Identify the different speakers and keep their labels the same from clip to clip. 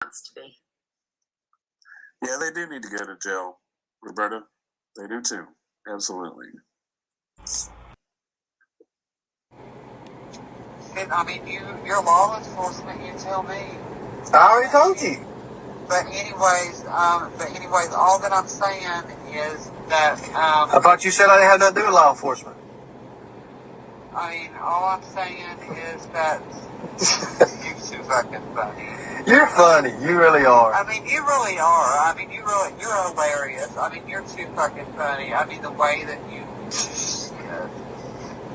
Speaker 1: wants to be.
Speaker 2: Yeah, they do need to go to jail, Roberta. They do too. Absolutely.
Speaker 3: I mean, you're law enforcement. You tell me.
Speaker 4: I already told you.
Speaker 3: But anyways, all that I'm saying is that.
Speaker 4: I thought you said I didn't have nothing to do with law enforcement.
Speaker 3: I mean, all I'm saying is that you're too fucking funny.
Speaker 4: You're funny. You really are.
Speaker 3: I mean, you really are. I mean, you're hilarious. I mean, you're too fucking funny. I mean, the way that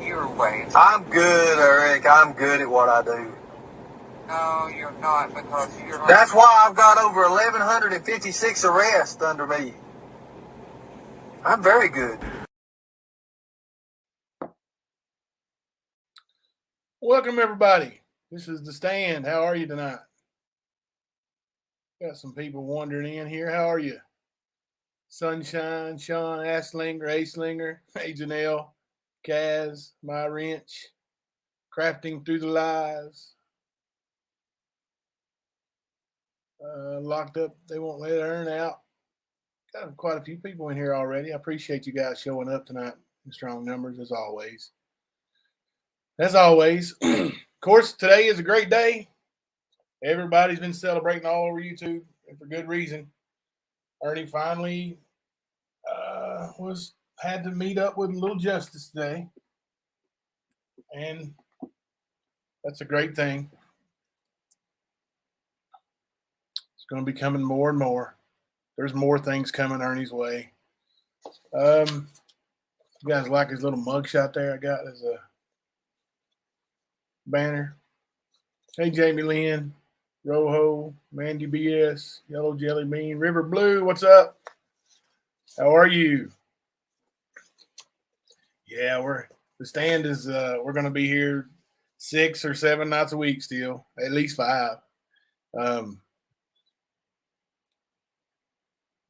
Speaker 3: you're way.
Speaker 4: I'm good, Eric. I'm good at what I do.
Speaker 3: No, you're not, because you're.
Speaker 4: That's why I've got over 1,156 arrests under me. I'm very good.
Speaker 5: Welcome, everybody. This is The Stand. How are you tonight? Got some people wandering in here. How are you? Sunshine, Sean, Aslinger, Acelinger, hey Janelle, Kaz, My Wrench, Crafting Through the Lies. Locked up, they won't let it earn out. Got quite a few people in here already. I appreciate you guys showing up tonight in strong numbers, as always. As always, of course, today is a great day. Everybody's been celebrating all over YouTube, and for good reason. Ernie finally had to meet up with a little justice today, and that's a great thing. It's going to be coming more and more. There's more things coming Ernie's way. You guys like his little mugshot there I got as a banner. Hey, Jamie Lynn, Roho, Mandy BS, Yellow Jelly Bean, River Blue, what's up? How are you? Yeah, the stand is we're going to be here 6 or 7 nights a week still, at least 5.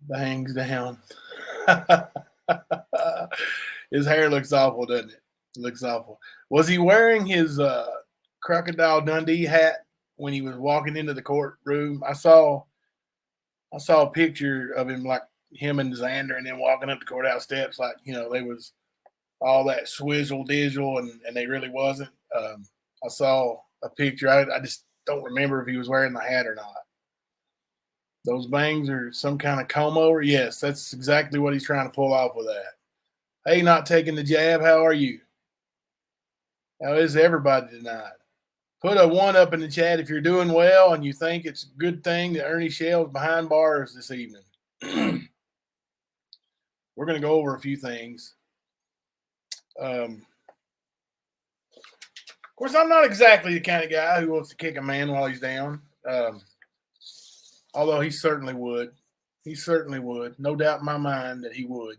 Speaker 5: Bangs down. His hair looks awful, doesn't it? It looks awful. Was he wearing his Crocodile Dundee hat when he was walking into the courtroom? I saw a picture of him, like him and Xander, and then walking up the courthouse steps, like, you know, they was all that swizzle dizzle, and they really wasn't. I saw a picture. I just don't remember if he was wearing the hat or not. Those bangs are some kind of comb over. Yes, that's exactly what he's trying to pull off with that. Hey, not taking the jab. How are you? How is everybody tonight? Put a 1 up in the chat if you're doing well and you think it's a good thing that Ernie Shell's behind bars this evening. We're going to go over a few things. Of course, I'm not exactly the kind of guy who wants to kick a man while he's down. Although he certainly would. He certainly would. No doubt in my mind that he would.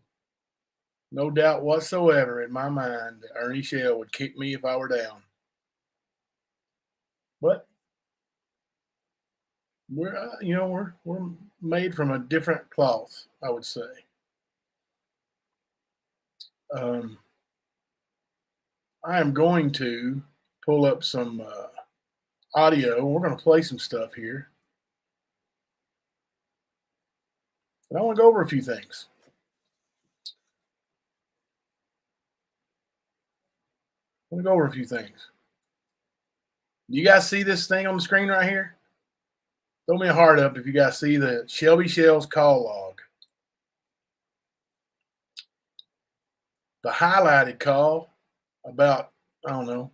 Speaker 5: No doubt whatsoever in my mind that Ernie Shell would kick me if I were down. But we're made from a different cloth, I would say. I am going to pull up some audio. We're going to play some stuff here. But I want to go over a few things. Do you guys see this thing on the screen right here? Throw me a heart up if you guys see the Shelby Shell's call log. The highlighted call about, I don't know,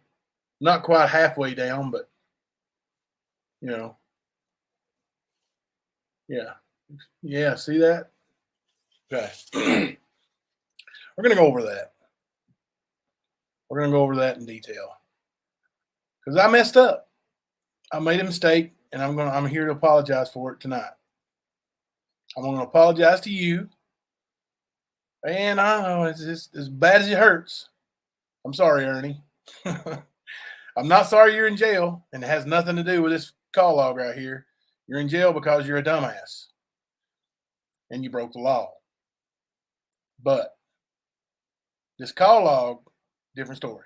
Speaker 5: not quite halfway down, but, you know. Yeah. Yeah, see that? Okay. We're going to go over that. We're going to go over that in detail. Because I messed up. I made a mistake, and I'm here to apologize for it tonight. I'm going to apologize to you. And I don't know, it's just as bad as it hurts. I'm sorry, Ernie. I'm not sorry you're in jail, and it has nothing to do with this call log right here. You're in jail because you're a dumbass. And you broke the law. But this call log, different story.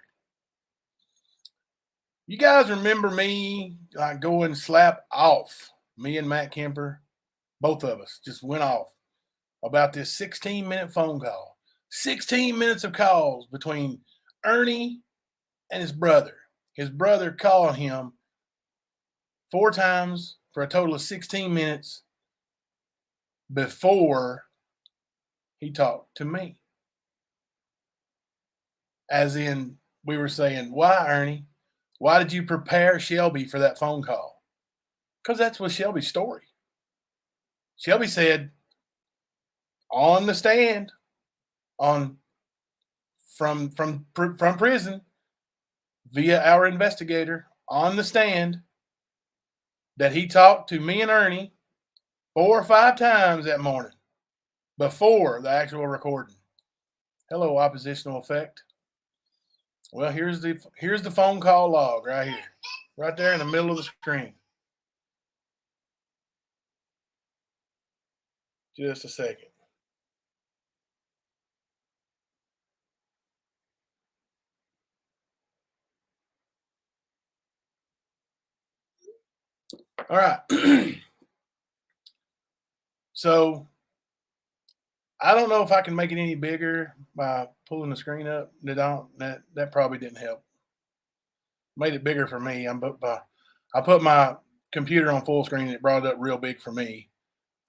Speaker 5: You guys remember me like going slap off me and Matt Kemper, both of us just went off about this 16-minute phone call. 16 minutes of calls between Ernie and his brother. His brother called him 4 times for a total of 16 minutes before he talked to me. As in, we were saying, why, Ernie? Why did you prepare Shelby for that phone call? Because that's what Shelby's story. Shelby said on the stand, from prison, via our investigator on the stand, that he talked to me and Ernie 4 or 5 times that morning before the actual recording. Hello, oppositional effect. Well, here's the phone call log right here, right there in the middle of the screen. Just a second. All right. So I don't know if I can make it any bigger by pulling the screen up. That probably didn't help. Made it bigger for me. I put my computer on full screen and it brought it up real big for me.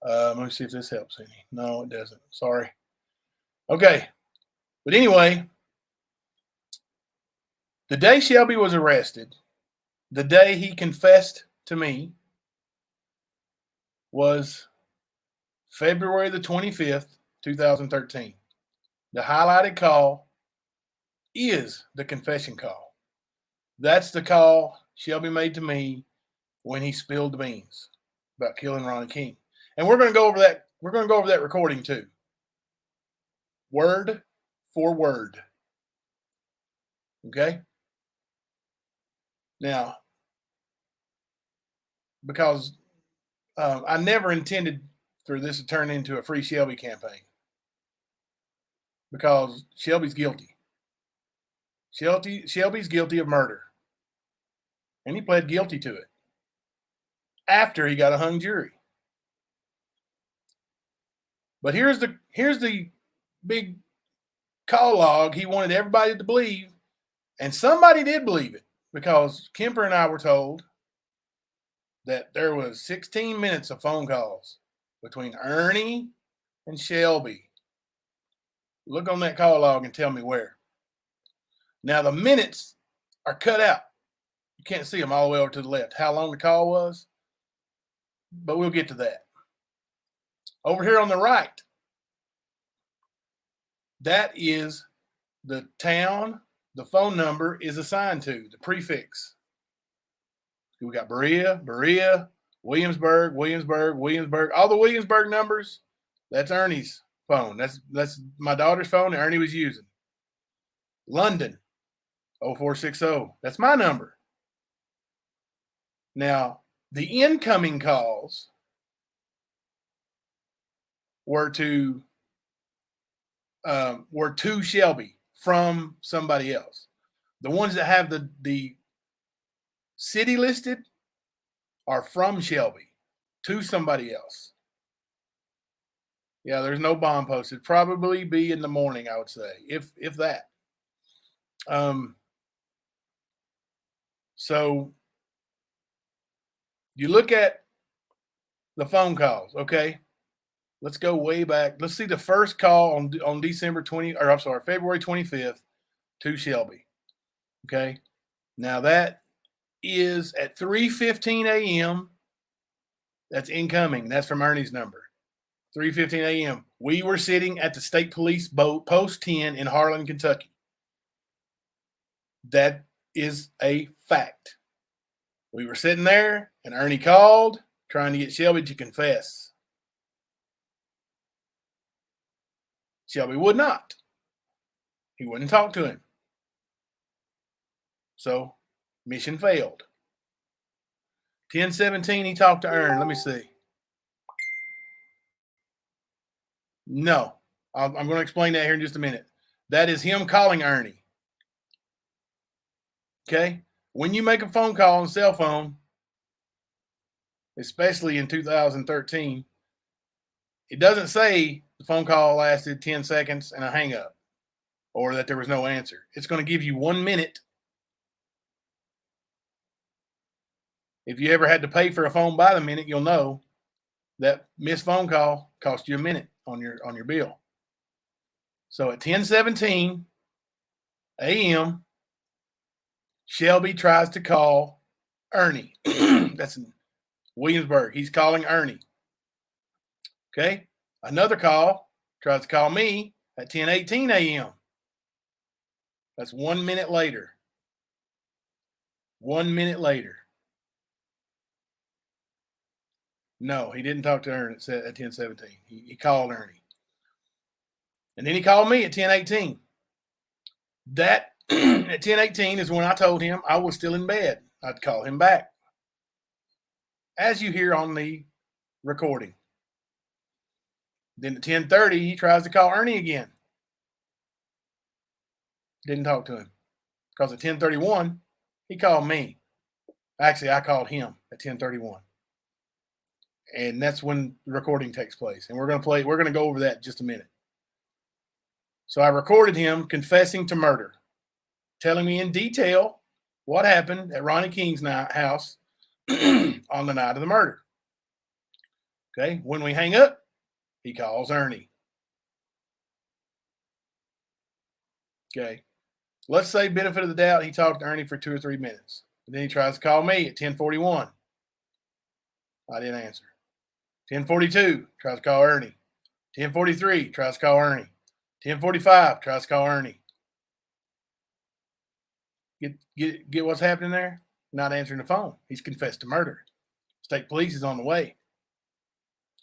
Speaker 5: Let me see if this helps any. No, it doesn't. Sorry. Okay. But anyway, the day Shelby was arrested, the day he confessed to me, was February the 25th, 2013. The highlighted call is the confession call. That's the call Shelby made to me when he spilled the beans about killing Ronnie King. And we're going to go over that. We're going to go over that recording too. Word for word. Okay? Now, because I never intended for this to turn into a Free Shelby campaign, because Shelby's guilty. Shelby's guilty of murder. And he pled guilty to it after he got a hung jury. But here's the big call log he wanted everybody to believe, and somebody did believe it, because Kemper and I were told that there was 16 minutes of phone calls between Ernie and Shelby. Look on that call log and tell me where. Now, the minutes are cut out. You can't see them all the way over to the left, how long the call was, but we'll get to that. Over here on the right, that is the town the phone number is assigned to, the prefix. We got Berea, Williamsburg, all the Williamsburg numbers. That's Ernie's phone. That's my daughter's phone that Ernie was using. London, 0460. That's my number. Now, the incoming calls were to Shelby from somebody else. The ones that have the city listed are from Shelby to somebody else. Yeah, there's no bomb posted. Probably be in the morning, I would say, if that. So you look at the phone calls, okay? Let's go way back. Let's see the first call on February 25th to Shelby. Okay. Now that is at 3:15 a.m. That's incoming. That's from Ernie's number. 3:15 a.m. We were sitting at the State Police boat, Post 10 in Harlan, Kentucky. That is a fact. We were sitting there, and Ernie called, trying to get Shelby to confess. Shelby would not. He wouldn't talk to him. So, mission failed. 10:17, he talked to Ern. Let me see. No, I'm going to explain that here in just a minute. That is him calling Ernie. Okay? When you make a phone call on a cell phone, especially in 2013. It doesn't say the phone call lasted 10 seconds and a hang up or that there was no answer. It's going to give you 1 minute. If you ever had to pay for a phone by the minute, you'll know that missed phone call cost you a minute on your bill. So at 10:17 a.m., Shelby tries to call Ernie. That's in Williamsburg. He's calling Ernie. Okay. Another call tries to call me at 10:18 a.m. That's 1 minute later. 1 minute later. No, he didn't talk to Ernie at 10:17. He called Ernie. And then he called me at 10:18. That at 10:18 is when I told him I was still in bed. I'd call him back. As you hear on the recording. Then at 10:30, he tries to call Ernie again. Didn't talk to him. Because at 10:31, he called me. Actually, I called him at 10:31. And that's when the recording takes place. And we're going to go over that in just a minute. So I recorded him confessing to murder, telling me in detail what happened at Ronnie King's house on the night of the murder. Okay, when we hang up, he calls Ernie. Okay, let's say benefit of the doubt, he talked to Ernie for 2 or 3 minutes. And then he tries to call me at 10:41. I didn't answer. 10:42, tries to call Ernie. 10:43, tries to call Ernie. 10:45, tries to call Ernie. Get what's happening there? Not answering the phone. He's confessed to murder. State police is on the way.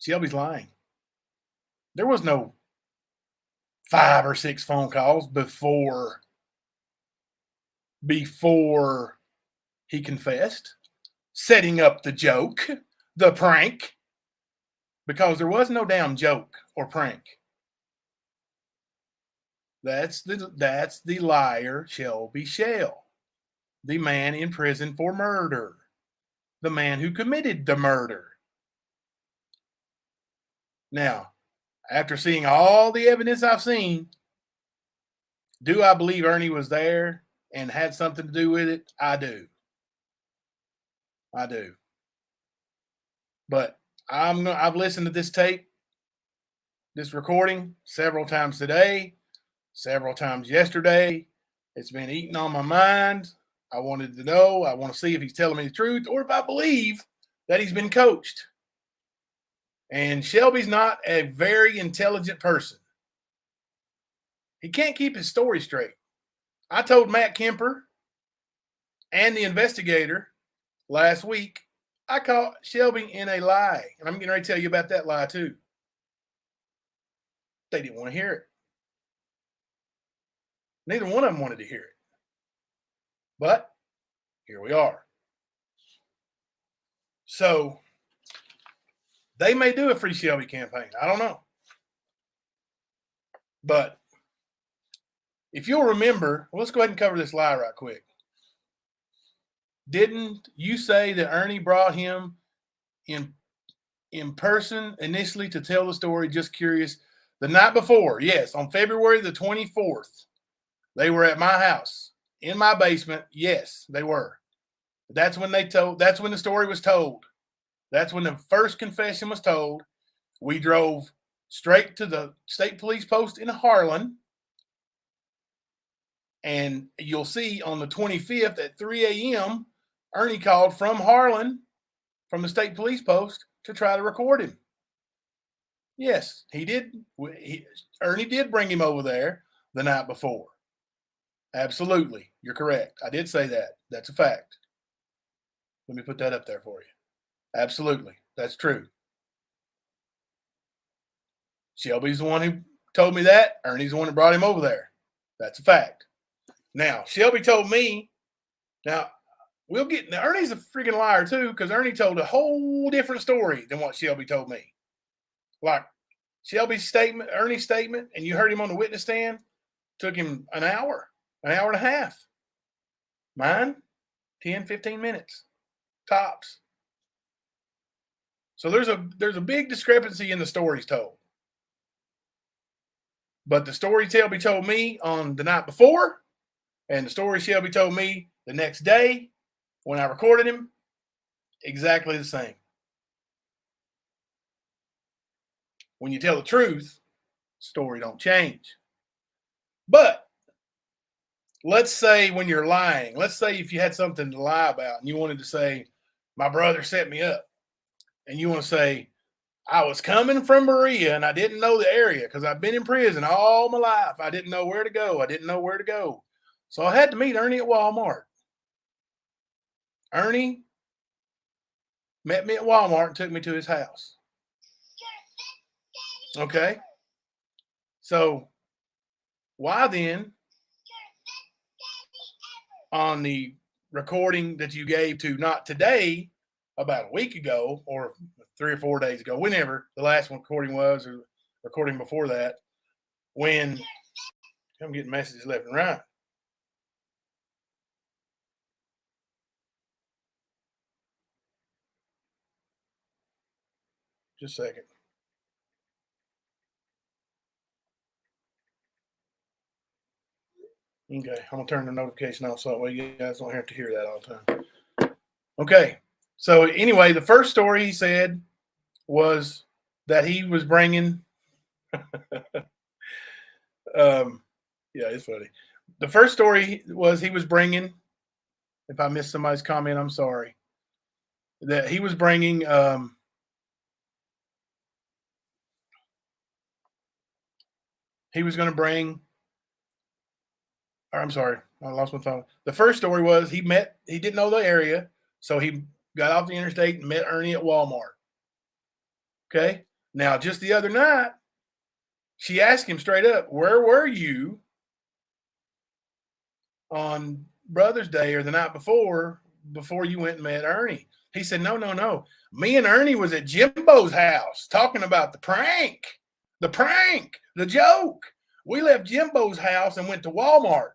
Speaker 5: Shelby's lying. There was no 5 or 6 phone calls before he confessed, setting up the joke, the prank, because there was no damn joke or prank. That's the liar, Shelby Shell, the man in prison for murder, the man who committed the murder. Now, after seeing all the evidence I've seen, do I believe Ernie was there and had something to do with it? I do. I do. But I've listened to this tape, this recording, several times today, several times yesterday. It's been eating on my mind. I wanted to know. I want to see if he's telling me the truth or if I believe that he's been coached. And Shelby's not a very intelligent person. He can't keep his story straight. I told Matt Kemper and the investigator last week, I caught Shelby in a lie. And I'm getting ready to tell you about that lie too. They didn't want to hear it. Neither one of them wanted to hear it. But here we are. So they may do a Free Shelby campaign. I don't know. But if you'll remember, let's go ahead and cover this lie right quick. Didn't you say that Ernie brought him in person initially to tell the story? Just curious. The night before, yes, on February the 24th, they were at my house in my basement. Yes, they were. That's when the story was told. That's when the first confession was told. We drove straight to the state police post in Harlan. And you'll see on the 25th at 3 a.m., Ernie called from Harlan, from the state police post, to try to record him. Yes, he did. Ernie did bring him over there the night before. Absolutely. You're correct. I did say that. That's a fact. Let me put that up there for you. Absolutely. That's true. Shelby's the one who told me that. Ernie's the one that brought him over there. That's a fact. Now, Shelby told me, Ernie's a freaking liar too, because Ernie told a whole different story than what Shelby told me. Like Shelby's statement, Ernie's statement, and you heard him on the witness stand, took him an hour and a half. Mine, 10, 15 minutes, tops. So there's a big discrepancy in the stories told. But the story Shelby told me on the night before, and the story Shelby told me the next day when I recorded him, exactly the same. When you tell the truth, story don't change. But let's say when you're lying, let's say if you had something to lie about and you wanted to say, my brother set me up, and you want to say, I was coming from Berea and I didn't know the area because I've been in prison all my life. I didn't know where to go. So I had to meet Ernie at Walmart. Ernie met me at Walmart and took me to his house. Okay. So why then, on the recording that you gave to Not Today about a week ago or 3 or 4 days ago, whenever the last one recording was, or recording before that, when I'm getting messages left and right. Just a second. Okay, I'm gonna turn the notification off so that way you guys don't have to hear that all the time. Okay, so anyway, the first story he said was that he was bringing. Yeah, it's funny. The first story was he was bringing. If I missed somebody's comment, I'm sorry. That he was bringing. He was going to bring. Or I'm sorry, I lost my thought. The first story was he didn't know the area, so he got off the interstate and met Ernie at Walmart. Okay. Now, just the other night, she asked him straight up, where were you on Brother's Day or the night before you went and met Ernie? He said, no. Me and Ernie was at Jimbo's house talking about the prank, the joke. We left Jimbo's house and went to Walmart.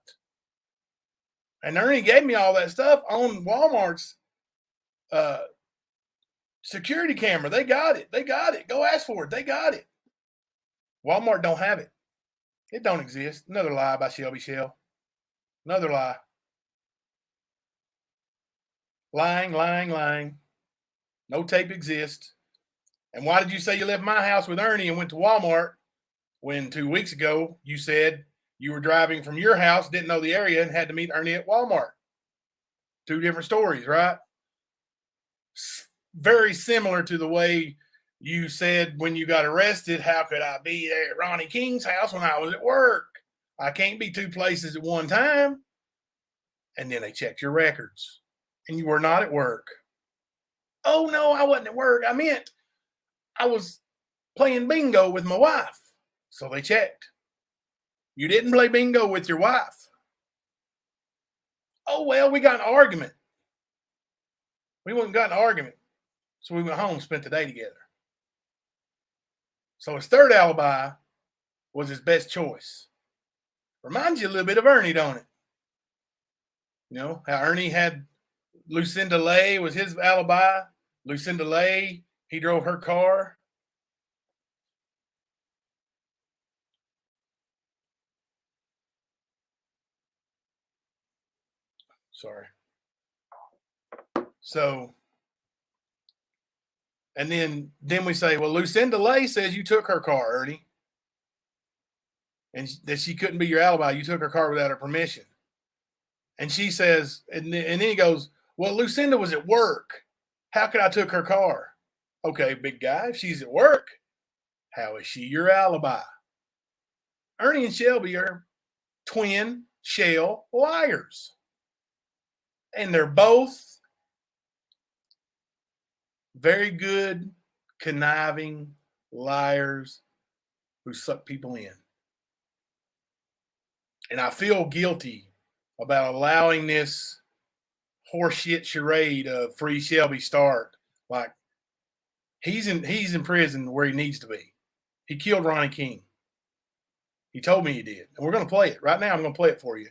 Speaker 5: And Ernie gave me all that stuff on Walmart's security camera. They got it. Go ask for it. They got it. Walmart don't have it. It don't exist. Another lie by Shelby Shell. Another lie. Lying. No tape exists. And why did you say you left my house with Ernie and went to Walmart when 2 weeks ago you said you were driving from your house, didn't know the area, and had to meet Ernie at Walmart? Two different stories, right? Very similar to the way you said when you got arrested, how could I be there at Ronnie King's house when I was at work? I can't be two places at one time. And then they checked your records and you were not at work. Oh, no, I wasn't at work. I meant I was playing bingo with my wife. So they checked. You didn't play bingo with your wife. Oh, well, we got an argument. We went and got an argument. So we went home and spent the day together. So his third alibi was his best choice. Reminds you a little bit of Ernie, don't it? You know, how Ernie had Lucinda Lay was his alibi. Lucinda Lay, he drove her car. Sorry. So, and then we say, well, Lucinda Lay says you took her car, Ernie, and that she couldn't be your alibi. You took her car without her permission. And she says, and then he goes, well, Lucinda was at work. How could I took her car? Okay, big guy, if she's at work, how is she your alibi? Ernie and Shelby are twin shell liars. And they're both very good, conniving liars who suck people in. And I feel guilty about allowing this horseshit charade of Free Shelby start. Like, he's in prison where he needs to be. He killed Ronnie King. He told me he did. And we're going to play it. Right now, I'm going to play it for you.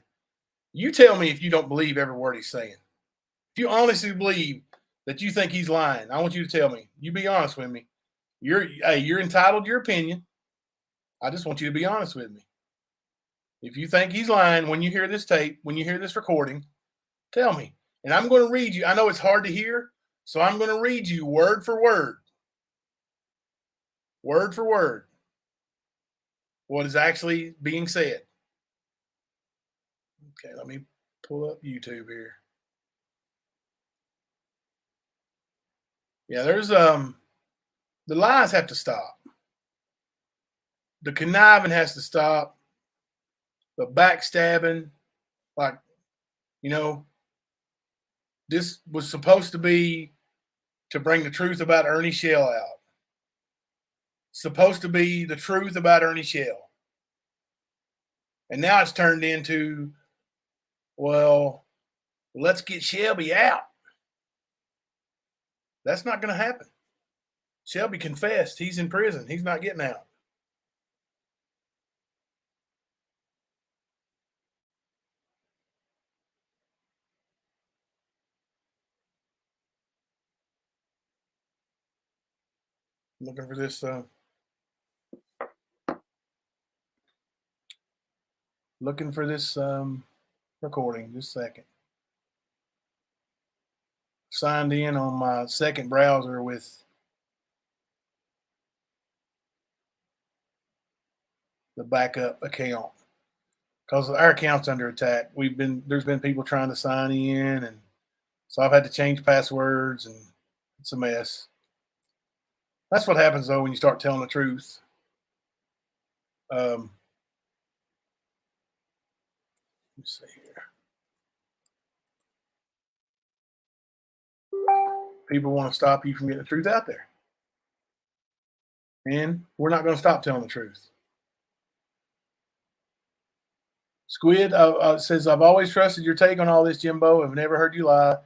Speaker 5: You tell me if you don't believe every word he's saying. If you honestly believe that you think he's lying. I want you to tell me. You be honest with me. You're entitled to your opinion. I just want you to be honest with me. If you think he's lying when you hear this tape, when you hear this recording, tell me. And I'm going to read you. I know it's hard to hear, so I'm going to read you word for word, what is actually being said. Okay, let me pull up YouTube here. Yeah, there's the lies have to stop. The conniving has to stop. The backstabbing, like, you know, this was supposed to be to bring the truth about Ernie Shell out. Supposed to be the truth about Ernie Shell. And now it's turned into, well, let's get Shelby out. That's not going to happen. Shelby confessed. He's in prison. He's not getting out. Looking for this. Looking for this recording. Just a second. Signed in on my second browser with the backup account because our account's under attack. There's been people trying to sign in, and so I've had to change passwords, and it's a mess. That's what happens though when you start telling the truth. Let me see here. People want to stop you from getting the truth out there. And we're not going to stop telling the truth. Squid says, I've always trusted your take on all this, Jimbo. I've never heard you lie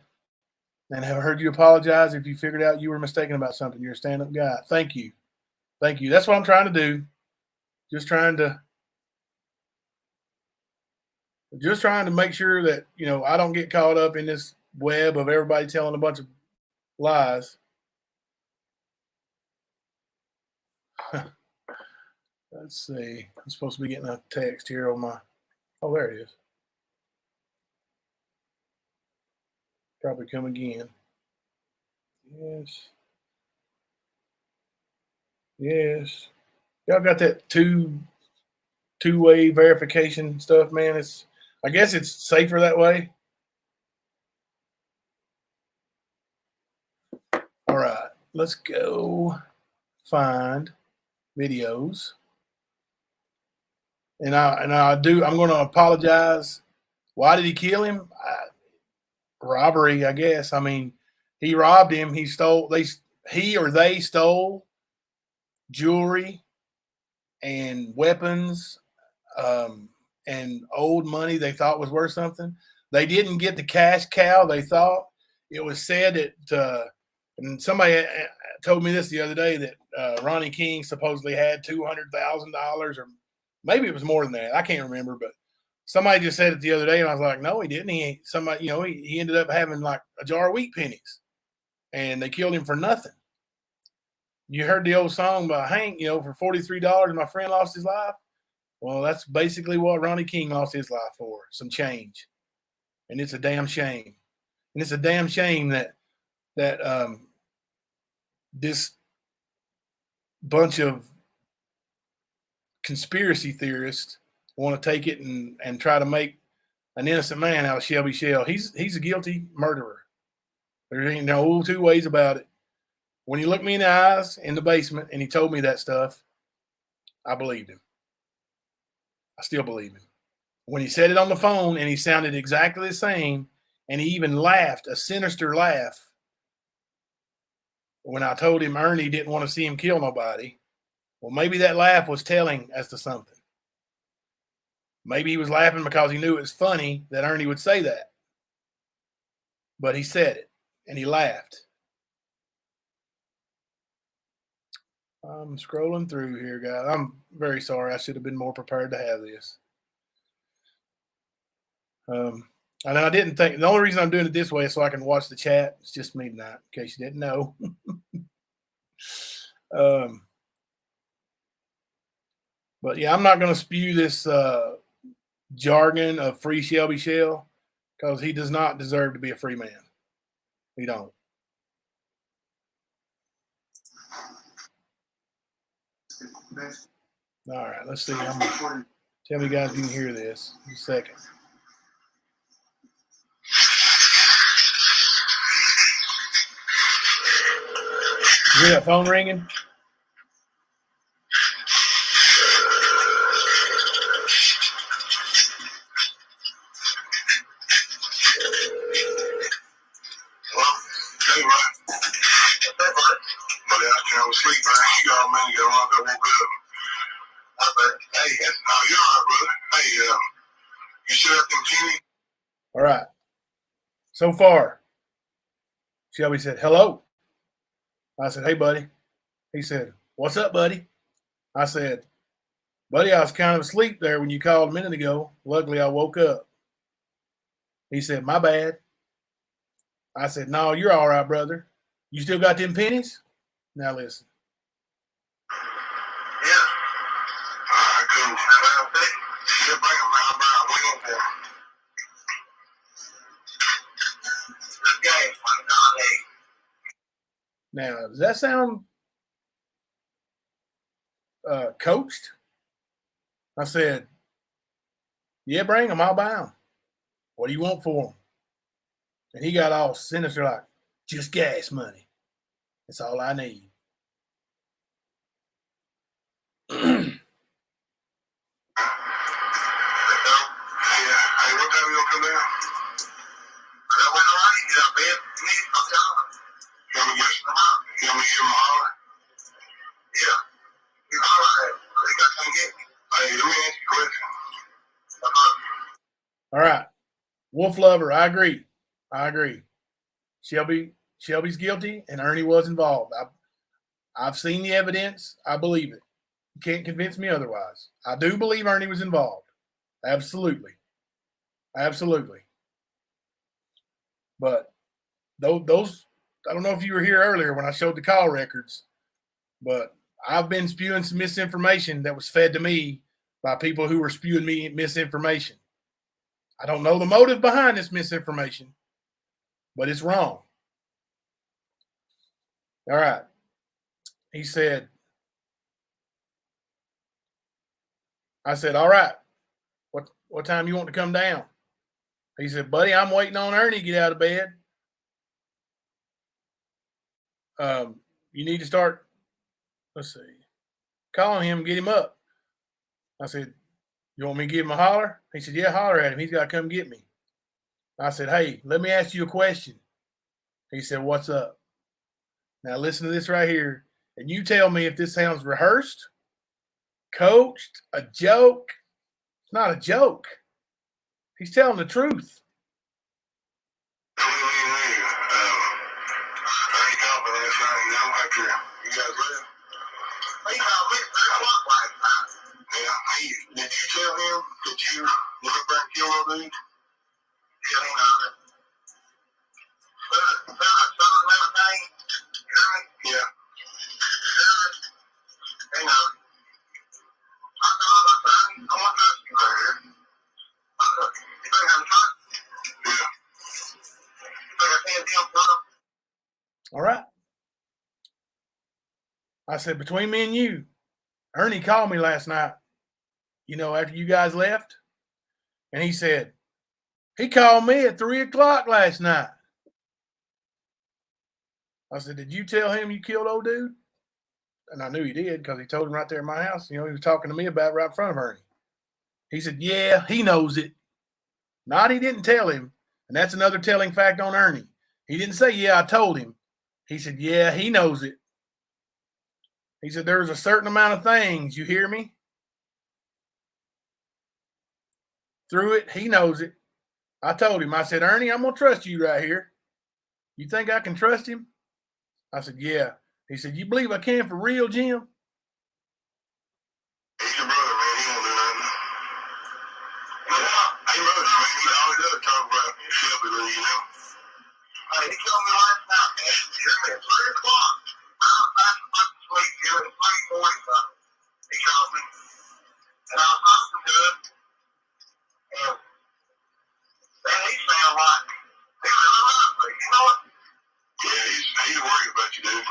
Speaker 5: and have heard you apologize if you figured out you were mistaken about something. You're a stand-up guy. Thank you. Thank you. That's what I'm trying to do. Just trying to make sure that, you know, I don't get caught up in this web of everybody telling a bunch of lies. Let's see. I'm supposed to be getting a text here on my. Oh, there it is. Probably come again. Yes. Yes. Y'all got that two-way verification stuff, man. I guess it's safer that way. All right. Let's go find videos. And I'm going to apologize. Why did he kill him? Robbery, I guess. I mean, he robbed him. He stole jewelry and weapons and old money they thought was worth something. They didn't get the cash cow they thought. It was said that, and somebody told me this the other day, that Ronnie King supposedly had $200,000, or maybe it was more than that. I can't remember, but somebody just said it the other day, and I was like, no, he didn't. He ended up having like a jar of wheat pennies, and they killed him for nothing. You heard the old song by Hank, for $43, my friend lost his life. Well, that's basically what Ronnie King lost his life for, some change. And it's a damn shame. And it's a damn shame that this bunch of conspiracy theorists want to take it and try to make an innocent man out of Shelby Shell. He's a guilty murderer. There ain't no two ways about it. When he looked me in the eyes in the basement and he told me that stuff, I believed him. I still believe him. When he said it on the phone and he sounded exactly the same, and he even laughed, a sinister laugh, when I told him Ernie didn't want to see him kill nobody, well, maybe that laugh was telling as to something. Maybe he was laughing because he knew it was funny that Ernie would say that. But he said it, and he laughed. I'm scrolling through here, guys. I'm very sorry. I should have been more prepared to have this. And I didn't think the only reason I'm doing it this way is so I can watch the chat. It's just me tonight, in case you didn't know. But yeah, I'm not going to spew this jargon of free Shelby Shell because he does not deserve to be a free man. He don't. All right, let's see. Tell me, guys, if you can hear this. In a second. You hear that phone ringing? All right. So far, Shelby said, hello. I said, hey, buddy. He said, what's up, buddy? I said, buddy, I was kind of asleep there when you called a minute ago. Luckily, I woke up. He said, my bad. I said, no, you're all right, brother. You still got them pennies? Now listen.
Speaker 1: Yeah. All right, cool. Yeah, bring them. I'll buy them. We don't care.
Speaker 5: Now, does that sound coached? I said, yeah, bring them. I'll buy them. What do you want for them? And he got all sinister like, just gas money. That's all I need. All right. Wolf Lover, I agree. Shelby's guilty and Ernie was involved. I've seen the evidence. I believe it. You can't convince me otherwise. I do believe Ernie was involved. Absolutely. But those, I don't know if you were here earlier when I showed the call records, but I've been spewing some misinformation that was fed to me by people who were spewing me misinformation. I don't know the motive behind this misinformation, but it's wrong. All right. He said, I said, all right, what time you want to come down? He said, buddy, I'm waiting on Ernie to get out of bed. You need to start, let's see, calling him, get him up. I said, you want me to give him a holler? He said, yeah, holler at him. He's got to come get me. I said, hey, let me ask you a question. He said, what's up? Now listen to this right here, and you tell me if this sounds rehearsed, coached, a joke. It's not a joke. He's telling the truth.
Speaker 1: Did you tell him that you went back to your dude? Yeah, he knows it. Yeah. He knows it. I want to trust you right here. You think I'm trust? Yeah. You think I can't deal with him?
Speaker 5: All right. I said, between me and you, Ernie called me last night, after you guys left. And he said, he called me at 3:00 last night. I said, did you tell him you killed old dude? And I knew he did because he told him right there in my house. He was talking to me about it right in front of Ernie. He said, yeah, he knows it. Not he didn't tell him. And that's another telling fact on Ernie. He didn't say, yeah, I told him. He said, yeah, he knows it. He said, there's a certain amount of things, you hear me? Through it, he knows it. I told him, I said, Ernie, I'm going to trust you right here. You think I can trust him? I said, yeah. He said, you believe I can for real, Jim?
Speaker 1: He's your brother, man. He won't do nothing. Yeah, he loves you, man. He always does. talk about Shelby Lee, you know? Hey, he told me last night, man. He told me at 3 o'clock. I was back to fucking sleep here at 3:40 something. He called me. And I was talking to him. And, man, he sounded like he really loves me. You know what? Yeah, he's worried about you, dude.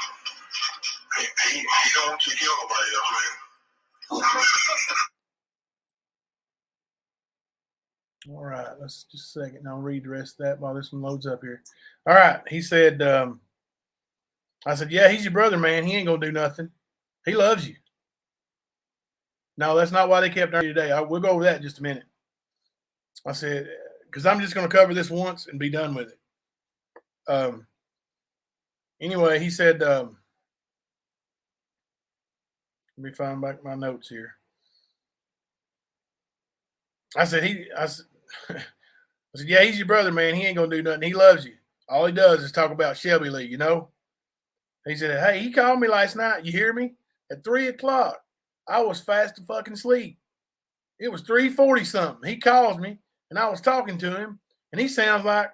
Speaker 1: He don't want you to kill nobody else, man.
Speaker 5: All right, let's just a second. I'll read the rest of that while this one loads up here. All right, he said, I said, yeah, he's your brother, man. He ain't going to do nothing. He loves you. No, that's not why they kept Ernie today. We'll go over that in just a minute. I said, because I'm just going to cover this once and be done with it. Anyway, he said, let me find back my notes here. I said, yeah, he's your brother, man. He ain't going to do nothing. He loves you. All he does is talk about Shelby Lee, you know? He said, hey, he called me last night. You hear me? At 3 o'clock. I was fast to fucking sleep. It was 3:40 something. He calls me, and I was talking to him, and he sounds like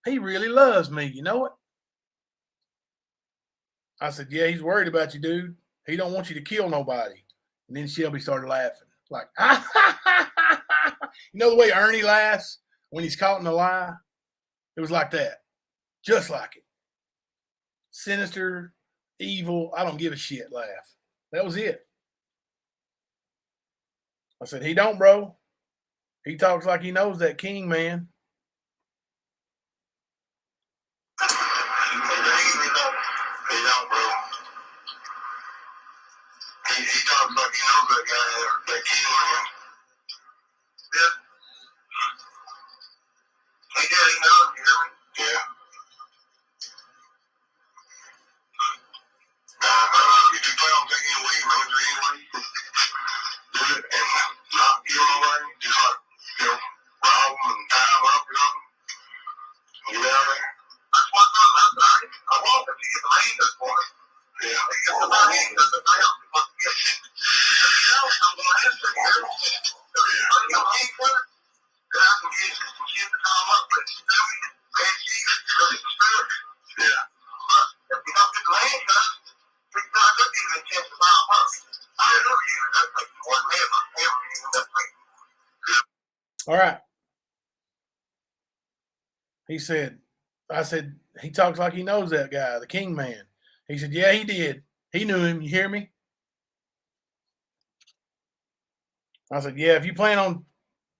Speaker 5: he really loves me. You know it? I said, yeah, he's worried about you, dude. He don't want you to kill nobody. And then Shelby started laughing. Like, you know the way Ernie laughs when he's caught in a lie? It was like that. Just like it. Sinister, evil, I don't give a shit laugh. That was it. I said, he don't, bro. He talks like he knows that king, man.
Speaker 1: He don't, bro. He talks like he knows that guy, that king, man. Yeah. He did, he knows, you hear me? Yeah. If you plan on taking it away, man, is there any way you can do it and not kill nobody? Just like, you know, rob them and tie them up or something? Get out there? That's what I'm talking about, right? I want them to get the handguns for it. Yeah. They get the handguns and they have to put the shit. I'm going to answer here. Are you okay for it? Then I can get some shit to tie them up with. Red sheets, really some spirit. Yeah. But if you don't get the handguns, we're not going to give you a chance to buy them up. I never use that thing. Or never use that thing.
Speaker 5: All right. He said, I said, he talks like he knows that guy, the king man. He said, yeah, he did. He knew him. You hear me? I said, yeah, if you plan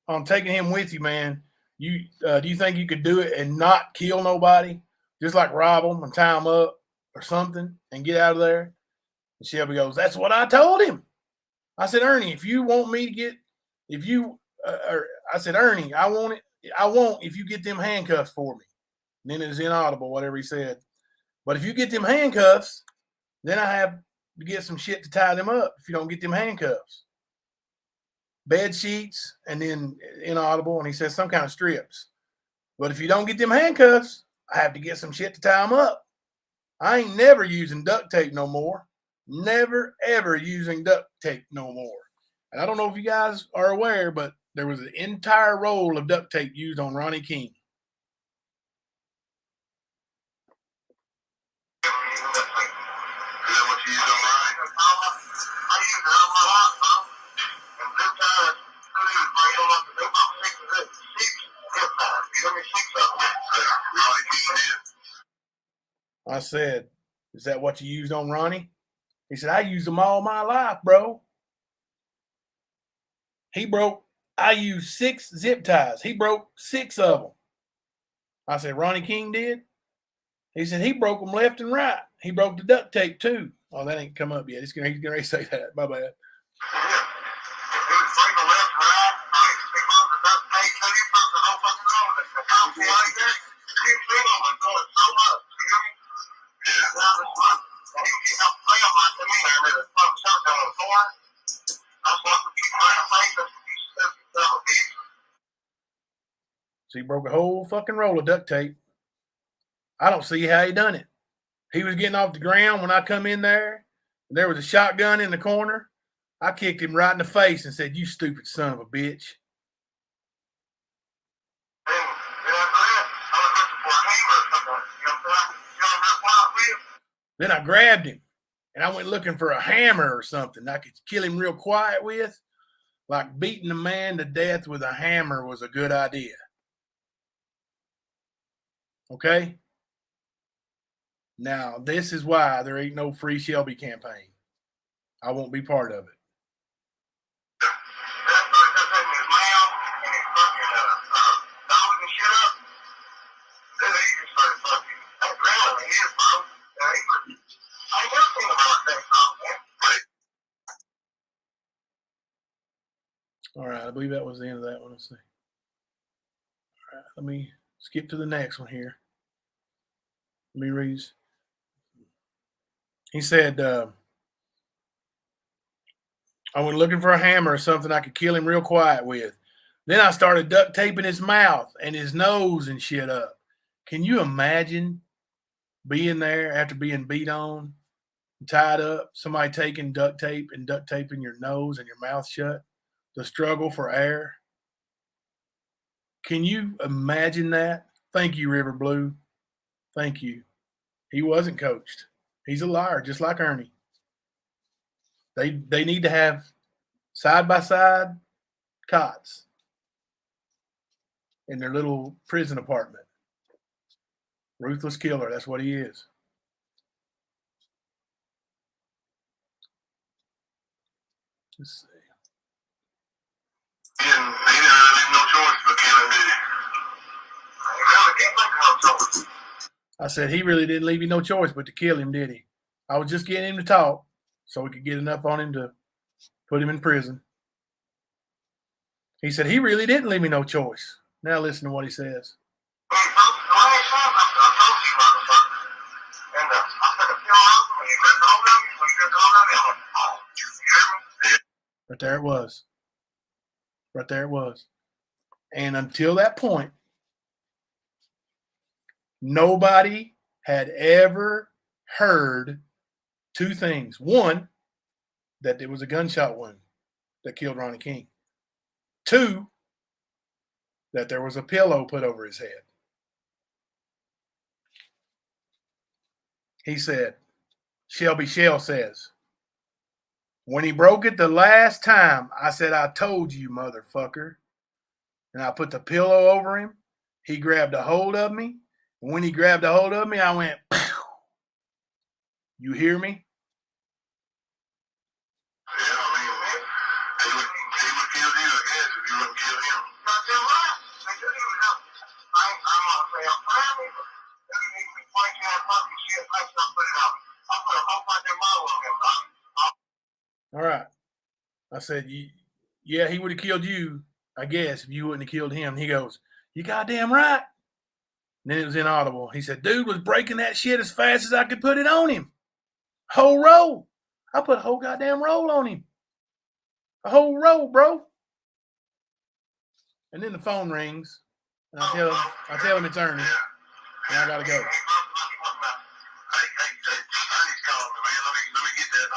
Speaker 5: on taking him with you, man, you do you think you could do it and not kill nobody? Just like rob them and tie them up or something and get out of there? And Shelby goes, that's what I told him. I said, Ernie, if you want me to get, I said, Ernie, I want if you get them handcuffs for me. And then it was inaudible, whatever he said. But if you get them handcuffs, then I have to get some shit to tie them up if you don't get them handcuffs. Bed sheets, and then inaudible, and he says some kind of strips. But if you don't get them handcuffs, I have to get some shit to tie them up. I ain't never using duct tape no more. Never, ever using duct tape no more. And I don't know if you guys are aware, but there was an entire roll of duct tape used on Ronnie King. I said, is that what you used on Ronnie? He said, I used them all my life, bro. I used 6 zip ties. He broke 6 of them. I said, Ronnie King did? He said, he broke them left and right. He broke the duct tape too. Oh, that ain't come up yet. He's going to say that. My bad. So he broke a whole fucking roll of duct tape. I don't see how he done it. He was getting off the ground when I come in there. And there was a shotgun in the corner. I kicked him right in the face and said, you stupid son of a bitch. Then I grabbed him and I went looking for a hammer or something I could kill him real quiet with. Like beating a man to death with a hammer was a good idea. Okay? Now, this is why there ain't no free Shelby campaign. I won't be part of it. All right, I believe that was the end of that one. Let's see. All right, let me skip to the next one here. Let me read. He said, I went looking for a hammer or something I could kill him real quiet with. Then I started duct taping his mouth and his nose and shit up. Can you imagine being there after being beat on, tied up, somebody taking duct tape and duct taping your nose and your mouth shut? The struggle for air. Can you imagine that? Thank you, River Blue. Thank you. He wasn't coached. He's a liar, just like Ernie. They need to have side-by-side cots in their little prison apartment. Ruthless killer, that's what he is. Let's see.
Speaker 1: He didn't leave no choice but killing, did he?
Speaker 5: I said he really didn't leave you no choice but to kill him, did he? I was just getting him to talk so we could get enough on him to put him in prison. He said he really didn't leave me no choice. Now listen to what he says. Right there it was. Right there it was. And until that point, nobody had ever heard two things. One, that there was a gunshot wound that killed Ronnie King. Two, that there was a pillow put over his head. He said, Shelby Shell says, when he broke it the last time, I said, I told you, motherfucker. And I put the pillow over him. He grabbed a hold of me. And when he grabbed a hold of me, I went, pow. You hear me?
Speaker 1: Yeah, I mean, he would kill you, I guess, if you wouldn't kill him. Not too much. They couldn't even help. I'm not saying I'm proud of it. They didn't even point you out fucking shit. Let's not put it out. I'll put a whole bunch of model on him, dog.
Speaker 5: All right. I said, yeah, he would have killed you, I guess, if you wouldn't have killed him. He goes, you goddamn right. And then it was inaudible. He said, dude was breaking that shit as fast as I could put it on him. Whole roll. I put a whole goddamn roll on him. A whole roll, bro. And then the phone rings. And I tell him it's Ernie. And I gotta go.
Speaker 1: Hey, Ernie's calling me, man. Let me get that.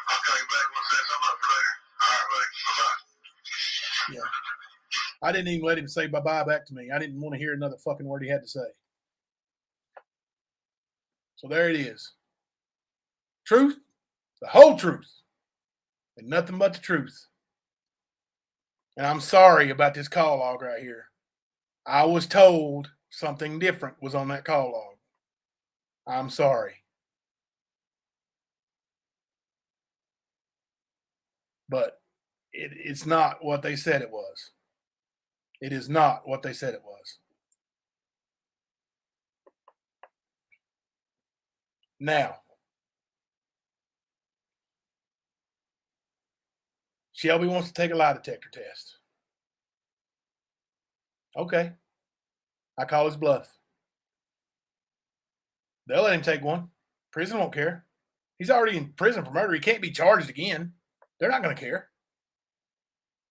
Speaker 1: I'll call you back. We'll set something up later. All right, buddy. Bye-bye.
Speaker 5: Yeah. I didn't even let him say bye-bye back to me. I didn't want to hear another fucking word he had to say. So there it is. Truth, the whole truth, and nothing but the truth. And I'm sorry about this call log right here. I was told something different was on that call log. I'm sorry. But it's not what they said it was. It is not what they said it was. Now, Shelby wants to take a lie detector test. Okay. I call his bluff. They'll let him take one. Prison won't care. He's already in prison for murder. He can't be charged again. They're not going to care.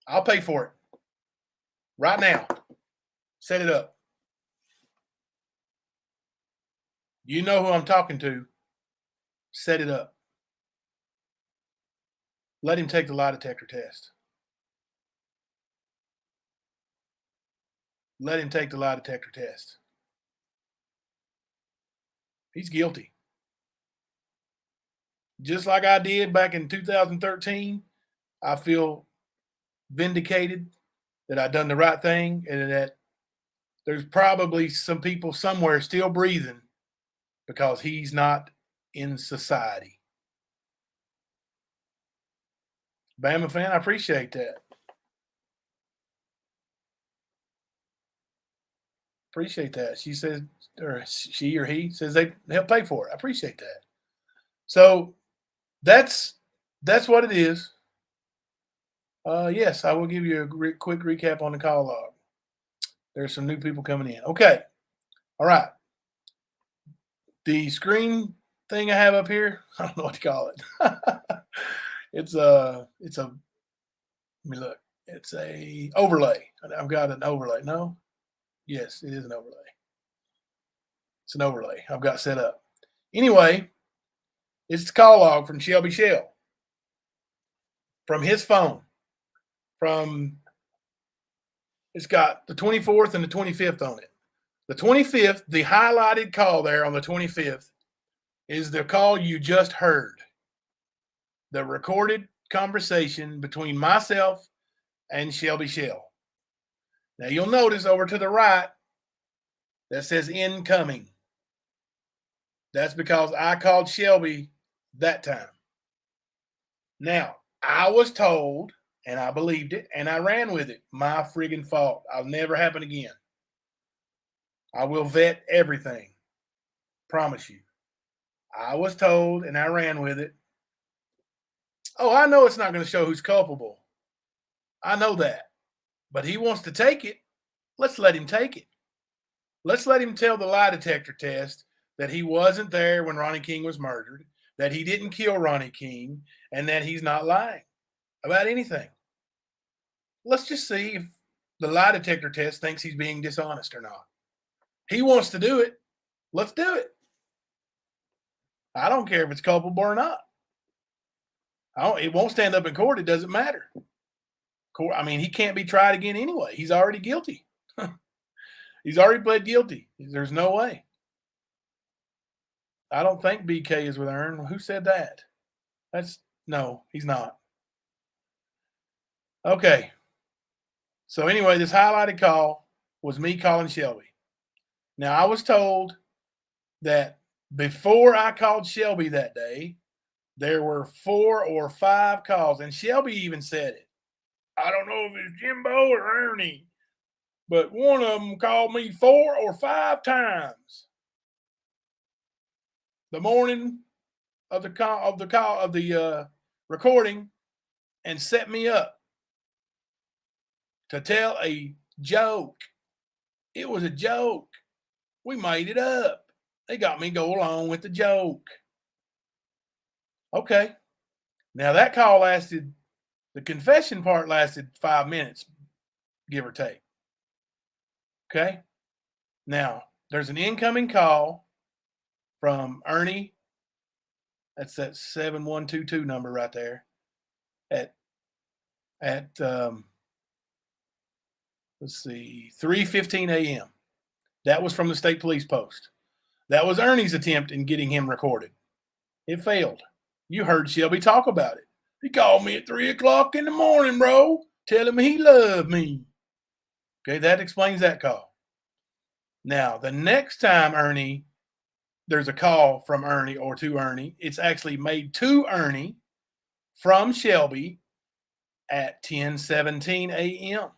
Speaker 5: I'll pay for it. Right now. Set it up. You know who I'm talking to. Set it up. Let him take the lie detector test. Let him take the lie detector test. He's guilty. just like I did back in 2013, I feel vindicated that I done the right thing and that there's probably some people somewhere still breathing because he's not in society. Bama fan, I appreciate that. Appreciate that. She says, or she or he says they help pay for it. I appreciate that. So that's what it is. Yes, I will give you a quick recap on the call log. There's some new people coming in. Okay. All right. The screen thing I have up here, I don't know what to call it. it's a, let me look. It's a overlay. I've got an overlay. No? Yes, it is an overlay. It's an overlay I've got set up. Anyway, it's the call log from Shelby Shell. From his phone. It's got the 24th and the 25th on it. The 25th, the highlighted call there on the 25th is the call you just heard. The recorded conversation between myself and Shelby Shell. Now you'll notice over to the right that says incoming. That's because I called Shelby that time. Now, I was told, and I believed it, and I ran with it. My friggin' fault. I'll never happen again. I will vet everything. Promise you. I was told, and I ran with it. Oh, I know it's not going to show who's culpable. I know that. But he wants to take it. Let's let him take it. Let's let him tell the lie detector test that he wasn't there when Ronnie King was murdered, that he didn't kill Ronnie King, and that he's not lying about anything. Let's just see if the lie detector test thinks he's being dishonest or not. He wants to do it. Let's do it. I don't care if it's culpable or not. It won't stand up in court. It doesn't matter. I mean, he can't be tried again anyway. He's already guilty. He's already pled guilty. There's no way. I don't think BK is with Ern. Who said that? No, he's not. Okay. So anyway, this highlighted call was me calling Shelby. Now, I was told that before I called Shelby that day, there were 4 or 5 calls, and Shelby even said it. I don't know if it's Jimbo or Ernie, but one of them called me 4 or 5 times. The morning of the recording, and set me up to tell a joke. It was a joke. We made it up. They got me go along with the joke. Okay. Now that call lasted, the confession part lasted 5 minutes, give or take. Okay. Now there's an incoming call from Ernie. That's that 7122 number right there. At let's see, 3:15 a.m. That was from the state police post. That was Ernie's attempt in getting him recorded. It failed. You heard Shelby talk about it. He called me at 3 o'clock in the morning, bro, telling me he loved me. Okay, that explains that call. Now, the next time there's a call from Ernie or to Ernie, it's actually made to Ernie from Shelby at 10:17 a.m.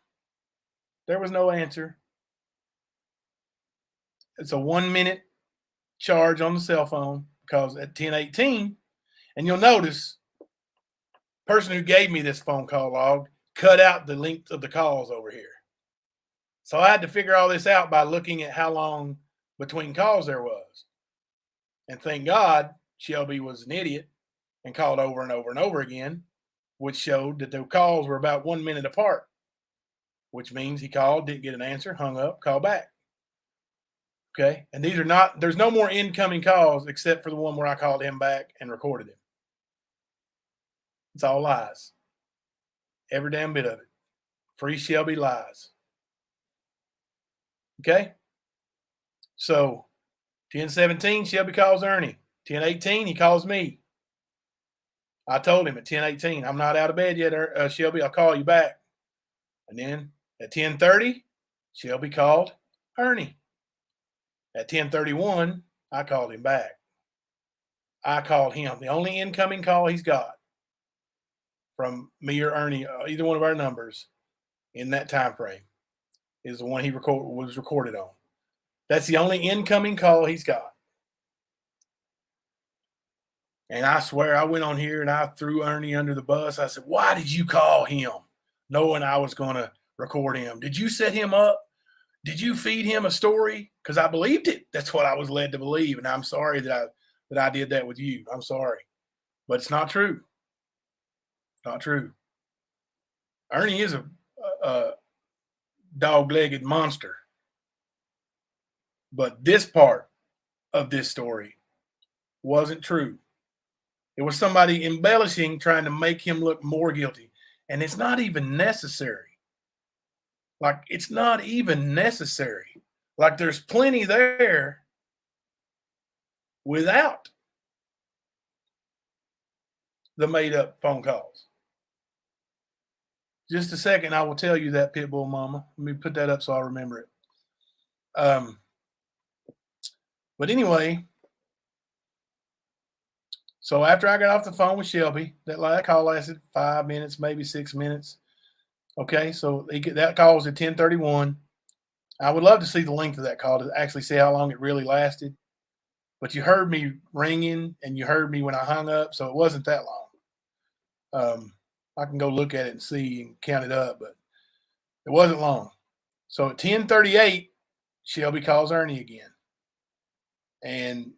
Speaker 5: There was no answer. It's a 1-minute charge on the cell phone because at 10:18, and you'll notice, the person who gave me this phone call log cut out the length of the calls over here. So I had to figure all this out by looking at how long between calls there was. And thank God Shelby was an idiot and called over and over and over again, which showed that the calls were about 1 minute apart, which means he called, didn't get an answer, hung up, called back. Okay. And there's no more incoming calls except for the one where I called him back and recorded him. It's all lies. Every damn bit of it. Free Shelby lies. Okay. So 10:17, Shelby calls Ernie. 10:18, he calls me. I told him at 10:18, I'm not out of bed yet, Shelby. I'll call you back. And then at 10:30, Shelby called Ernie. At 10:31, I called him back. I called him. The only incoming call he's got from me or Ernie, either one of our numbers, in that time frame is the one he was recorded on. That's the only incoming call he's got. And I swear I went on here and I threw Ernie under the bus. I said, why did you call him knowing I was going to record him? Did you set him up? Did you feed him a story? Because I believed it. That's what I was led to believe. And I'm sorry that I did that with you. I'm sorry. But it's not true. Not true. Ernie is a dog-legged monster. But this part of this story wasn't true. It was somebody embellishing, trying to make him look more guilty. And it's not even necessary. Like, it's not even necessary. Like, there's plenty there without the made-up phone calls. Just a second, I will tell you that, Pitbull Mama. Let me put that up so I remember it. But anyway, so after I got off the phone with Shelby, that call lasted 5 minutes, maybe 6 minutes. Okay, so that call was at 10:31. I would love to see the length of that call to actually see how long it really lasted. But you heard me ringing and you heard me when I hung up, so it wasn't that long. I can go look at it and see and count it up, but it wasn't long. So at 10:38, Shelby calls Ernie again. And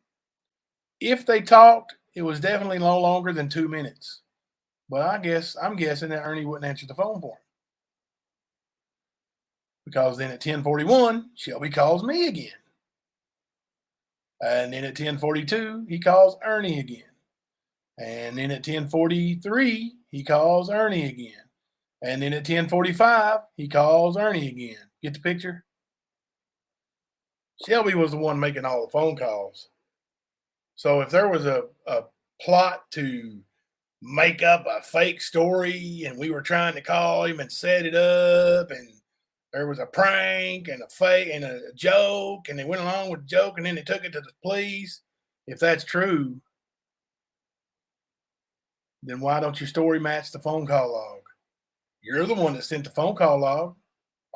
Speaker 5: if they talked, it was definitely no longer than 2 minutes. But I'm guessing that Ernie wouldn't answer the phone for him. Because then at 10:41, Shelby calls me again. And then at 10:42, he calls Ernie again. And then at 10:43, he calls Ernie again. And then at 10:45, he calls Ernie again. Get the picture? Shelby was the one making all the phone calls. So if there was a plot to make up a fake story and we were trying to call him and set it up and there was a prank and a fake and a joke and they went along with the joke and then they took it to the police, if that's true, then why don't your story match the phone call log? You're the one that sent the phone call log.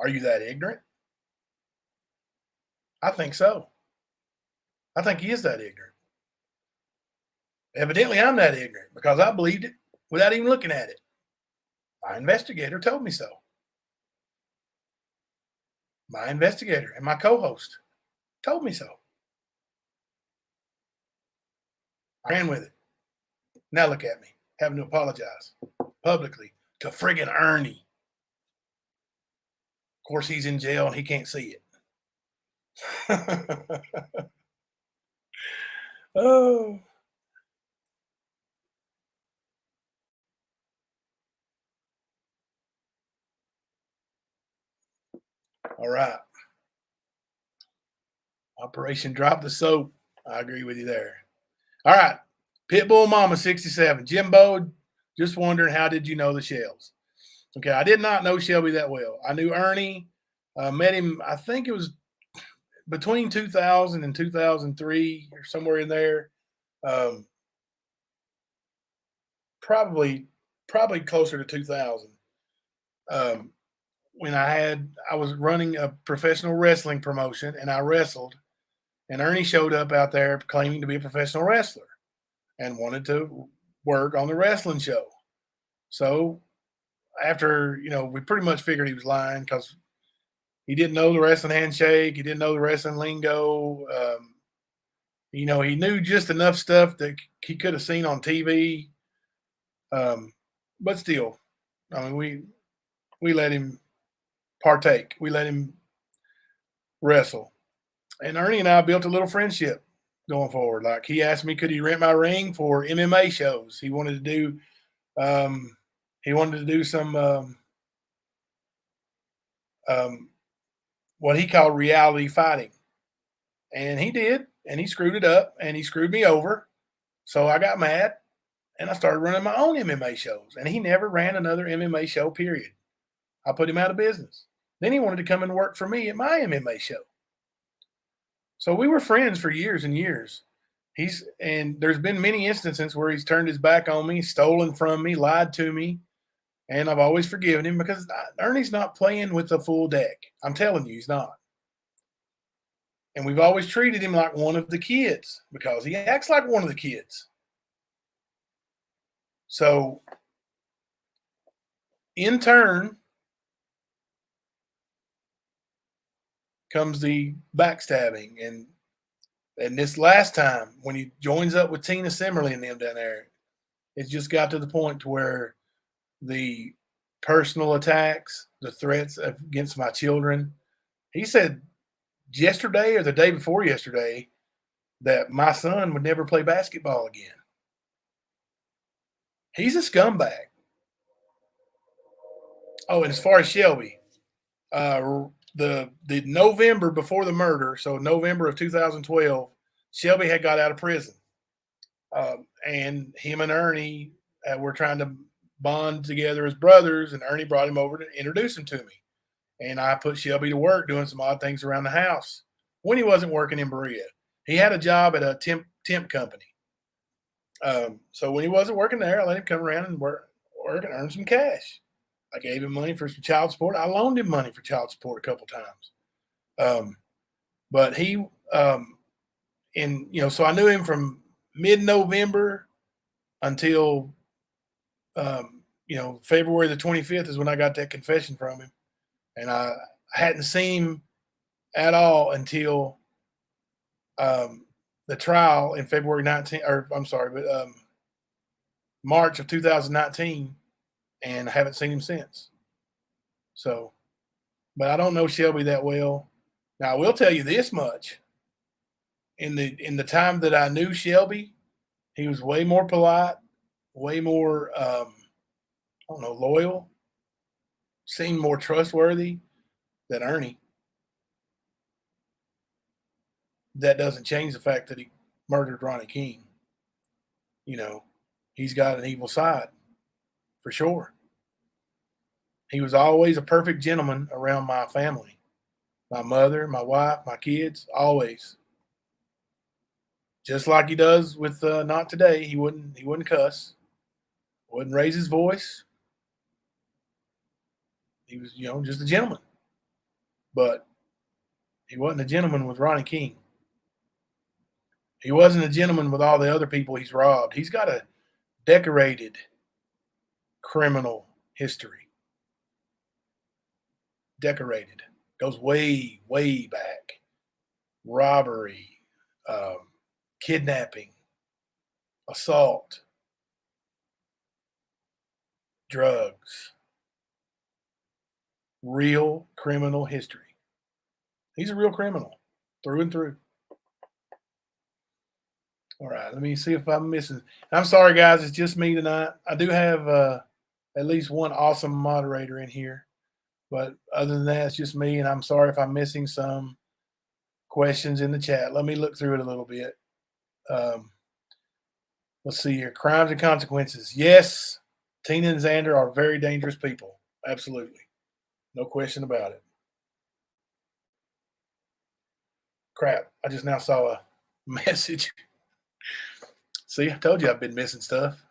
Speaker 5: Are you that ignorant? I think so. I think he is that ignorant. Evidently, I'm that ignorant because I believed it without even looking at it. My investigator told me so. My investigator and my co-host told me so. I ran with it. Now look at me, having to apologize publicly to friggin' Ernie. Of course, he's in jail and he can't see it. Oh. All right. Operation Drop the Soap. I agree with you there. All right. Pitbull Mama 67. Jimbo, just wondering, how did you know the Shells? Okay, I did not know Shelby that well. I knew Ernie. Met him, I think it was between 2000 and 2003 or somewhere in there. Probably closer to 2000. When I was running a professional wrestling promotion and I wrestled, and Ernie showed up out there claiming to be a professional wrestler and wanted to work on the wrestling show. So after, we pretty much figured he was lying because he didn't know the wrestling handshake. He didn't know the wrestling lingo. He knew just enough stuff that he could have seen on TV. But still, we let him partake. We let him wrestle. And Ernie and I built a little friendship going forward. Like, he asked me, could he rent my ring for MMA shows? He wanted to do some what he called reality fighting. And he did, and he screwed it up, and he screwed me over. So I got mad, And I started running my own MMA shows. And he never ran another MMA show, period. I put him out of business. Then he wanted to come and work for me at my MMA show. So we were friends for years and years. And there's been many instances where he's turned his back on me, stolen from me, lied to me. And I've always forgiven him because Ernie's not playing with the full deck. I'm telling you, he's not. And we've always treated him like one of the kids because he acts like one of the kids. So, in turn, comes the backstabbing. And this last time, when he joins up with Tina Simmerly and them down there, it just got to the point to where the personal attacks, the threats against my children. He said yesterday or the day before yesterday that my son would never play basketball again. He's a scumbag. Oh, and as far as Shelby, the November before the murder, so November of 2012, Shelby had got out of prison. And him and Ernie were trying to bond together as brothers, and Ernie brought him over to introduce him to me. And I put Shelby to work doing some odd things around the house when he wasn't working in Berea. He had a job at a temp company. So when he wasn't working there, I let him come around and work and earn some cash. I gave him money for some child support. I loaned him money for child support a couple times. But he, so I knew him from mid-November until, February the 25th is when I got that confession from him. And I hadn't seen him at all until the trial in March of 2019, and I haven't seen him since. So, but I don't know Shelby that well. Now, I will tell you this much. In the time that I knew Shelby, he was way more polite, way more, loyal, seemed more trustworthy than Ernie. That doesn't change the fact that he murdered Ronnie King. He's got an evil side, for sure. He was always a perfect gentleman around my family. My mother, my wife, my kids, always. Just like he does with not today. He wouldn't cuss. Wouldn't raise his voice. He was, just a gentleman. But he wasn't a gentleman with Ronnie King. He wasn't a gentleman with all the other people he's robbed. He's got a decorated criminal history. Decorated. Goes way, way back. Robbery, kidnapping, assault, drugs. Real criminal history. He's a real criminal through and through. All right, let me see if I'm missing. I'm sorry, guys. It's just me tonight. I do have at least one awesome moderator in here. But other than that, it's just me. And I'm sorry if I'm missing some questions in the chat. Let me look through it a little bit. Let's see here. Crimes and consequences. Yes, Tina and Xander are very dangerous people. Absolutely. No question about it. Crap. I just now saw a message. See, I told you I've been missing stuff.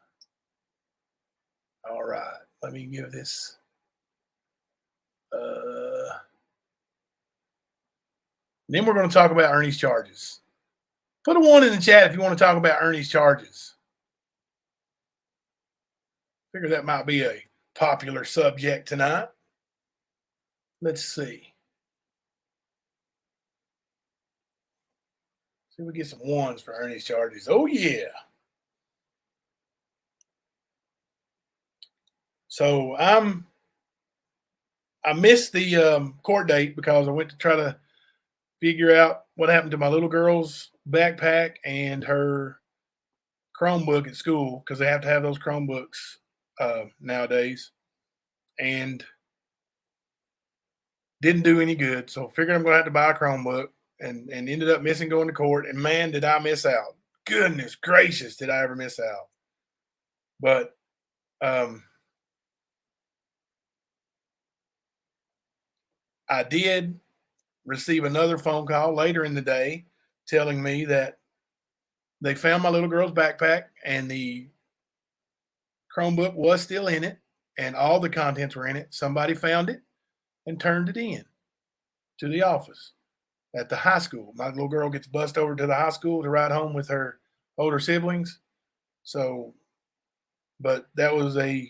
Speaker 5: All right. Let me give this. Then we're going to talk about Ernie's charges. Put a 1 in the chat if you want to talk about Ernie's charges. Figure that might be a popular subject tonight. Let's see. See if we get some 1s for Ernie's charges. Oh, yeah. So I missed the court date because I went to try to figure out what happened to my little girl's backpack and her Chromebook at school, because they have to have those Chromebooks nowadays, and didn't do any good. So figured I'm going to have to buy a Chromebook, and ended up missing going to court. And man, did I miss out. Goodness gracious, did I ever miss out. But I did receive another phone call later in the day telling me that they found my little girl's backpack and the Chromebook was still in it and all the contents were in it. Somebody found it and turned it in to the office at the high school. My little girl gets bused over to the high school to ride home with her older siblings. So, but that was a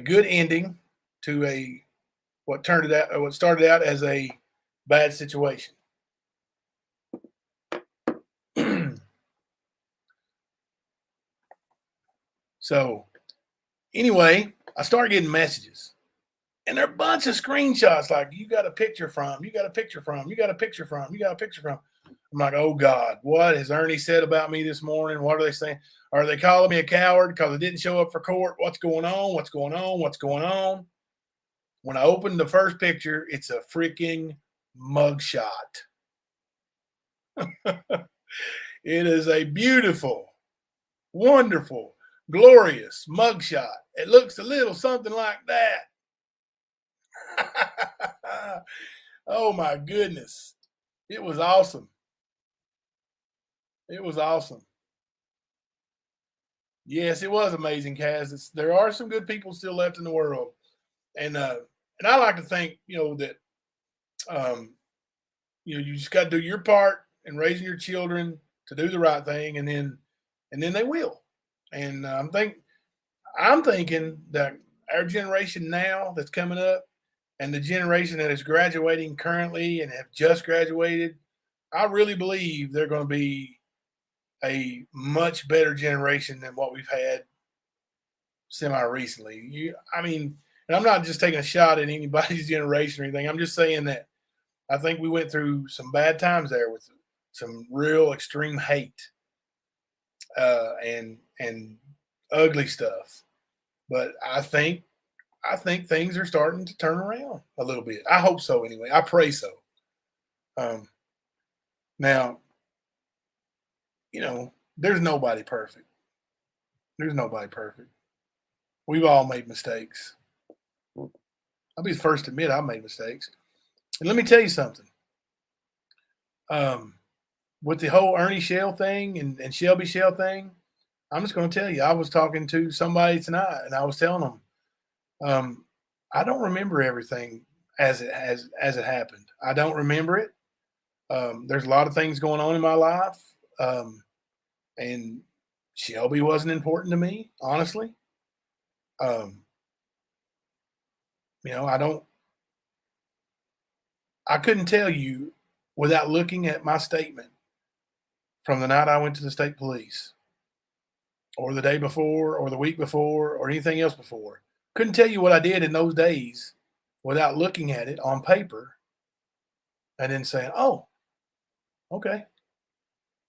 Speaker 5: good ending to what started out as a bad situation. So anyway, I started getting messages. And they're a bunch of screenshots like, you got a picture from, you got a picture from, you got a picture from, you got a picture from. I'm like, oh God, what has Ernie said about me this morning? What are they saying? Are they calling me a coward because I didn't show up for court? What's going on? What's going on? What's going on? When I opened the first picture, it's a freaking mugshot. It is a beautiful, wonderful, glorious mugshot. It looks a little something like that. Oh my goodness. It was awesome. It was awesome. Yes, it was amazing, Kaz. There are some good people still left in the world. And I like to think, that you just got to do your part in raising your children to do the right thing, and then they will. And I'm thinking that our generation now that's coming up and the generation that is graduating currently and have just graduated, I really believe they're going to be a much better generation than what we've had semi-recently. And I'm not just taking a shot at anybody's generation or anything. I'm just saying that I think we went through some bad times there with some real extreme hate and ugly stuff. But I think things are starting to turn around a little bit. I hope so anyway. I pray so. Now, there's nobody perfect. There's nobody perfect. We've all made mistakes. I'll be the first to admit I've made mistakes. And let me tell you something. With the whole Ernie Shell thing and Shelby Shell thing, I'm just going to tell you, I was talking to somebody tonight and I was telling them, I don't remember everything as it happened. I don't remember it. There's a lot of things going on in my life. And Shelby wasn't important to me, honestly. I couldn't tell you without looking at my statement from the night I went to the state police or the day before or the week before or anything else before. Couldn't tell you what I did in those days without looking at it on paper and then saying, oh, okay.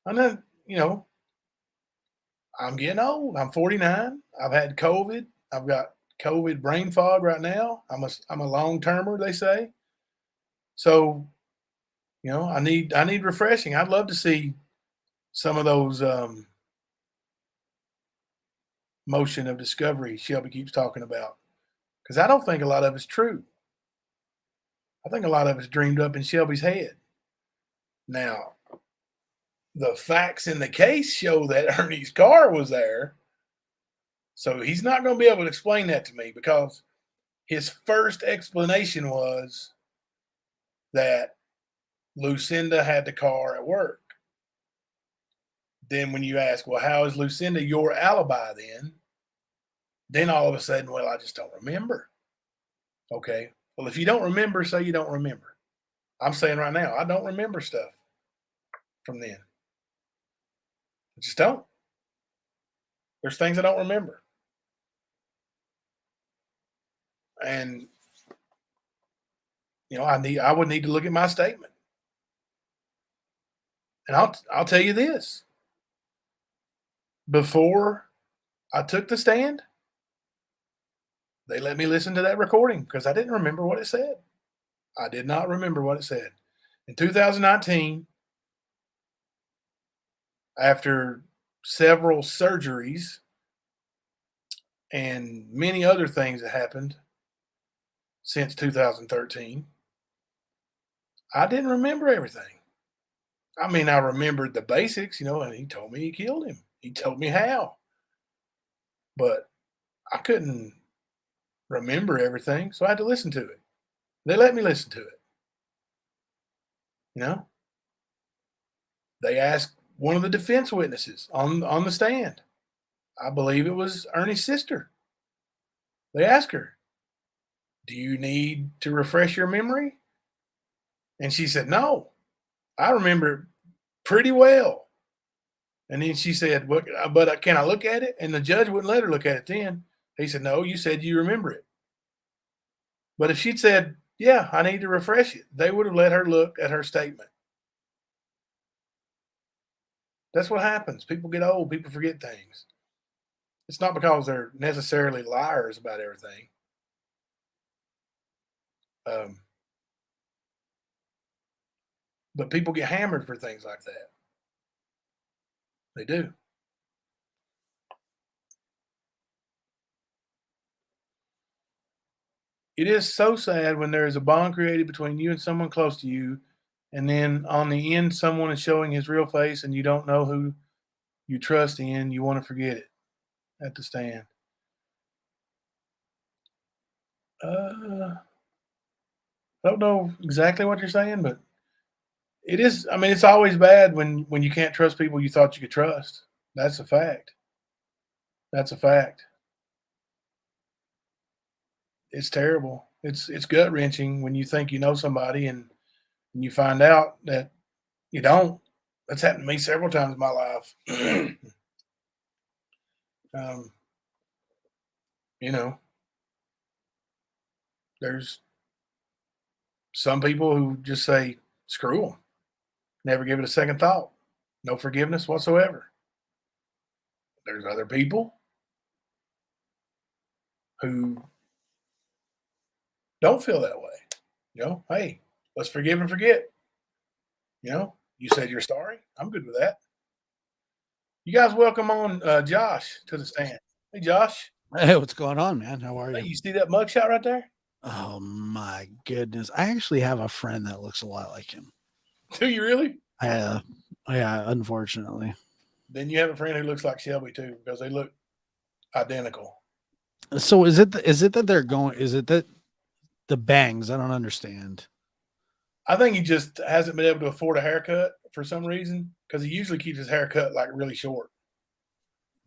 Speaker 5: And then, I'm getting old. I'm 49. I've had COVID. I've got COVID brain fog right now. I'm a long-termer, they say. So, I need refreshing. I'd love to see some of those motion of discovery Shelby keeps talking about, because I don't think a lot of it's true. I think a lot of it's dreamed up in Shelby's head. Now, the facts in the case show that Ernie's car was there, so he's not going to be able to explain that to me, because his first explanation was that Lucinda had the car at work. Then when you ask, well, how is Lucinda your alibi then all of a sudden, well, I just don't remember. Okay. Well, if you don't remember, say you don't remember. I'm saying right now, I don't remember stuff from then. I just don't. There's things I don't remember. And, I would need to look at my statement. And I'll tell you this. Before I took the stand, they let me listen to that recording because I didn't remember what it said. I did not remember what it said. In 2019, after several surgeries, and many other things that happened since 2013, I didn't remember everything. I mean, I remembered the basics, and he told me he killed him. He told me how, but I couldn't remember everything, so I had to listen to it. They let me listen to it. They asked one of the defense witnesses on the stand. I believe it was Ernie's sister. They asked her, "Do you need to refresh your memory?" And she said, "No, I remember it pretty well." And then she said, "But can I look at it?" And the judge wouldn't let her look at it then. He said, "No, you said you remember it." But if she'd said, "Yeah, I need to refresh it," they would have let her look at her statement. That's what happens. People get old. People forget things. It's not because they're necessarily liars about everything. But people get hammered for things like that. They do. It is so sad when there is a bond created between you and someone close to you, and then on the end, someone is showing his real face and you don't know who you trust in. You want to forget it at the stand. I don't know exactly what you're saying, but it is. I mean, it's always bad when you can't trust people you thought you could trust. That's a fact. That's a fact. It's terrible. It's gut wrenching when you think you know somebody and you find out that you don't. That's happened to me several times in my life. um, there's some people who just say, "Screw them," never give it a second thought, no forgiveness whatsoever. There's other people who don't feel that way. Hey, let's forgive and forget. You said you're sorry. I'm good with that. You guys welcome on Josh to the stand. Hey, Josh.
Speaker 6: Hey, what's going on, man? How are
Speaker 5: Hey,
Speaker 6: you?
Speaker 5: you see that mugshot right there?
Speaker 6: Oh my goodness. I actually have a friend that looks a lot like him.
Speaker 5: Do you really?
Speaker 6: Yeah, unfortunately.
Speaker 5: Then you have a friend who looks like Shelby too, because they look identical.
Speaker 6: So is it that the bangs? I don't understand.
Speaker 5: I think he just hasn't been able to afford a haircut for some reason, because he usually keeps his haircut like really short.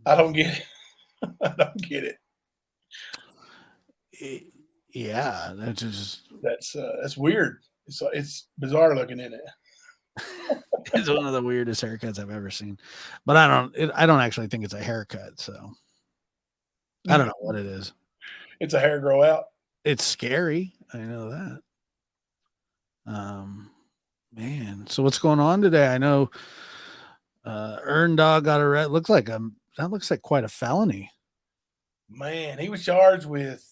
Speaker 5: I don't get it. I don't get it.
Speaker 6: Yeah, that's just
Speaker 5: That's weird. It's bizarre looking, isn't it?
Speaker 6: it's one of the weirdest haircuts I've ever seen. But I don't actually think it's a haircut, so I don't know what it is.
Speaker 5: It's a hair grow out.
Speaker 6: It's scary. I know that. Man. So what's going on today? I know Earn Dog got arrested. That looks like quite a felony.
Speaker 5: Man, he was charged with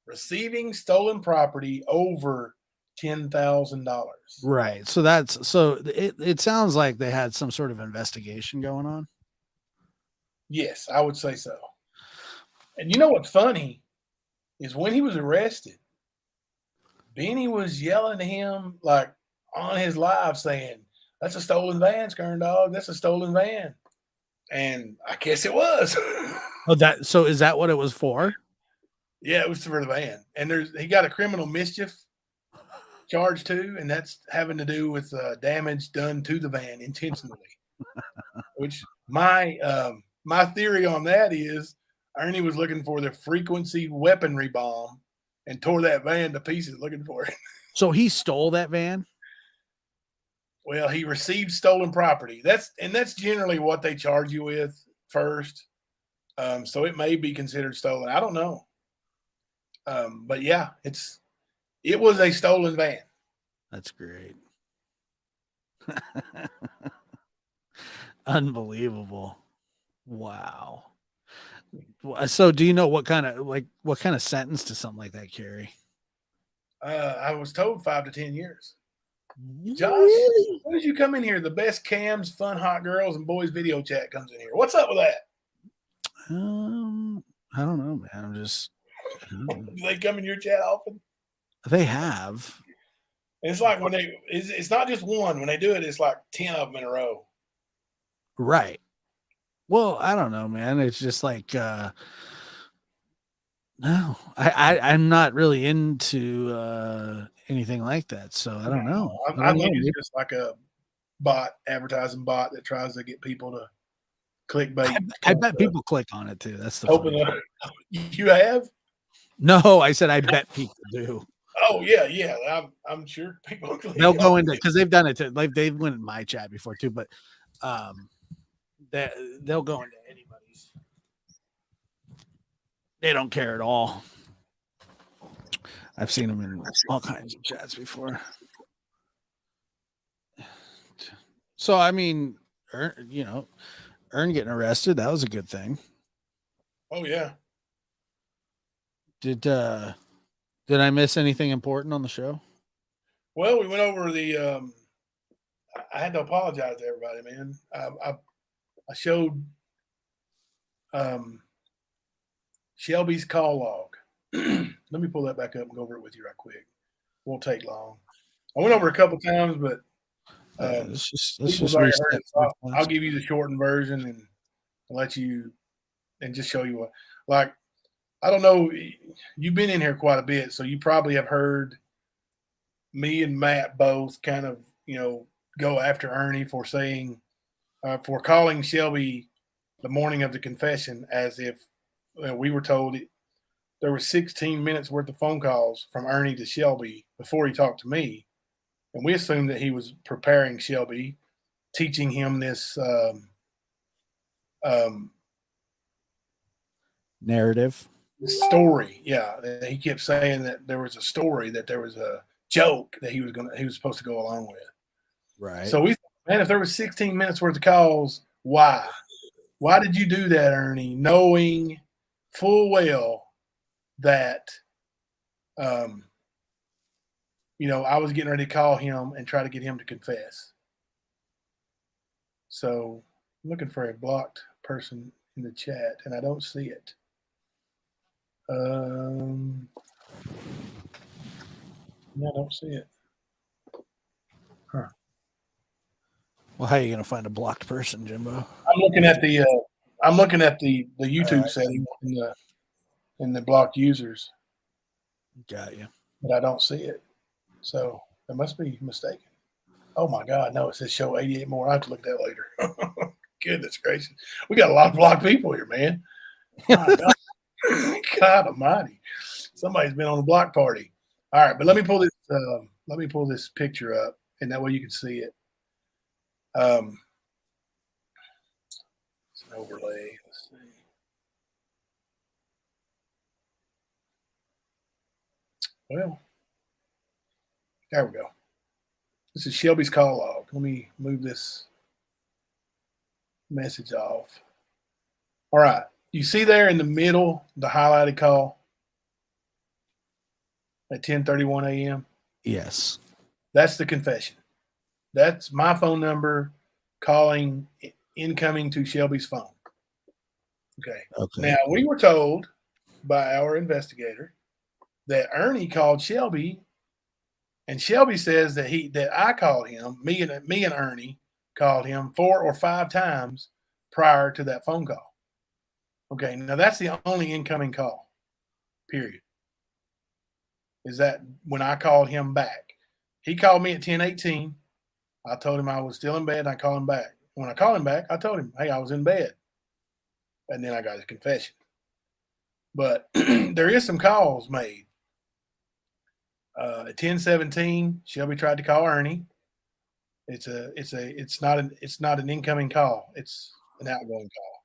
Speaker 5: receiving stolen property over $10,000.
Speaker 6: Right. So it sounds like they had some sort of investigation going on.
Speaker 5: Yes, I would say so. And you know what's funny is when he was arrested, Benny was yelling to him like on his live saying, "That's a stolen van, Skern Dog. That's a stolen van." And I guess it was.
Speaker 6: So is that what it was for?
Speaker 5: Yeah, it was for the van. And he got a criminal mischief charge too, and that's having to do with damage done to the van intentionally. Which my theory on that is Ernie was looking for the frequency weaponry bomb and tore that van to pieces looking for it.
Speaker 6: So he stole that van?
Speaker 5: Well, he received stolen property. That's generally what they charge you with first. So it may be considered stolen. I don't know. But yeah, it was a stolen van.
Speaker 6: That's great. Unbelievable. Wow. So do you know what kind of sentence to something like that carry?
Speaker 5: I was told 5 to 10 years. Josh, as soon as you come in here, the best cams, fun, hot girls, and boys video chat comes in here. What's up with that?
Speaker 6: I don't know, man. I'm just
Speaker 5: Do they come in your chat often?
Speaker 6: they have.
Speaker 5: It's like when it's not just one. When they do it, it's like 10 of them in a row.
Speaker 6: Right. Well, I don't know, man. It's just like no, I'm not really into anything like that, so I don't know.
Speaker 5: I think it's just like a bot, advertising bot that tries to get people to clickbait.
Speaker 6: I bet people click on it too. That's the
Speaker 5: Open
Speaker 6: funny
Speaker 5: up.
Speaker 6: part.
Speaker 5: You have?
Speaker 6: No, I said I bet people do.
Speaker 5: Oh yeah. I'm sure people click
Speaker 6: They'll go
Speaker 5: on
Speaker 6: into
Speaker 5: it.
Speaker 6: because they've done it to like they've went in my chat before too, but they'll go into anybody's. They don't care at all. I've seen them in all kinds of chats before. So I mean, Ern getting arrested, that was a good thing.
Speaker 5: Oh yeah.
Speaker 6: Did I miss anything important on the show?
Speaker 5: Well, we went over the. I had to apologize to everybody, man. I showed Shelby's call log. Let me pull that back up and go over it with you right quick. Won't take long. I went over a couple times, but
Speaker 6: Let's just
Speaker 5: people's already
Speaker 6: reset.
Speaker 5: heard it, so I'll give you the shortened version and let you and just show you what. Like, I don't know. You've been in here quite a bit, so you probably have heard me and Matt both kind of, go after Ernie for saying, for calling Shelby the morning of the confession as if we were told there were 16 minutes worth of phone calls from Ernie to Shelby before he talked to me. And we assumed that he was preparing Shelby, teaching him this
Speaker 6: narrative
Speaker 5: story. Yeah. He kept saying that there was a story, that there was a joke that he was supposed to go along with.
Speaker 6: right.
Speaker 5: So we thought, man, if there was 16 minutes worth of calls, why? Why did you do that, Ernie, knowing full well that I was getting ready to call him and try to get him to confess. So I'm looking for a blocked person in the chat, and I don't see it. I don't see it. Huh.
Speaker 6: Well, how are you going to find a blocked person, Jimbo?
Speaker 5: I'm looking at the YouTube setting in the blocked users.
Speaker 6: Got you.
Speaker 5: But I don't see it. So that must be mistaken. Oh my God, no, it says show 88 more. I have to look at that later. Goodness gracious. We got a lot of blocked people here, man. My God. God almighty. Somebody's been on a block party. All right, but let me pull this picture up, and that way you can see it. It's an overlay. Let's see. Well, there we go. This is Shelby's call log. Let me move this message off. All right. You see there in the middle, the highlighted call at 10:31 a.m.?
Speaker 6: Yes.
Speaker 5: That's the confession. That's my phone number calling incoming to Shelby's phone. Okay. Now, we were told by our investigator that Ernie called Shelby, and Shelby says that I called him, me and Ernie called him 4 or 5 times prior to that phone call. Okay, now that's the only incoming call, period. Is that when I called him back. He called me at 10:18. I told him I was still in bed, and I called him back. When I called him back, I told him, hey, I was in bed. And then I got his confession. But there is some calls made. At 10:17, Shelby tried to call Ernie. It's not an incoming call. It's an outgoing call.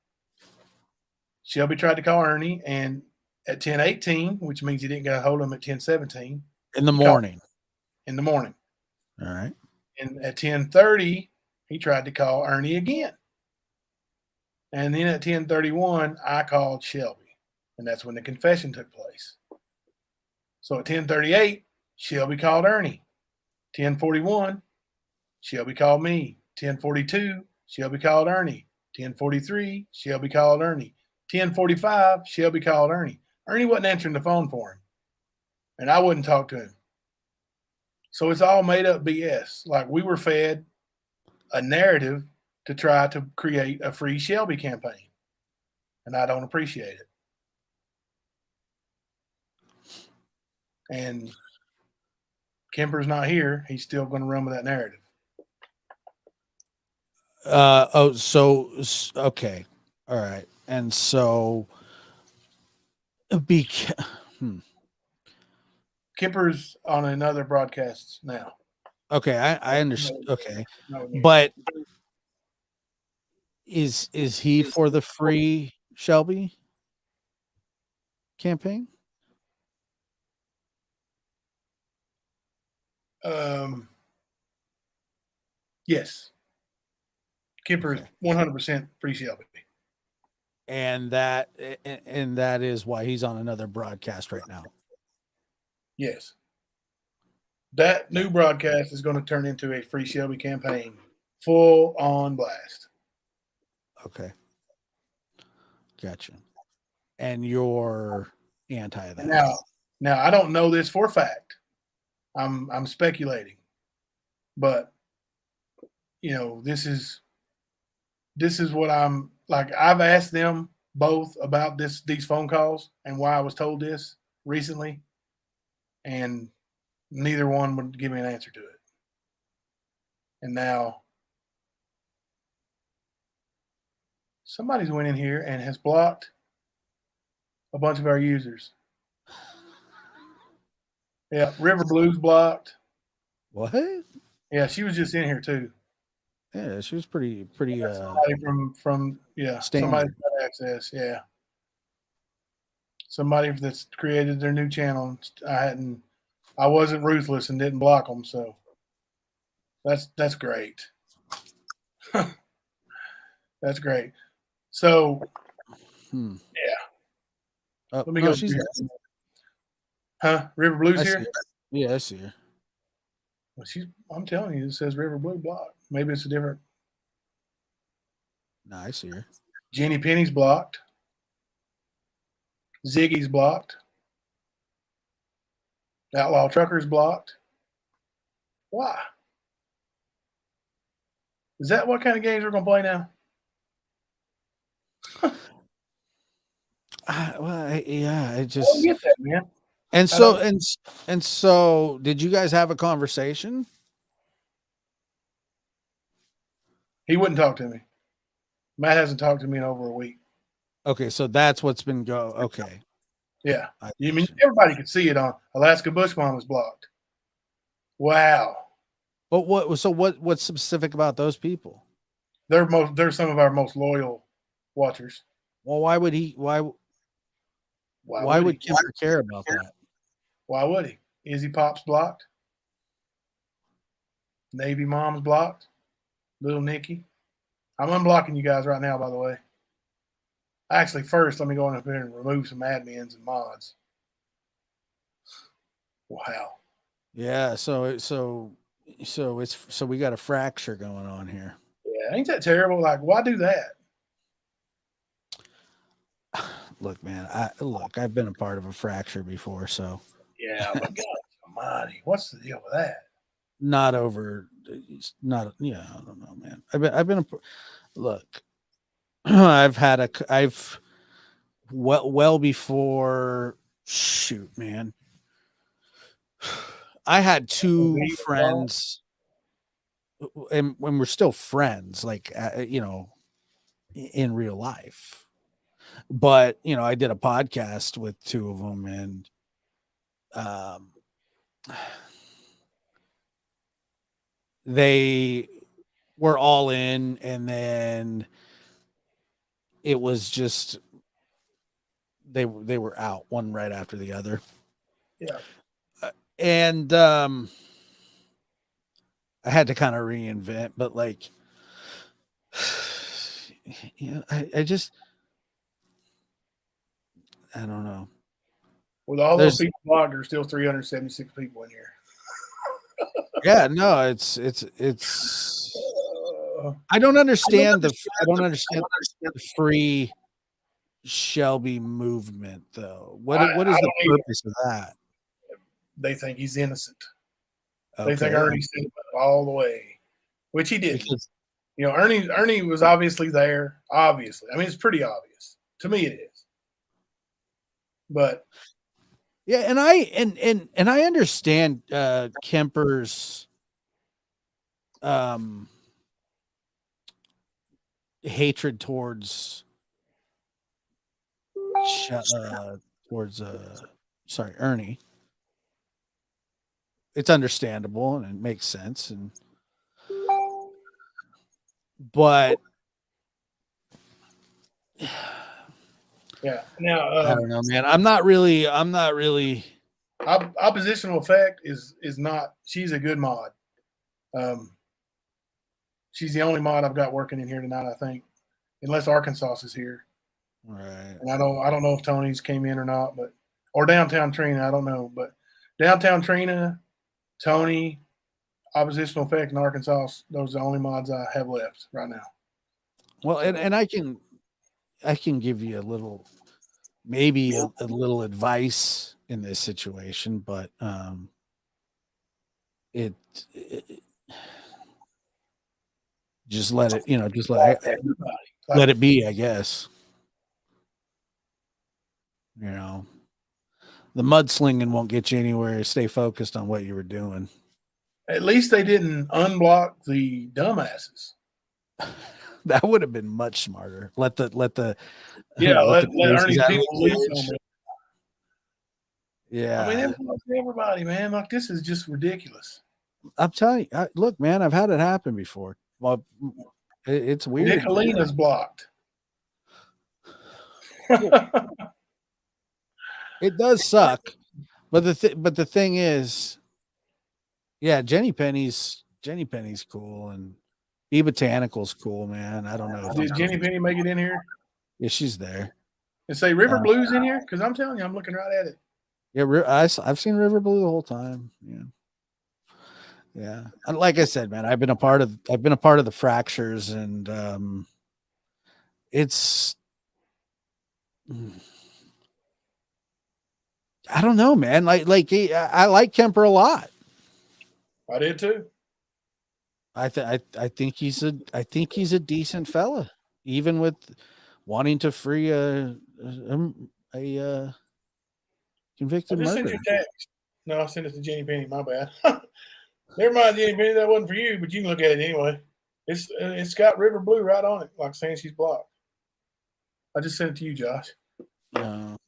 Speaker 5: Shelby tried to call Ernie, and at 10:18, which means he didn't get a hold of him at 10:17.
Speaker 6: In the morning.
Speaker 5: In the morning.
Speaker 6: All right.
Speaker 5: And at 10:30, he tried to call Ernie again. And then at 10:31, I called Shelby, and that's when the confession took place. So at 10:38, Shelby called Ernie. 10:41, Shelby called me. 10:42, Shelby called Ernie. 10:43, Shelby called Ernie. 10:45, Shelby called Ernie. Ernie wasn't answering the phone for him, and I wouldn't talk to him. So it's all made up BS. Like, we were fed a narrative to try to create a free Shelby campaign, and I don't appreciate it. And Kemper's not here. He's still going to run with that narrative.
Speaker 6: Okay. All right. And so
Speaker 5: Kemper's on another broadcast now.
Speaker 6: okay, I understand. Okay.
Speaker 5: No,
Speaker 6: But is he for the free Shelby campaign?
Speaker 5: Yes. Kemper is 100% free Shelby.
Speaker 6: And that is why he's on another broadcast right now.
Speaker 5: Yes. That new broadcast is going to turn into a free Shelby campaign, full on blast.
Speaker 6: Okay. Gotcha. And you're anti that.
Speaker 5: Now I don't know this for a fact. I'm speculating. But this is what I'm like. I've asked them both about these phone calls and why I was told this recently, and neither one would give me an answer to it. And now somebody's went in here and has blocked a bunch of our users. Yeah, River Blues blocked.
Speaker 6: What?
Speaker 5: Yeah, she was just in here too.
Speaker 6: Yeah, she was pretty
Speaker 5: Somebody from somebody's got access. Yeah, somebody that's created their new channel. I wasn't ruthless and didn't block them, so that's great. That's great. So yeah,
Speaker 6: let
Speaker 5: me go. She's huh? River Blues here?
Speaker 6: Yeah, I see her.
Speaker 5: Well, I'm telling you, it says River Blue blocked. Maybe it's a different.
Speaker 6: No, I see her.
Speaker 5: Jenny Penny's blocked. Ziggy's blocked. Outlaw Trucker's blocked. Why? Is that what kind of games we're going to play now?
Speaker 6: I just
Speaker 5: get that, man.
Speaker 6: And so did you guys have a conversation?
Speaker 5: He wouldn't talk to me. Matt hasn't talked to me in over a week.
Speaker 6: Okay, so that's what's been okay.
Speaker 5: Yeah. You mean everybody could see it on Alaska Bushmom was blocked. Wow.
Speaker 6: But what's specific about those people?
Speaker 5: They're some of our most loyal watchers.
Speaker 6: Well, why would Kemper care about that?
Speaker 5: Why would he? Izzy Pop's blocked. Navy Mom's blocked. Little Nikki. I'm unblocking you guys right now, by the way. Actually, first, let me go in up here and remove some admins and mods. Wow.
Speaker 6: Yeah, so we got a fracture going on here.
Speaker 5: Yeah, ain't that terrible? Like, why do that?
Speaker 6: Look, man, I've been a part of a fracture before, so.
Speaker 5: Yeah, but God almighty, what's the deal with that?
Speaker 6: I don't know, man. I've been look, I've well before, shoot, man. I had two friends, and when we're still friends, like, in real life. But, I did a podcast with two of them, and they were all in, and then it was just they were out one right after the other.
Speaker 5: Yeah.
Speaker 6: And I had to kind of reinvent, but like, I don't know.
Speaker 5: With all those people blocked, there's still 376 people in here.
Speaker 6: Yeah, no, it's I don't understand the free Shelby movement, though? What
Speaker 5: I
Speaker 6: what is the
Speaker 5: don't either.
Speaker 6: purpose of that?
Speaker 5: They think he's innocent. They think
Speaker 6: Okay,
Speaker 5: Ernie's set him up all the way, which he didn't.
Speaker 6: because
Speaker 5: You know, Ernie was obviously there. Obviously, I mean, it's pretty obvious to me. It is, but
Speaker 6: yeah, and I understand Kemper's hatred towards Ernie. It's understandable and it makes sense, but
Speaker 5: yeah. Now,
Speaker 6: I don't know, man. I'm not really.
Speaker 5: oppositional effect is not. She's a good mod. She's the only mod I've got working in here tonight, I think, unless Arkansas is here.
Speaker 6: Right.
Speaker 5: And I don't know if Tony's came in or not, or Downtown Trina, I don't know. But Downtown Trina, Tony, oppositional effect, and Arkansas, those are the only mods I have left right now.
Speaker 6: Well, and I can give you maybe a little advice in this situation, but it just let it, let it be, I guess. You know, the mudslinging won't get you anywhere. Stay focused on what you were doing.
Speaker 5: At least they didn't unblock the dumbasses.
Speaker 6: That would have been much smarter. Let Ernie's
Speaker 5: people leave somewhere.
Speaker 6: Yeah.
Speaker 5: I mean, everybody, man. Like, this is just ridiculous.
Speaker 6: I'm telling you, look, man, I've had it happen before. Well, it's weird.
Speaker 5: Nicolina's blocked.
Speaker 6: It does suck, but the thing is, yeah, Jenny Penny's cool, and E Botanical's cool, man. I don't know.
Speaker 5: Did Jenny Penny make it in here?
Speaker 6: Yeah, she's there.
Speaker 5: And say River Blue's in here? Because I'm telling you, I'm looking right at it.
Speaker 6: Yeah, I've seen River Blue the whole time. Yeah. Like I said, man, I've been a part of the fractures, and it's. I don't know, man. I like Kemper a lot.
Speaker 5: I did too.
Speaker 6: I think he's a decent fella, even with wanting to free a convicted
Speaker 5: I just sent
Speaker 6: murderer.
Speaker 5: you a text. No, I sent it to Jenny Penny. My bad. Never mind, Jenny Penny. That wasn't for you, but you can look at it anyway. It's got River Blue right on it, like saying she's blocked. I just sent it to you, Josh. I'm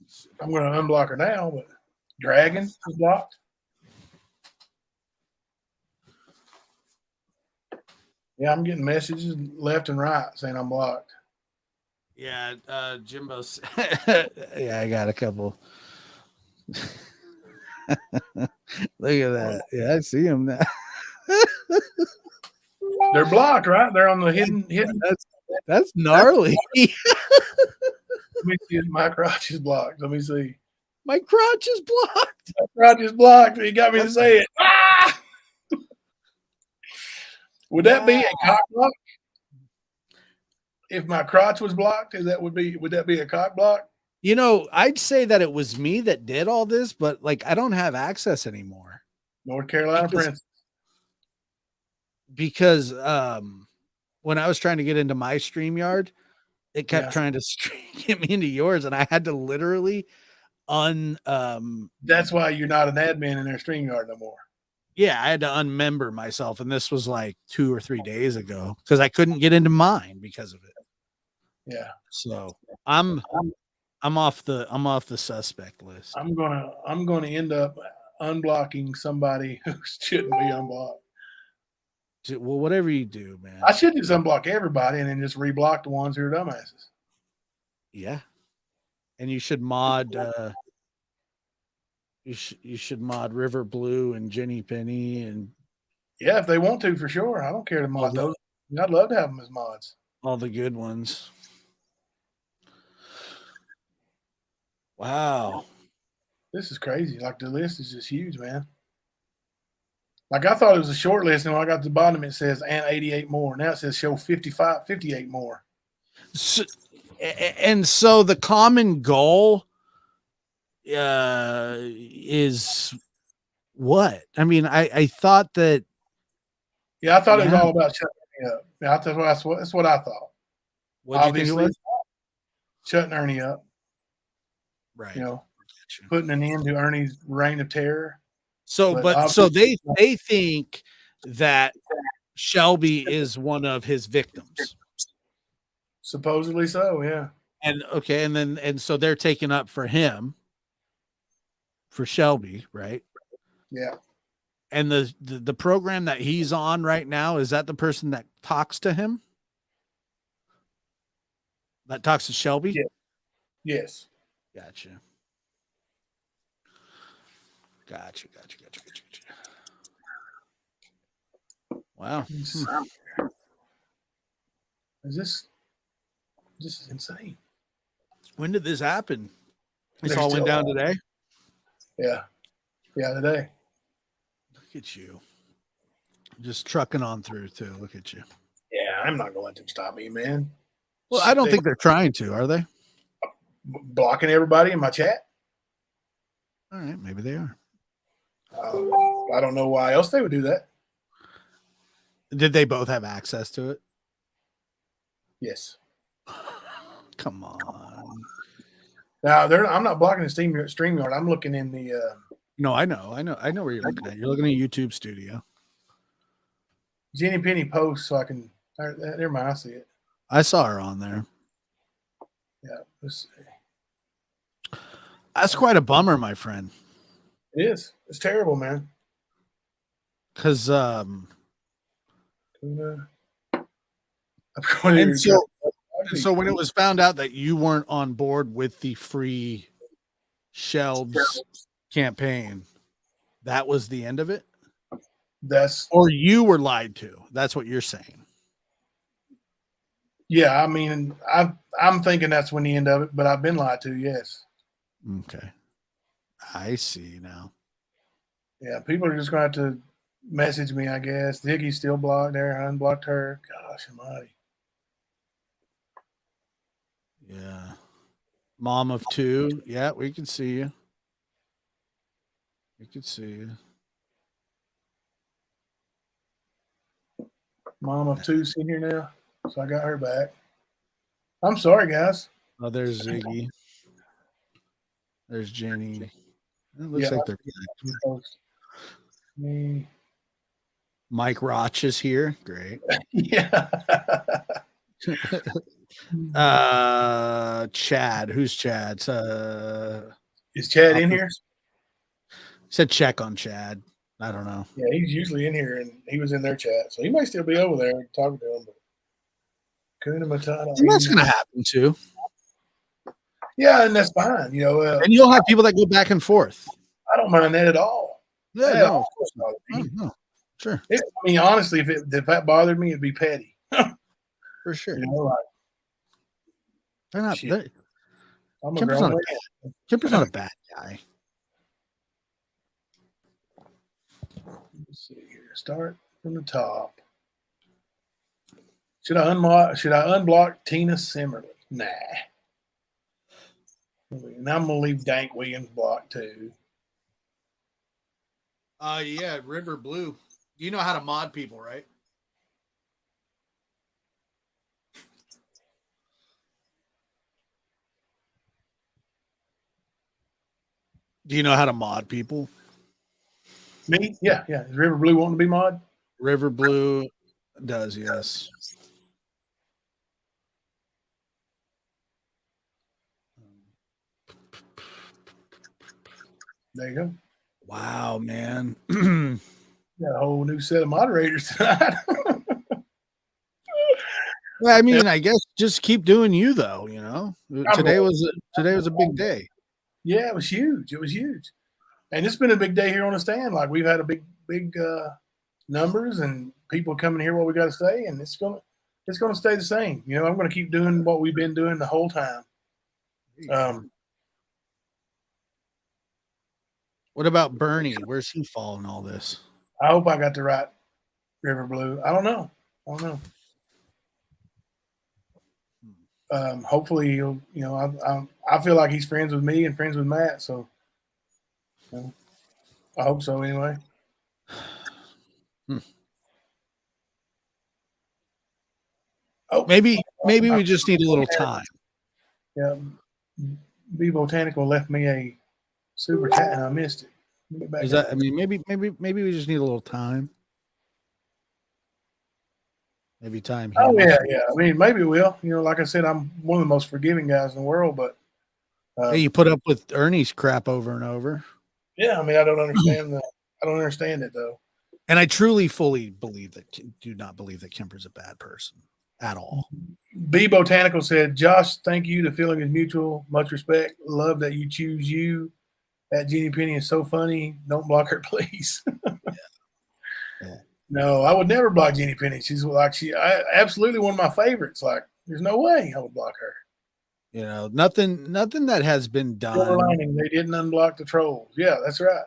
Speaker 5: going to unblock her now, but Dragon is blocked. Yeah, I'm getting messages left and right saying I'm blocked.
Speaker 6: Yeah, Jimbo's. Yeah, I got a couple. Look at that. Yeah, I see him now.
Speaker 5: They're blocked, right? They're on the hidden.
Speaker 6: That's gnarly.
Speaker 5: Let me see if my crotch is blocked. Let me see.
Speaker 6: My crotch is blocked.
Speaker 5: My crotch is blocked. He got me to say it. Ah! Would that be a cock block? If my crotch was blocked, would that be a cock block?
Speaker 6: I'd say that it was me that did all this, but I don't have access anymore.
Speaker 5: North Carolina Prince.
Speaker 6: Because when I was trying to get into my StreamYard, it kept trying to get me into yours, and I had to literally
Speaker 5: That's why you're not an admin in their StreamYard no more.
Speaker 6: Yeah, I had to unmember myself, and this was like 2 or 3 days ago because I couldn't get into mine because of it.
Speaker 5: Yeah.
Speaker 6: So I'm off the suspect list.
Speaker 5: I'm gonna end up unblocking somebody who shouldn't be unblocked.
Speaker 6: Well, whatever you do, man.
Speaker 5: I should just unblock everybody and then just reblock the ones who are dumbasses.
Speaker 6: Yeah, and you should mod. You should mod River Blue and Jenny Penny and.
Speaker 5: Yeah, if they want to, for sure. I don't care to mod those. I'd love to have them as mods.
Speaker 6: All the good ones. Wow.
Speaker 5: This is crazy. Like, the list is just huge, man. Like, I thought it was a short list, and when I got to the bottom, it says, and 88 more. Now it says show 58 more.
Speaker 6: So, And so the common goal is what? I mean, I thought that
Speaker 5: Yeah, I thought it was
Speaker 6: Yeah.
Speaker 5: all about shutting Ernie up. Yeah, that's what I thought.
Speaker 6: what do you think it was?
Speaker 5: Shutting Ernie up,
Speaker 6: Right.
Speaker 5: you know, putting an end to Ernie's reign of terror.
Speaker 6: So,
Speaker 5: But
Speaker 6: so
Speaker 5: obviously-
Speaker 6: they think that Shelby is one of his victims.
Speaker 5: Supposedly so, yeah.
Speaker 6: And okay, and so they're taking up for him, for Shelby, right?
Speaker 5: Yeah.
Speaker 6: And the program that he's on right now, is that the person that talks to him? That talks to Shelby?
Speaker 5: Yeah. Yes.
Speaker 6: Gotcha. Gotcha. Wow.
Speaker 5: This is insane.
Speaker 6: When did this happen? This
Speaker 5: They're
Speaker 6: all went
Speaker 5: still
Speaker 6: down
Speaker 5: on.
Speaker 6: today?
Speaker 5: Yeah. Yeah, today.
Speaker 6: Look at you. Just trucking on through too. Look at you.
Speaker 5: Yeah, I'm not gonna let them stop me, man.
Speaker 6: Well, I don't
Speaker 5: They-
Speaker 6: think they're trying to, are they?
Speaker 5: blocking everybody in my chat.
Speaker 6: All right, maybe they are.
Speaker 5: I don't know why else they would do that.
Speaker 6: Did they both have access to it?
Speaker 5: Yes.
Speaker 6: Come on.
Speaker 5: Now I'm not blocking the StreamYard. I'm looking in the
Speaker 6: No, I know where you're looking at. You're looking at YouTube Studio.
Speaker 5: Jenny Penny post, so I can. Never mind, I see it.
Speaker 6: I saw her on there.
Speaker 5: Yeah, let's see.
Speaker 6: That's quite a bummer, my friend.
Speaker 5: It is. It's terrible, man.
Speaker 6: Because
Speaker 5: I'm going
Speaker 6: and
Speaker 5: to-
Speaker 6: so when it was found out that you weren't on board with the free shelves campaign, that was the end of it?
Speaker 5: that's
Speaker 6: Or you were lied to. That's what you're saying.
Speaker 5: yeah. I mean, I'm thinking that's when the end of it, but I've been lied to. Yes.
Speaker 6: Okay. I see now.
Speaker 5: Yeah, people are just going to have to message me, I guess. Ziggy's still blocked there. I unblocked her. Gosh almighty.
Speaker 6: Yeah. Mom of two. Yeah, we can see you. We can see you.
Speaker 5: Mom of two sitting here now. So I got her back. I'm sorry, guys.
Speaker 6: Oh, there's Ziggy. There's Jenny. It looks
Speaker 5: Yeah.
Speaker 6: like they're
Speaker 5: Me.
Speaker 6: Mike Roch is here. Great.
Speaker 5: Yeah.
Speaker 6: Chad. Who's Chad?
Speaker 5: Is Chad in here?
Speaker 6: Said check on Chad. I don't know.
Speaker 5: Yeah, he's usually in here, and he was in their chat, so he might still be over there talking to him. But Kuna Matata.
Speaker 6: And that's gonna happen too.
Speaker 5: Yeah, and that's fine. You know,
Speaker 6: And you'll have people that go back and forth.
Speaker 5: I don't mind that at all.
Speaker 6: Yeah,
Speaker 5: Yeah,
Speaker 6: no,
Speaker 5: of course not.
Speaker 6: no, sure,
Speaker 5: I mean, honestly, if that bothered me, it'd be petty.
Speaker 6: for sure.
Speaker 5: You know, like
Speaker 6: They're not.
Speaker 5: Shit. I'm a
Speaker 6: Kemper's
Speaker 5: grown
Speaker 6: not
Speaker 5: man.
Speaker 6: Kemper's not a bad guy.
Speaker 5: Let's see here. Start from the top. Should I unblock Tina Simmerly? Nah. And I'm gonna leave Dank Williams blocked too.
Speaker 6: Yeah, River Blue. You know how to mod people, right? Do you know how to mod people?
Speaker 5: Me? Yeah. Is River Blue wanting to be mod?
Speaker 6: River Blue does, yes.
Speaker 5: There you go.
Speaker 6: Wow, man.
Speaker 5: Got a whole new set of moderators tonight.
Speaker 6: Well, I mean, I guess just keep doing you though, you know. Today was a big day.
Speaker 5: Yeah, it was huge. It was huge. And it's been a big day here on the stand. Like we've had a big numbers and people coming here what we got to say, and it's gonna stay the same. You know, I'm gonna keep doing what we've been doing the whole time.
Speaker 6: What about Bernie? Where's he fall in all this?
Speaker 5: I hope I got the right River Blue. I don't know. hopefully he'll, I feel like he's friends with me and friends with Matt. So I hope so anyway. Oh,
Speaker 6: Maybe we just need a little time.
Speaker 5: yeah. B Botanical left me a super chat and I missed it. Let me get back
Speaker 6: Is
Speaker 5: up.
Speaker 6: that? I mean, maybe we just need a little time. Maybe time.
Speaker 5: Oh
Speaker 6: heals.
Speaker 5: yeah. I mean, maybe it will. Like I said, I'm one of the most forgiving guys in the world, but
Speaker 6: Hey, you put up with Ernie's crap over and over.
Speaker 5: yeah, I mean, I don't understand it though.
Speaker 6: And I truly, fully do not believe that Kemper's a bad person at all.
Speaker 5: B Botanical said, Josh, thank you. The feeling is mutual. Much respect. Love that you choose you. That Jenny Penny is so funny. Don't block her, please.
Speaker 6: Yeah.
Speaker 5: No, I would never block Jenny Penny. She's absolutely one of my favorites. Like, there's no way I would block her.
Speaker 6: Nothing that has been done.
Speaker 5: They didn't unblock the trolls. Yeah, that's right.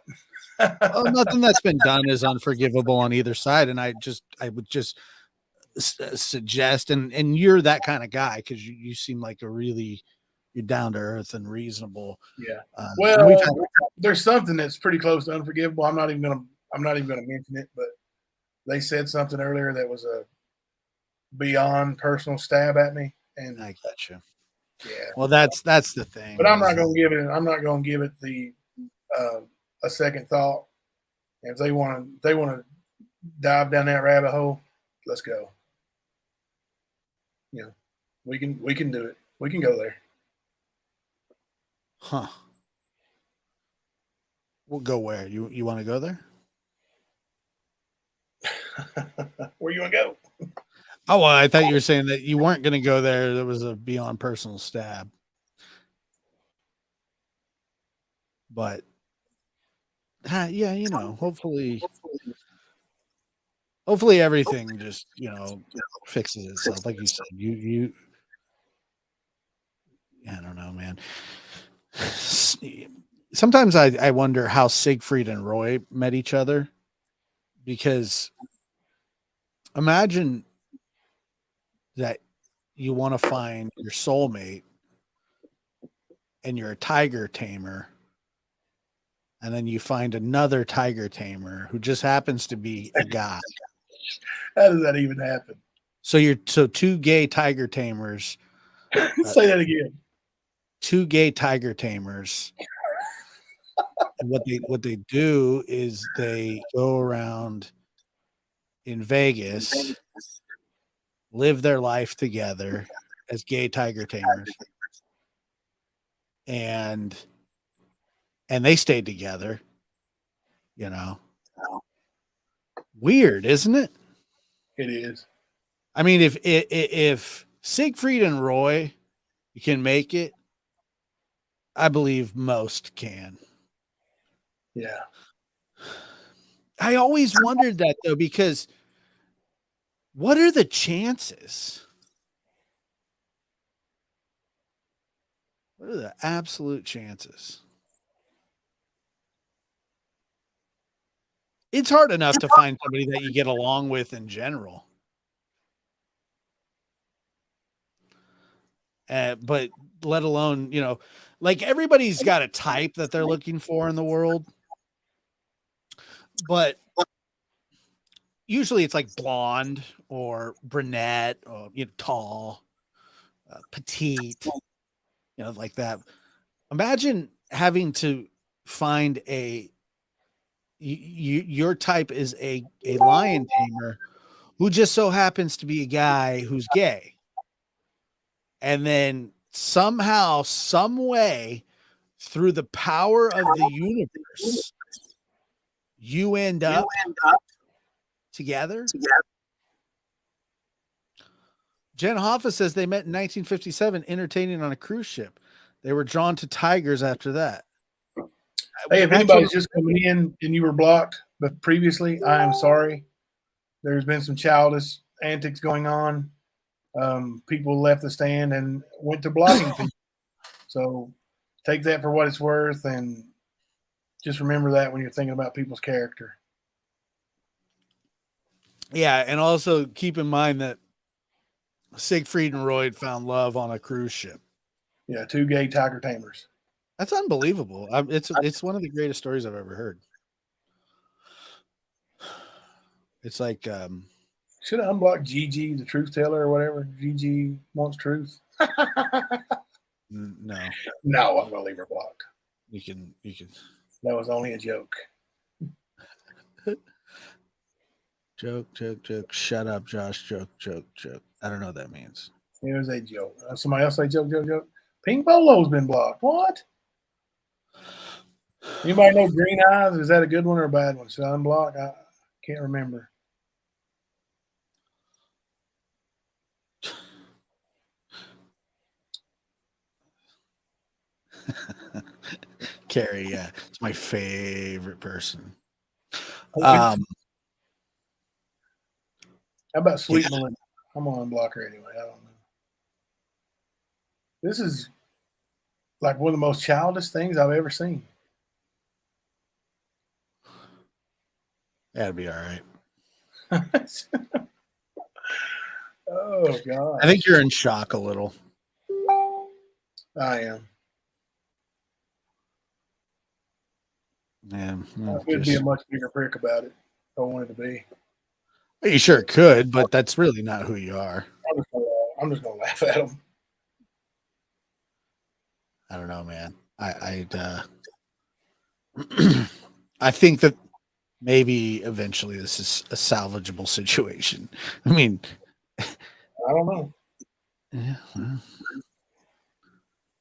Speaker 6: Nothing that's been done is unforgivable on either side. And I would just suggest, and you're that kind of guy because you seem like you're down to earth and reasonable.
Speaker 5: Yeah.
Speaker 6: Well,
Speaker 5: there's something that's pretty close to unforgivable. I'm not even gonna mention it, but they said something earlier that was a beyond personal stab at me, and
Speaker 6: I got you.
Speaker 5: Yeah.
Speaker 6: Well, that's the thing.
Speaker 5: But I'm not gonna give it the a second thought. If they want to dive down that rabbit hole, let's go. We can do it. We can go there.
Speaker 6: Huh. We'll go where? You want to go there?
Speaker 5: Where you want to go?
Speaker 6: Oh, well, I thought you were saying that you weren't going to go there. There was a beyond personal stab. But yeah, hopefully everything just, fixes itself. Like you said, I don't know, man. Sometimes I wonder how Siegfried and Roy met each other, because imagine that you want to find your soulmate and you're a tiger tamer, and then you find another tiger tamer who just happens to be a guy.
Speaker 5: How does that even happen?
Speaker 6: So two gay tiger tamers.
Speaker 5: Say that again.
Speaker 6: Two gay tiger tamers. And what they do is they go around in Vegas, live their life together as gay tiger tamers, and they stayed together. Weird, isn't it?
Speaker 5: It is.
Speaker 6: I mean, if Siegfried and Roy can make it, I believe most can.
Speaker 5: Yeah.
Speaker 6: I always wondered that, though, because what are the chances? What are the absolute chances? It's hard enough to find somebody that you get along with in general. But let alone, like everybody's got a type that they're looking for in the world. But usually it's like blonde or brunette or, tall, petite, like that. Imagine having to find your type is a lion tamer who just so happens to be a guy who's gay. And then somehow, some way, through the power of the universe, you end up together. Jen Hoffa says they met in 1957, entertaining on a cruise ship. They were drawn to tigers after that.
Speaker 5: Hey, if anybody's just coming in and you were blocked, but previously, I am sorry. There's been some childish antics going on. People left the stand and went to blocking people. So take that for what it's worth, and just remember that when you're thinking about people's character.
Speaker 6: Yeah, and also keep in mind that Siegfried and Roy found love on a cruise ship.
Speaker 5: Yeah, 2 gay tiger tamers.
Speaker 6: That's unbelievable. It's one of the greatest stories I've ever heard. It's like
Speaker 5: Should have unblocked Gigi, the truth teller, or whatever. Gigi wants truth.
Speaker 6: no,
Speaker 5: No, I'm gonna leave her blocked.
Speaker 6: you can
Speaker 5: That was only a joke.
Speaker 6: joke. Shut up, Josh. Joke. I don't know what that means.
Speaker 5: It was a joke. Somebody else say joke. Pink Polo's been blocked. What? Anybody know Green Eyes? Is that a good one or a bad one? Should I unblock? I can't remember.
Speaker 6: Carrie, yeah, it's my favorite person.
Speaker 5: How about Sweet Melinda? I'm gonna unblock her anyway. I don't know. This is like one of the most childish things I've ever seen.
Speaker 6: That'd be all right.
Speaker 5: Oh God.
Speaker 6: I think you're in shock a little.
Speaker 5: I am.
Speaker 6: Yeah,
Speaker 5: I could be a much bigger prick about it if I wanted to be.
Speaker 6: you sure could, but that's really not who you are.
Speaker 5: I'm just gonna laugh at them.
Speaker 6: I don't know, man. I think that maybe eventually this is a salvageable situation. I mean,
Speaker 5: I don't know.
Speaker 6: yeah, well,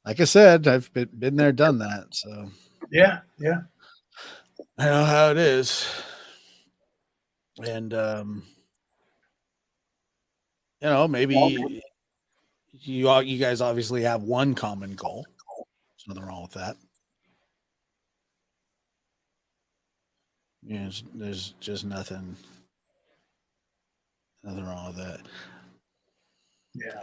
Speaker 6: like I said, I've been there, done that. So
Speaker 5: Yeah.
Speaker 6: I know how it is. And maybe you guys obviously have one common goal. There's nothing wrong with that. Yeah, there's just nothing wrong with that.
Speaker 5: Yeah.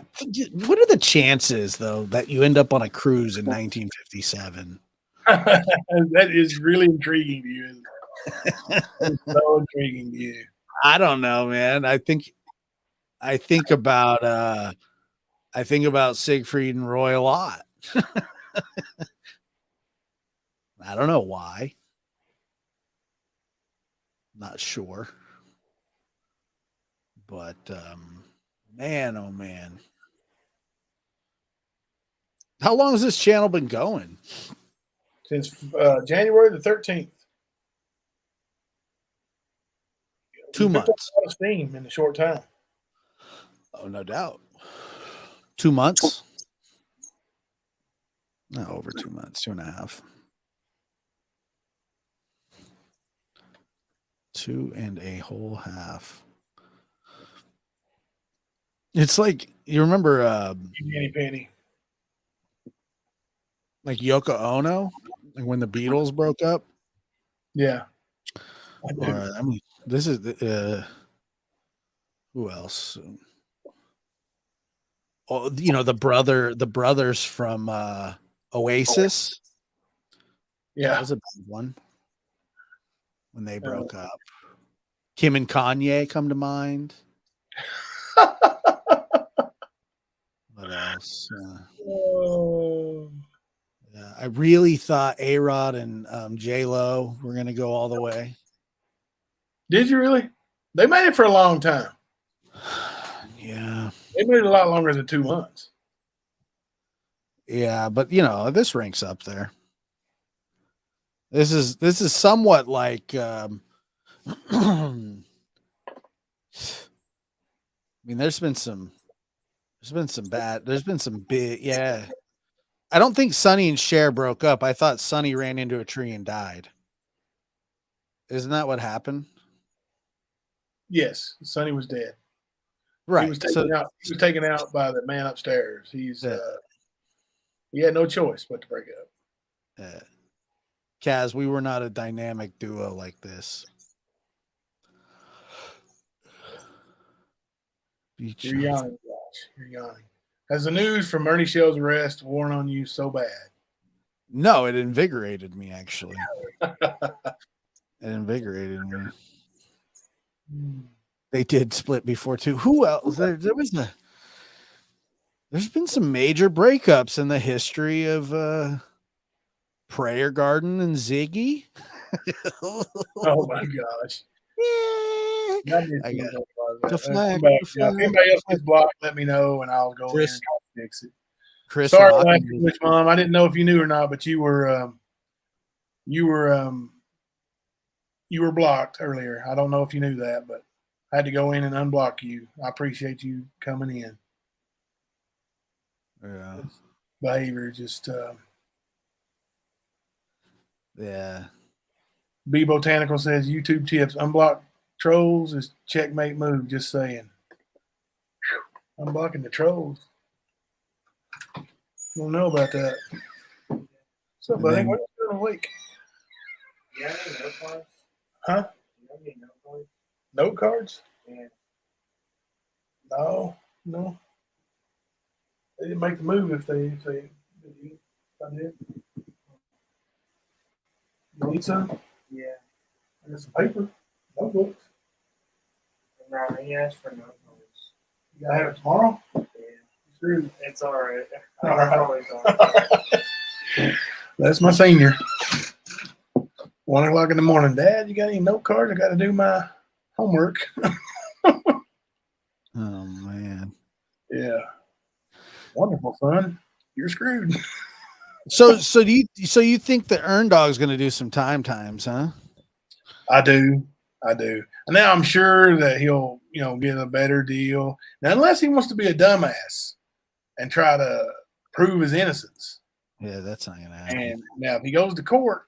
Speaker 6: What are the chances, though, that you end up on a cruise in 1957?
Speaker 5: That is really intriguing to you. Isn't it? It's so intriguing to you.
Speaker 6: I don't know, man. I think about Siegfried and Roy a lot. I don't know why. Not sure. But man, oh man. How long has this channel been going?
Speaker 5: Since January the 13th.
Speaker 6: 2
Speaker 5: We picked up
Speaker 6: months.
Speaker 5: a lot of steam in a short time.
Speaker 6: Oh, no doubt. 2 months? No, over 2 months, 2.5. 2.5. It's like, you remember
Speaker 5: Penny Penny.
Speaker 6: like Yoko Ono, like when the Beatles broke up?
Speaker 5: Yeah.
Speaker 6: Or, I mean, this is who else? Oh, the brothers from Oasis. That
Speaker 5: Yeah.
Speaker 6: was a big one when they broke up. Kim and Kanye come to mind. What else?
Speaker 5: Oh.
Speaker 6: Yeah, I really thought A-Rod and J-Lo were going to go all the way.
Speaker 5: Did you really? They made it for a long time.
Speaker 6: Yeah.
Speaker 5: They made it a lot longer than 2 months.
Speaker 6: Yeah, but this ranks up there. This is somewhat like I mean, there's been some big, yeah. I don't think Sonny and Cher broke up. I thought Sonny ran into a tree and died. Isn't that what happened?
Speaker 5: Yes, Sonny was dead.
Speaker 6: Right.
Speaker 5: He was taken out by the man upstairs. He had no choice but to break up.
Speaker 6: Kaz, we were not a dynamic duo like this.
Speaker 5: You're yawning, Josh. You're yawning. Has the news from Ernie Shell's arrest worn on you so bad?
Speaker 6: No, it invigorated me, actually. It invigorated me. They did split before, too. Who else? There was There's been some major breakups in the history of Prayer Garden and Ziggy.
Speaker 5: Oh my gosh.
Speaker 6: Yeah.
Speaker 5: I need
Speaker 6: I
Speaker 5: to
Speaker 6: got
Speaker 5: know about that.
Speaker 6: deflect,
Speaker 5: If anybody else gets blocked, let me know and I'll go in
Speaker 6: Chris-
Speaker 5: and try to fix it.
Speaker 6: Chris
Speaker 5: Sorry,
Speaker 6: Rock.
Speaker 5: Last English Mom. I didn't know if you knew or not, but you were blocked earlier. I don't know if you knew that, but I had to go in and unblock you. I appreciate you coming in.
Speaker 6: Yeah.
Speaker 5: Behavior just
Speaker 6: Yeah.
Speaker 5: B Botanical says YouTube tips: unblock trolls is checkmate move. Just saying. Unblocking the trolls. Don't know about that. What's up, buddy?
Speaker 6: then-
Speaker 5: What are you doing awake?
Speaker 1: You have any note cards?
Speaker 5: Huh?
Speaker 1: You have any note cards?
Speaker 5: Note cards?
Speaker 1: Yeah.
Speaker 5: No. They didn't make the move if I did. You need some?
Speaker 1: Yeah.
Speaker 5: I got some paper. Notebooks.
Speaker 1: No, he asked for note cards.
Speaker 5: You gotta have it tomorrow?
Speaker 1: Yeah.
Speaker 5: Screwed.
Speaker 1: It's alright.
Speaker 5: All right.
Speaker 1: Always alright.
Speaker 5: That's my senior. 1 o'clock in the morning. Dad, you got any note cards? I got to do my homework.
Speaker 6: Oh man.
Speaker 5: Yeah. Wonderful, son. You're screwed.
Speaker 6: So you think the Earn Dog's going to do some times, huh?
Speaker 5: I do. And now I'm sure that he'll, get a better deal. Now, unless he wants to be a dumbass and try to prove his innocence.
Speaker 6: Yeah, that's not going to happen.
Speaker 5: And now if he goes to court,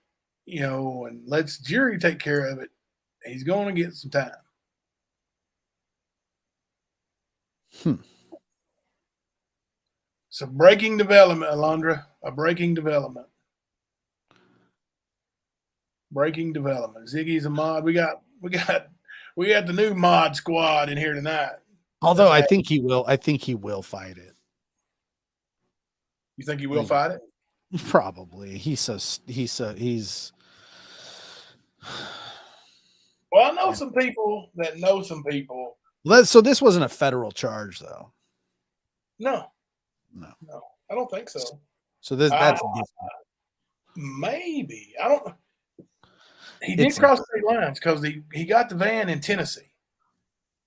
Speaker 5: and lets jury take care of it, he's going to get some time. So breaking development, Alondra. A breaking development. Breaking development. Ziggy's a mod. We got the new mod squad in here tonight.
Speaker 6: Although I think he will fight it.
Speaker 5: You think he will fight it?
Speaker 6: Probably. He's
Speaker 5: Well, I know some people that know some people.
Speaker 6: So this wasn't a federal charge though.
Speaker 5: No,
Speaker 6: No.
Speaker 5: I don't think so.
Speaker 6: So that's different.
Speaker 5: Maybe. I don't. He did cross state lines because he got the van in Tennessee.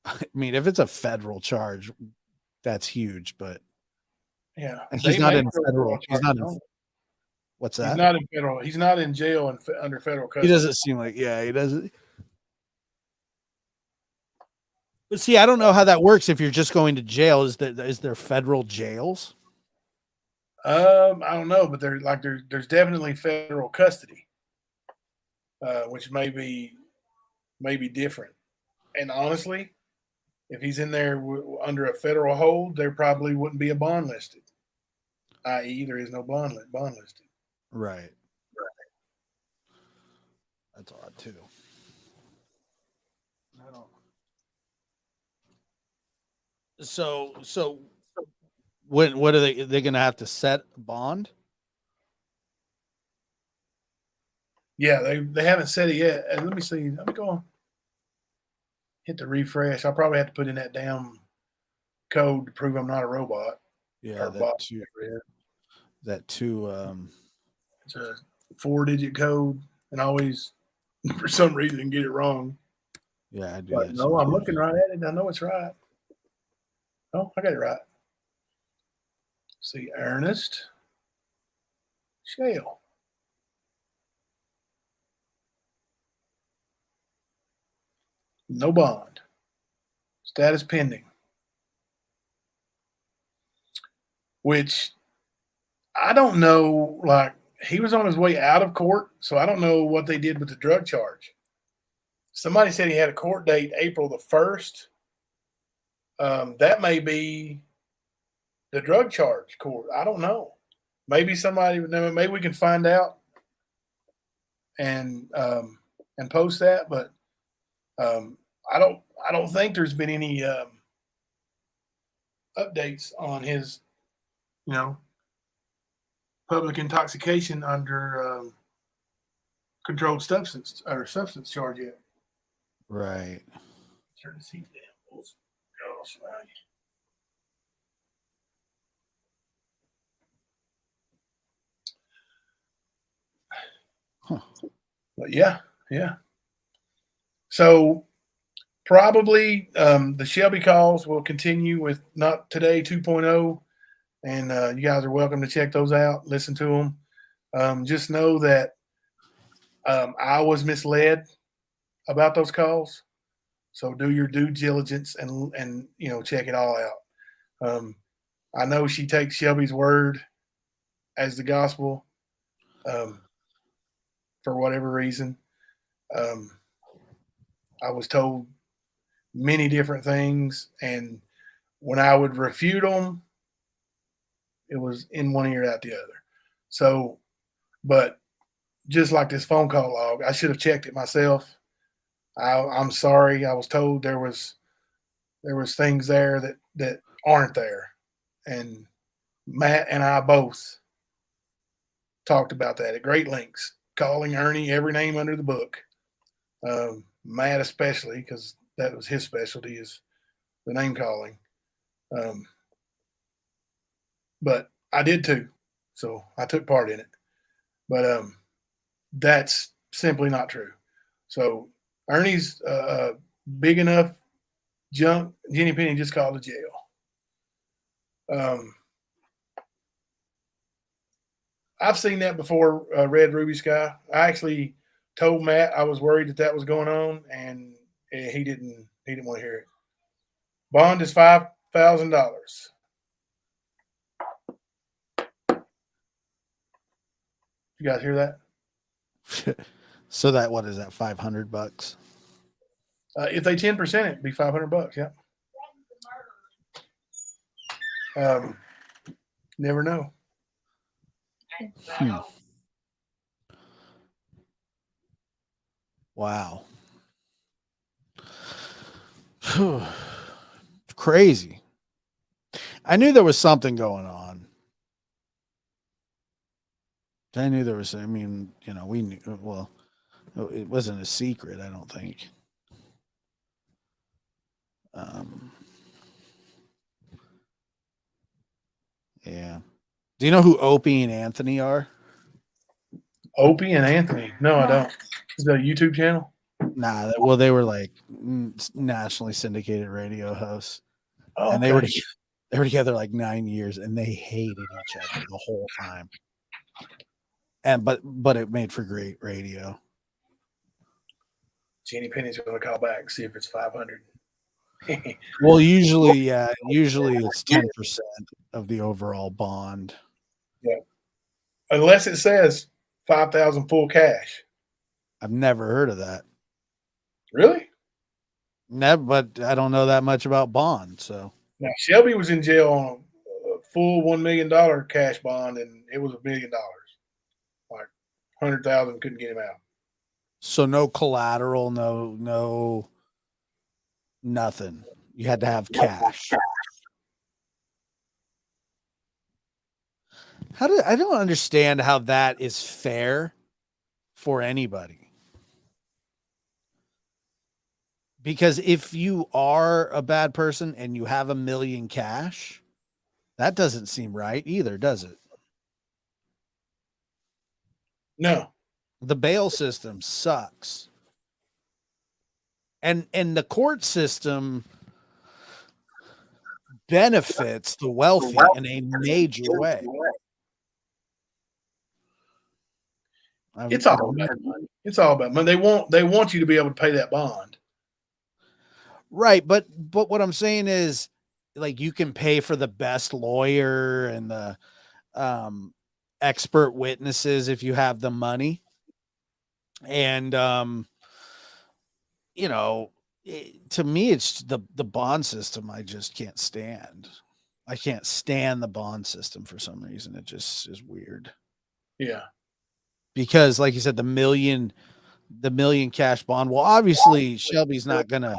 Speaker 6: I mean, if it's a federal charge, that's huge, but
Speaker 5: Yeah.
Speaker 6: he's not in federal. He's not in. What's that?
Speaker 5: He's not in federal. He's not in jail and under federal custody.
Speaker 6: He doesn't seem like. Yeah, he doesn't. But see, I don't know how that works. If you're just going to jail, is there federal jails?
Speaker 5: I don't know, but there's definitely federal custody, which may be different. And honestly, if he's in there under a federal hold, there probably wouldn't be a bond listed, i.e., there is no bond listed.
Speaker 6: Right. That's odd too.
Speaker 5: I don't.
Speaker 6: So what are they going to have to set a bond?
Speaker 5: Yeah, they haven't said it yet. Let me see. Let me go on. Hit the refresh. I'll probably have to put in that damn code to prove I'm not a robot.
Speaker 6: Yeah,
Speaker 5: Or bot.
Speaker 6: that too.
Speaker 5: It's a 4-digit code, and I always, for some reason, get it wrong.
Speaker 6: Yeah, I do.
Speaker 5: But no, I'm looking right at it. I know it's right. Oh, I got it right. See, Ernest Shale. No bond. Status pending. Which I don't know, like, he was on his way out of court, so I don't know what they did with the drug charge. Somebody said he had a court date April the 1st. That may be the drug charge court. I don't know. Maybe maybe we can find out and post that, but I don't think there's been any updates on his, public intoxication under controlled substance or substance charge yet.
Speaker 6: Right.
Speaker 5: Turn this heat down. Gosh, right. But yeah. So probably the Shelby calls will continue with Not Today 2.0, and you guys are welcome to check those out, listen to them. Just know that I was misled about those calls, so do your due diligence and check it all out. I know she takes Shelby's word as the gospel for whatever reason. I was told many different things, and when I would refute them, it was in one ear out the other. So, but just like this phone call log, I should have checked it myself. I'm sorry. I was told there was things there that aren't there, and Matt and I both talked about that at great lengths, calling Ernie every name under the book. Matt especially, because that was his specialty, is the name calling. But I did too, so I took part in it. But that's simply not true. So Ernie's big enough junk. Jenny Penny just called the jail. I've seen that before. Red Ruby Sky. I actually told Matt I was worried that was going on, and he didn't want to hear it. Bond is $5,000. You guys hear that?
Speaker 6: So that, what is that? $500?
Speaker 5: If they 10%, it'd be $500. Yeah. Never know.
Speaker 6: Wow. Crazy. I knew there was something going on. I knew there was, we knew, well, it wasn't a secret, I don't think. Yeah. Do you know who Opie and Anthony are?
Speaker 5: Opie and Anthony? No, I don't. Is that a YouTube channel?
Speaker 6: Nah, well, they were like nationally syndicated radio hosts,
Speaker 5: Oh,
Speaker 6: and they were together like 9 years, and they hated each other the whole time. And but it made for great radio.
Speaker 5: Jenny Penny's going to call back and see if it's 500.
Speaker 6: Well, usually it's 10% of the overall bond.
Speaker 5: Yeah, unless it says 5,000 full cash.
Speaker 6: I've never heard of that.
Speaker 5: Really?
Speaker 6: Never, but I don't know that much about bond. So
Speaker 5: now Shelby was in jail on a full $1 million cash bond, and it was $1 million. Like 100,000 couldn't get him out.
Speaker 6: So no collateral, no nothing. You had to have cash. I don't understand how that is fair for anybody. Because if you are a bad person and you have $1 million cash, that doesn't seem right either, does it?
Speaker 5: No.
Speaker 6: The bail system sucks. And the court system benefits the wealthy in a major way.
Speaker 5: It's all about money. It's all about money. They want you to be able to pay that bond.
Speaker 6: Right, but what I'm saying is, like, you can pay for the best lawyer and the expert witnesses if you have the money. And to me, it's the bond system I just can't stand. I can't stand the bond system for some reason. It just is weird.
Speaker 5: Yeah.
Speaker 6: Because, like you said, the million cash bond. Well, obviously Shelby's not gonna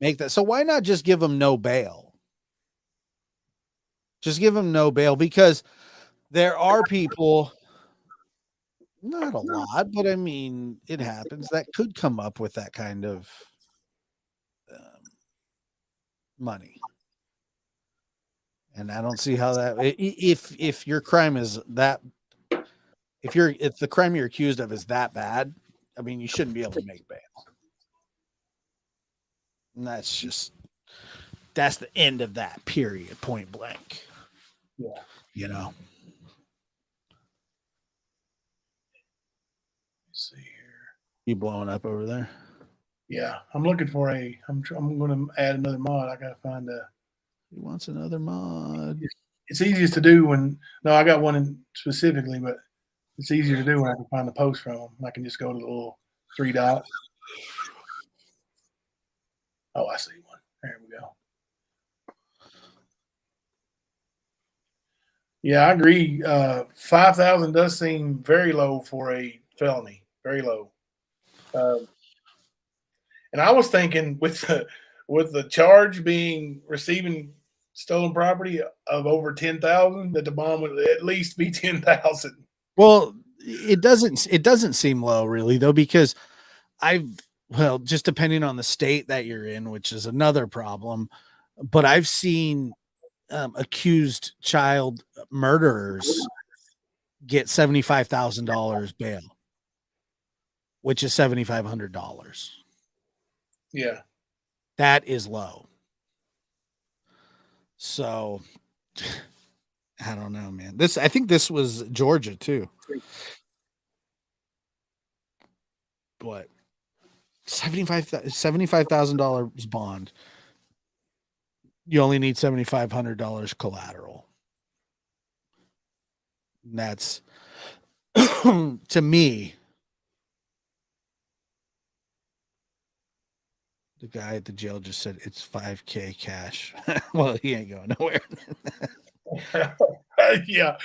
Speaker 6: make that. So why not just give them no bail? Just give them no bail, because there are people, not a lot, but I mean, it happens, that could come up with that kind of money. And I don't see how that, if your crime is that if the crime you're accused of is that bad, I mean, you shouldn't be able to make bail. And that's the end of that period, point blank.
Speaker 5: Yeah.
Speaker 6: You know.
Speaker 5: Let's see here.
Speaker 6: You blowing up over there?
Speaker 5: Yeah, I'm looking for I'm going to add another mod. I got to find a.
Speaker 6: He wants another mod.
Speaker 5: It's easiest to do when I got one specifically, but it's easier to do when I can find the post from them. I can just go to the little 3 dots. Oh, I see one. There we go. Yeah, I agree. 5,000 does seem very low for a felony. Very low. And I was thinking with the charge being receiving stolen property of over 10,000, that the bond would at least be 10,000.
Speaker 6: Well, it doesn't seem low really though, because just depending on the state that you're in, which is another problem, but I've seen accused child murderers get $75,000 bail, which is $7,500.
Speaker 5: Yeah.
Speaker 6: That is low. So I don't know, man. I think this was Georgia too. But $75,000 bond. You only need $7,500 collateral. And that's to me. The guy at the jail just said it's $5,000 cash. Well, he ain't going nowhere.
Speaker 5: Yeah,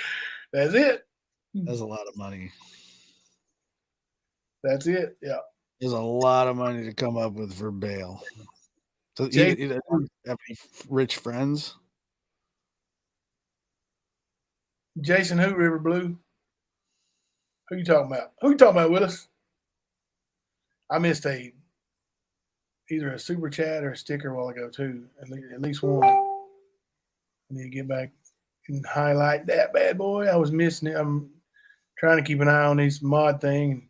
Speaker 5: that's it.
Speaker 6: That's a lot of money.
Speaker 5: That's it. Yeah.
Speaker 6: There's a lot of money to come up with for bail. So
Speaker 5: Jake-
Speaker 6: you have any rich friends?
Speaker 5: Jason, who River Blue? Who you talking about? Who you talking about, Willis? I missed either a super chat or a sticker a while ago too. At least one. I need to get back and highlight that bad boy. I was missing it. I'm trying to keep an eye on this mod thing.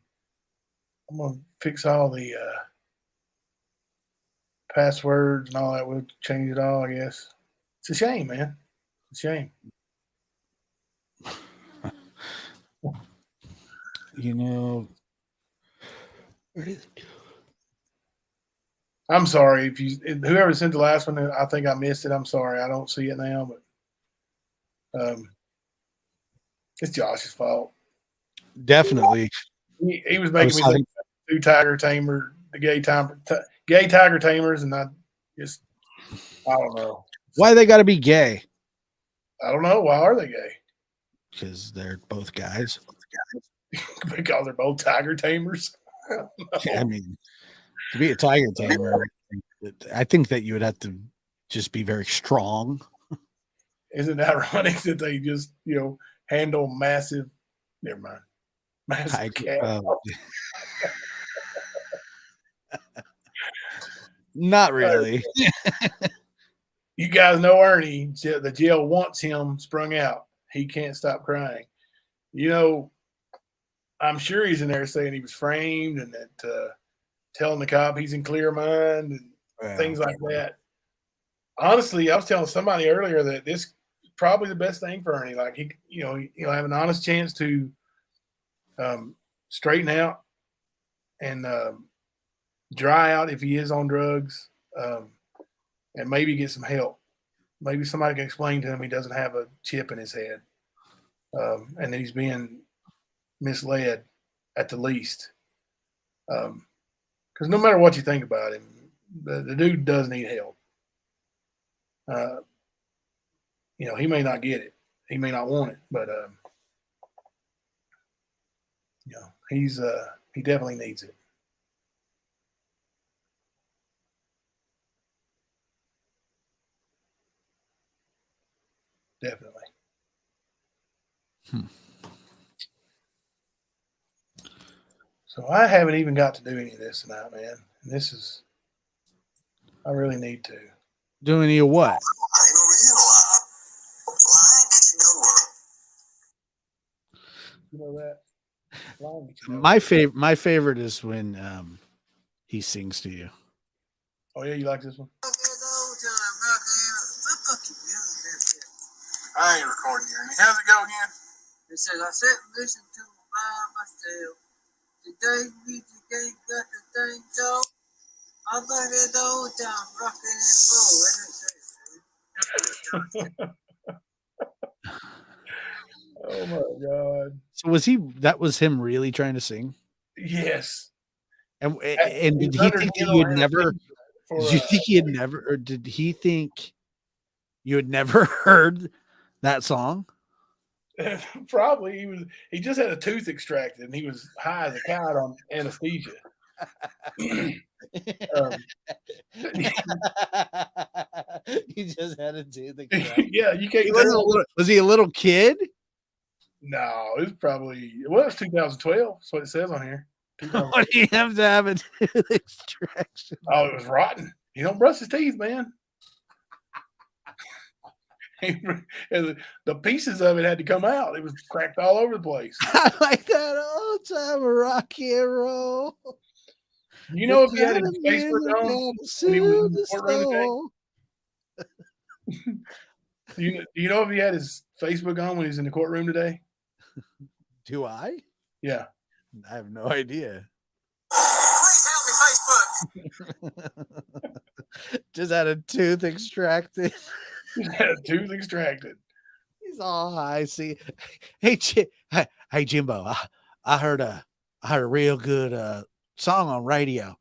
Speaker 5: I'm gonna fix all the passwords and all that. We'll change it all, I guess. It's a shame, man. It's a shame.
Speaker 6: You know, where is it?
Speaker 5: I'm sorry if whoever sent the last one. I think I missed it. I'm sorry. I don't see it now, but it's Josh's fault.
Speaker 6: Definitely.
Speaker 5: He was making me think about 2 tiger tamer, the gay tiger tamers, and I don't know.
Speaker 6: Why they got to be gay?
Speaker 5: I don't know. Why are they gay?
Speaker 6: Because they're both guys.
Speaker 5: Because they're both tiger tamers.
Speaker 6: I mean, to be a tiger tamer, I think that you would have to just be very strong.
Speaker 5: Isn't it ironic that they just handle massive? Never mind. Massive cat.
Speaker 6: Not really.
Speaker 5: You guys know Ernie. The jail wants him sprung out. He can't stop crying. I'm sure he's in there saying he was framed and that telling the cop he's in clear mind and things like that. Honestly, I was telling somebody earlier that this is probably the best thing for Ernie. Like he'll have an honest chance to straighten out and dry out if he is on drugs, and maybe get some help. Maybe somebody can explain to him he doesn't have a chip in his head, and that he's being misled at the least. Because no matter what you think about him, the dude does need help. He may not get it. He may not want it, but he definitely needs it. Definitely. So I haven't even got to do any of this tonight, man. And I really need to.
Speaker 6: Do any of what?
Speaker 5: You know that?
Speaker 6: My favorite is when he sings to you.
Speaker 5: Oh yeah, you like this one?
Speaker 3: Look at the old time rockin'. What fucking music is this?
Speaker 5: I ain't recording you. How's it go again?
Speaker 3: It says, I sit and listen to it by myself. Today's music ain't got the thing, so I look at the old time rockin' and roll. And it says,
Speaker 5: Oh my god.
Speaker 6: So that was him really trying to sing?
Speaker 5: Yes.
Speaker 6: And
Speaker 5: He's
Speaker 6: did he
Speaker 5: under
Speaker 6: think that
Speaker 5: general
Speaker 6: you had never
Speaker 5: anesthesia for,
Speaker 6: did you think he had never, or did he think you had never heard that song?
Speaker 5: probably he just had a tooth extracted and he was high as a kite on anesthesia.
Speaker 6: He just had a tooth.
Speaker 5: Yeah, you can't tell.
Speaker 6: Was he a little kid?
Speaker 5: No, it was probably 2012. That's what it says on here.
Speaker 6: Why do you have to have a tooth extraction?
Speaker 5: Oh, it was rotten. He don't brush his teeth, man. The pieces of it had to come out. It was cracked all over the place.
Speaker 6: I like that old time rock and roll.
Speaker 5: You know, if he had his Facebook on when he was in the courtroom today? Do you know if he had his Facebook on when he was in the courtroom today?
Speaker 6: Do I?
Speaker 5: Yeah.
Speaker 6: I have no idea.
Speaker 3: please help me, Facebook.
Speaker 6: Just had a tooth extracted.
Speaker 5: He had a tooth extracted.
Speaker 6: He's all high. See, hey, Jimbo, I heard a real good song on radio.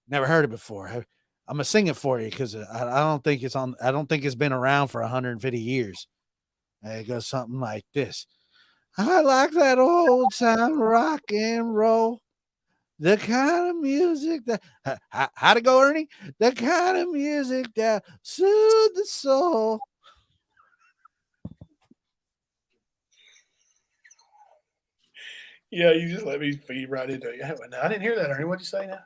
Speaker 6: Never heard it before. I'm gonna sing it for you because I don't think it's on. I don't think it's been around for 150 years. It goes something like this: I like that old time rock and roll, the kind of music that how'd it go, Ernie? The kind of music that soothes the soul.
Speaker 5: Yeah, you just let me feed right into it. I didn't hear that, Ernie. What'd you say now?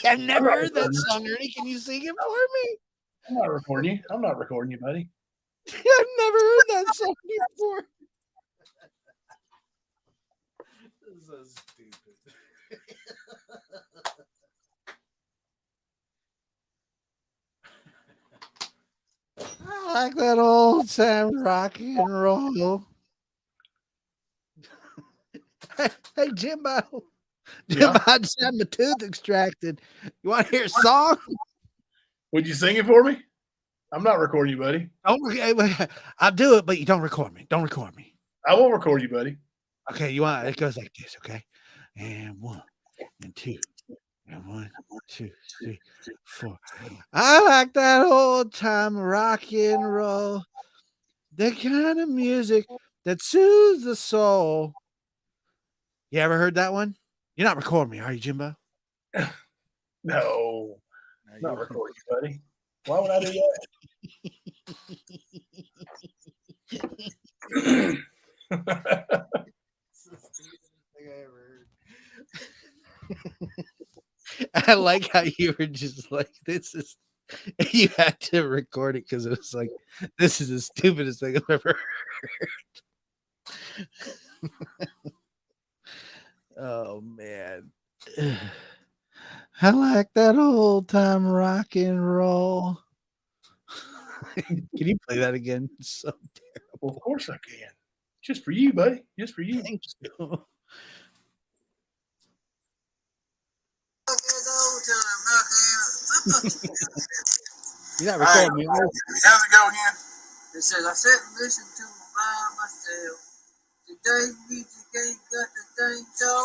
Speaker 6: I've never heard that song, Ernie. Can you sing it for me?
Speaker 5: I'm not recording you. I'm not recording you, buddy.
Speaker 6: I've never heard that song before. This is so stupid. I like that old time rock and roll. Hey, Jimbo. Jimbo, I just had my tooth extracted. You want to hear a song?
Speaker 5: Would you sing it for me? I'm not recording you, buddy.
Speaker 6: I'll do it, but you don't record me. Don't record me.
Speaker 5: I won't record you, buddy.
Speaker 6: Okay, you want it goes like this, okay? And 1 and 2. And 1, 2, 3, 4. I like that old time rock and roll. The kind of music that soothes the soul. You ever heard that one? You're not recording me, are you, Jimbo?
Speaker 5: No. I'm not recording you, buddy. Why would I do that?
Speaker 6: I like how you were just like, this is, you had to record it because it was like, this is the stupidest thing I've ever heard. Oh, man. I like that old time rock and roll. Can you play that again? It's so terrible.
Speaker 5: Well, of course I can. Just for you, buddy. Just for you.
Speaker 6: Thank you. You're not recording me.
Speaker 5: How's it go again?
Speaker 3: It says, I sit and listen to it by myself. Today's music ain't got the thing, so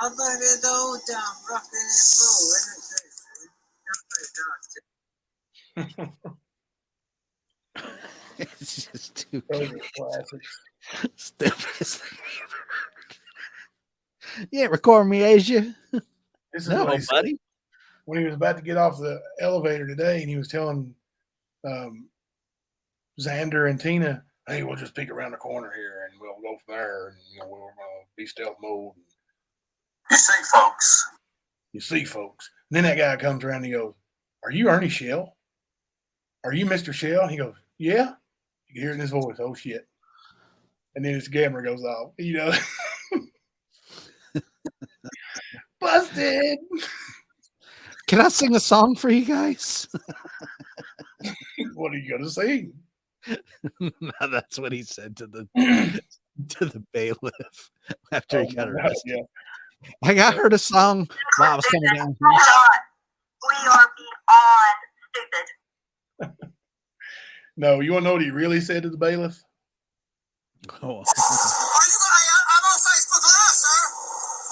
Speaker 3: I look at the old time rockin' and roll. And it says,
Speaker 6: It's just too
Speaker 5: Those are classics.
Speaker 6: stupidest thing I ever heard. You ain't recording me, Asia.
Speaker 5: This is
Speaker 6: No,
Speaker 5: what he said
Speaker 6: buddy.
Speaker 5: when he was about to get off the elevator today, and he was telling Xander and Tina, "Hey, we'll just peek around the corner here, and we'll go from there, and we'll be stealth mode." You see, folks. You see, folks. And then that guy comes around and he goes, "Are you Ernie Shell? Are you Mr. Shell?" He goes, "Yeah." You can hear it in his voice. Oh shit. and then his camera goes off. You know, busted.
Speaker 6: Can I sing a song for you guys?
Speaker 5: What are you gonna sing?
Speaker 6: No, that's what he said to the bailiff after he got arrested.
Speaker 5: Yeah.
Speaker 6: Like I heard a song while I was coming down here.
Speaker 1: We are beyond stupid.
Speaker 5: No, you want to know what he really said to the bailiff?
Speaker 6: Oh.
Speaker 1: Are you gonna? I'm on Facebook Live, sir.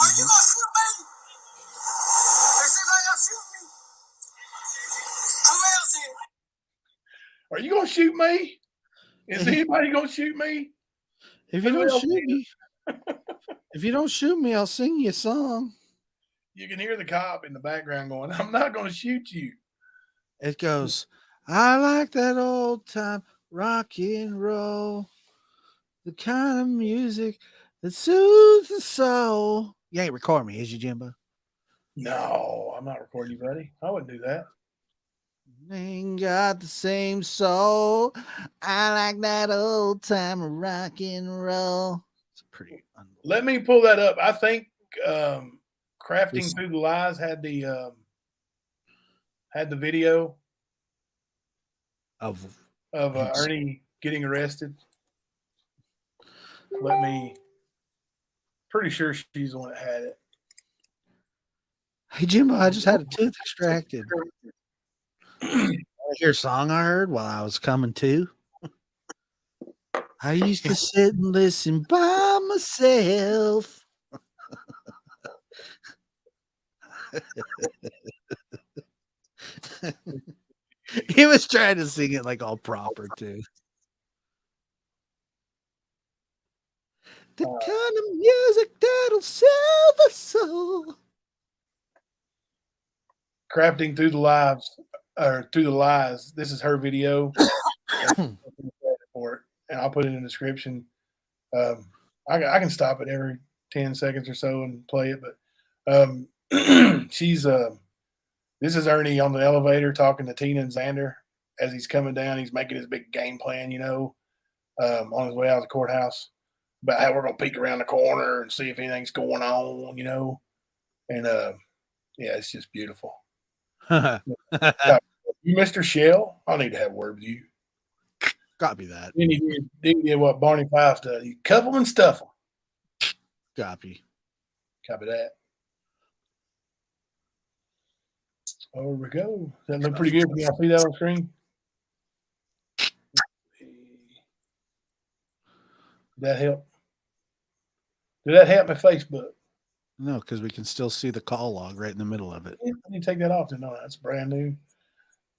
Speaker 1: Are you gonna shoot me? They seem like y'all shoot me. Who else here?
Speaker 5: Are you gonna shoot me? Is anybody gonna shoot me?
Speaker 6: If you don't shoot me, if you don't shoot me, I'll sing you a song.
Speaker 5: You can hear the cop in the background going, "I'm not gonna shoot you."
Speaker 6: It goes, I like that old time rock and roll, the kind of music that soothes the soul. You ain't record me, is you, Jimbo?
Speaker 5: No, I'm not recording you, buddy. I wouldn't do that.
Speaker 6: Ain't got the same soul. I like that old time rock and roll. It's pretty.
Speaker 5: Let me pull that up. I think Crafting
Speaker 6: This-
Speaker 5: Through the Lies had the video
Speaker 6: of
Speaker 5: Ernie getting arrested. Let me. Pretty sure she's the one that had it.
Speaker 6: Hey Jimbo, I just had a tooth extracted. I hear a song I heard while I was coming to. I used to sit and listen by myself. He was trying to sing it like all proper too. The kind of music that'll sell the soul.
Speaker 5: Crafting Through the Lives or Through the Lies. This is her video for it, and I'll put it in the description. I can stop it every 10 seconds or so and play it, but she's this is Ernie on the elevator talking to Tina and Xander as he's coming down. He's making his big game plan, on his way out of the courthouse about how we're gonna peek around the corner and see if anything's going on, and yeah, it's just beautiful. You, Mr. Shell, I need to have a word with you.
Speaker 6: Copy that.
Speaker 5: Then you did what Barney Fife does. You cuff them and stuff them.
Speaker 6: Copy.
Speaker 5: Copy that. Over we go. Does that look pretty good? Can y'all see that on screen? Did that help? Did that help my Facebook?
Speaker 6: No, because we can still see the call log right in the middle of it.
Speaker 5: Yeah, I need to take that off. No, that's brand new.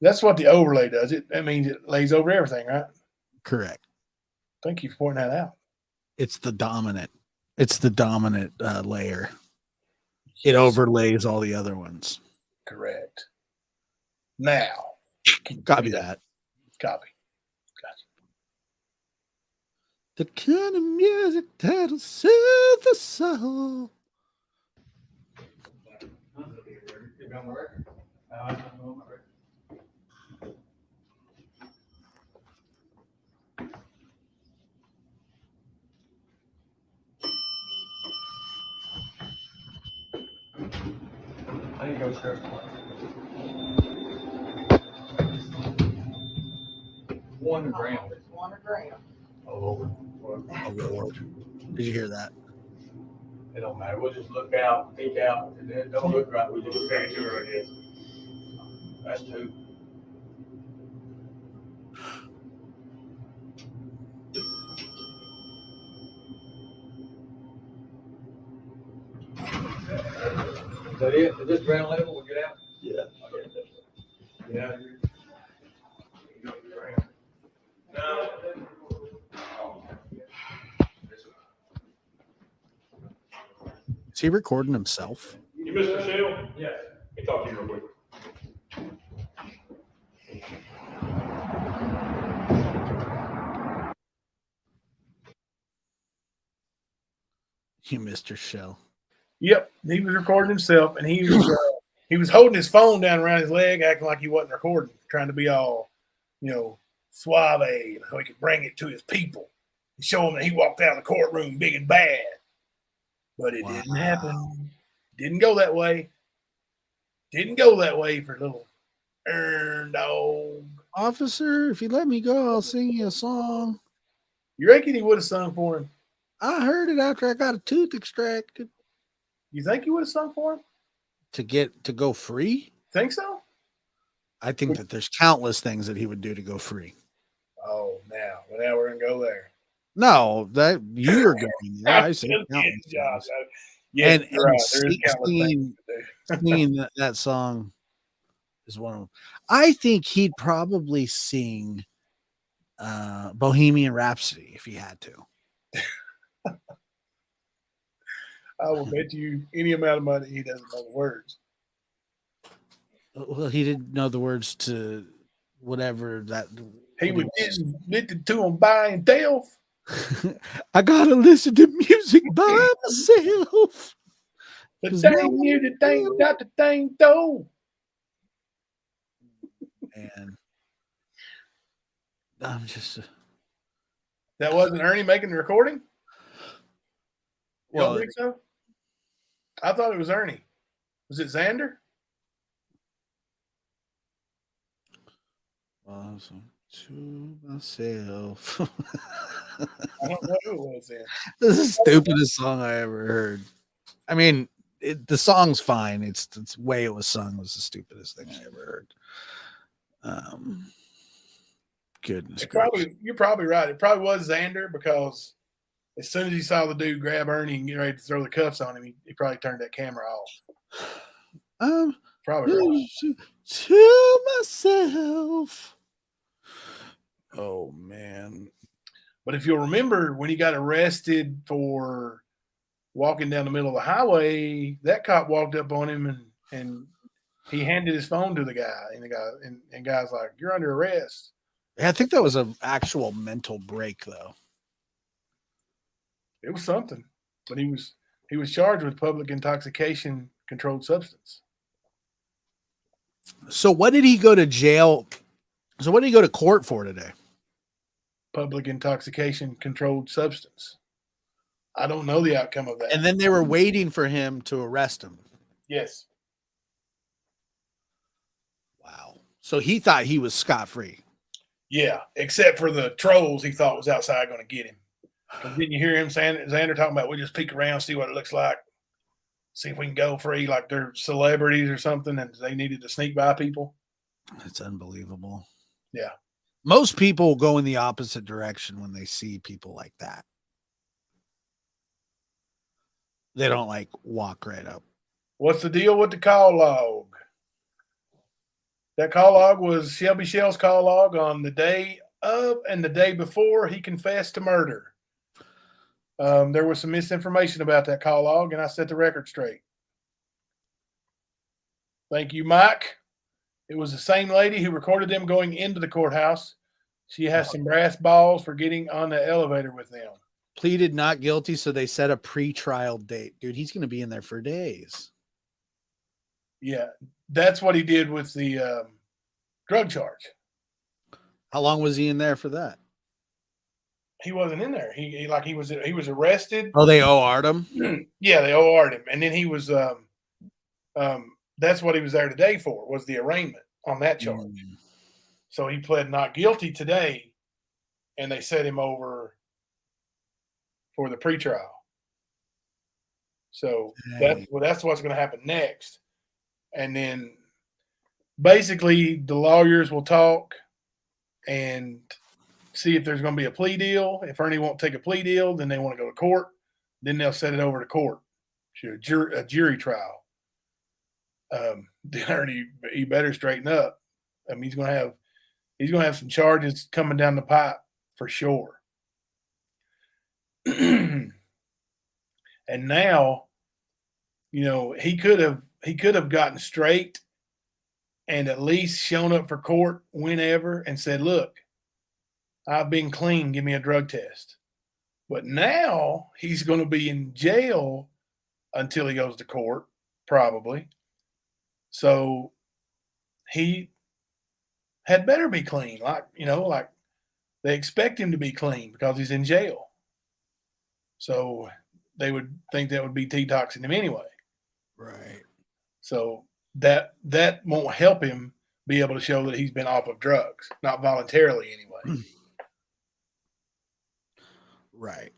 Speaker 5: That's what the overlay does. That means it lays over everything, right?
Speaker 6: Correct.
Speaker 5: Thank you for pointing that out.
Speaker 6: It's the dominant. It's the dominant layer. It overlays all the other ones.
Speaker 5: Correct. Now,
Speaker 6: Copy that.
Speaker 5: Copy. Gotcha.
Speaker 6: The kind of music that'll soothe the soul.
Speaker 4: I need to go sheriff's One gram. Oh,
Speaker 6: Award. Did you hear that?
Speaker 4: it don't matter. We'll just look out, peek out, and then don't look right. We just say two right here. That's two. Is that it? Is this ground level? We'll get out? Yeah. Okay. Get out of here.
Speaker 6: Is he recording himself?
Speaker 1: You Mr. Shell?
Speaker 4: Yes.
Speaker 1: Let me talk to you real quick.
Speaker 6: You Mr. Shell.
Speaker 5: Yep, he was recording himself, and he was holding his phone down around his leg, acting like he wasn't recording, trying to be all, suave, so he could bring it to his people. show him that he walked out of the courtroom big and bad. But it didn't
Speaker 6: Wow.
Speaker 5: happen. Didn't go that way. Didn't go that way for little Earn Dog.
Speaker 6: Officer, if you let me go, I'll sing you a song.
Speaker 5: You reckon he would have sung for him?
Speaker 6: I heard it after I got a tooth extracted.
Speaker 5: You think he would have sung for him?
Speaker 6: To go free?
Speaker 5: Think so?
Speaker 6: I think that there's countless things that he would do to go free.
Speaker 5: Oh, now we're gonna go there.
Speaker 6: No, that you're going there. I said
Speaker 5: Just kidding,
Speaker 6: countless
Speaker 5: Josh.
Speaker 6: things.
Speaker 5: Yes,
Speaker 6: And
Speaker 5: you're right. There is countless things
Speaker 6: singing,
Speaker 5: to do.
Speaker 6: singing that song is one of them. I think he'd probably sing Bohemian Rhapsody if he had to.
Speaker 5: I will bet you any amount of money he doesn't know the words.
Speaker 6: Well, he didn't know the words to whatever that
Speaker 5: He would just listen to him by himself.
Speaker 6: I gotta listen to music by myself.
Speaker 5: The
Speaker 6: 'Cause
Speaker 5: thing
Speaker 6: no
Speaker 5: knew the
Speaker 6: one
Speaker 5: thing
Speaker 6: will.
Speaker 5: got the thing though.
Speaker 6: And I'm just
Speaker 5: That wasn't Ernie making the recording? You don't
Speaker 6: well,
Speaker 5: think so? I thought it was Ernie. Was it Xander?
Speaker 6: to myself.
Speaker 5: I don't know who it was then.
Speaker 6: This is the stupidest song I ever heard. I mean, the song's fine. It's the way it was sung was the stupidest thing I ever heard. Goodness gracious.
Speaker 5: You're probably right. It probably was Xander because as soon as he saw the dude grab Ernie and get ready to throw the cuffs on him, he probably turned that camera off. Probably right.
Speaker 6: To myself. Oh man.
Speaker 5: But if you'll remember when he got arrested for walking down the middle of the highway, that cop walked up on him and he handed his phone to the guy, and guy's like, "You're under arrest."
Speaker 6: Yeah, I think that was an actual mental break, though.
Speaker 5: It was something, but he was charged with public intoxication controlled substance.
Speaker 6: So, what did he go to jail? So, what did he go to court for today?
Speaker 5: Public intoxication controlled substance. I don't know the outcome of that.
Speaker 6: And then they were waiting for him to arrest him.
Speaker 5: Yes.
Speaker 6: Wow. So he thought he was scot-free.
Speaker 5: Yeah, except for the trolls he thought was outside going to get him. Didn't you hear him saying, Xander talking about, we just peek around, see what it looks like, see if we can go free, like they're celebrities or something, and they needed to sneak by people?
Speaker 6: It's unbelievable.
Speaker 5: Yeah.
Speaker 6: Most people go in the opposite direction when they see people like that. They don't like walk right up.
Speaker 5: What's the deal with the call log? That call log was Shelby Shell's call log on the day of and the day before he confessed to murder. There was some misinformation about that call log, and I set the record straight. Thank you, Mike. It was the same lady who recorded them going into the courthouse. She has some brass balls for getting on the elevator with them.
Speaker 6: Pleaded not guilty, so they set a pre-trial date. Dude, he's going to be in there for days.
Speaker 5: Yeah, that's what he did with the drug charge.
Speaker 6: How long was he in there for that?
Speaker 5: He wasn't in there. He was arrested.
Speaker 6: Oh, they OR'd him?
Speaker 5: Yeah, they OR'd him, and then he was that's what he was there today for, was the arraignment on that charge. So he pled not guilty today, and they set him over for the pretrial. So that's what's going to happen next. And then basically the lawyers will talk and see if there's going to be a plea deal. If Ernie won't take a plea deal, then they want to go to court. Then they'll set it over to court, a jury trial. Ernie, he better straighten up. I mean, he's going to have some charges coming down the pipe for sure. And now, you know, he could have gotten straight and at least shown up for court whenever and said, look, I've been clean, give me a drug test. But now he's going to be in jail until he goes to court, probably. So he had better be clean, like they expect him to be clean because he's in jail. So they would think that would be detoxing him anyway.
Speaker 6: Right.
Speaker 5: So that won't help him be able to show that he's been off of drugs, not voluntarily anyway.
Speaker 6: Right.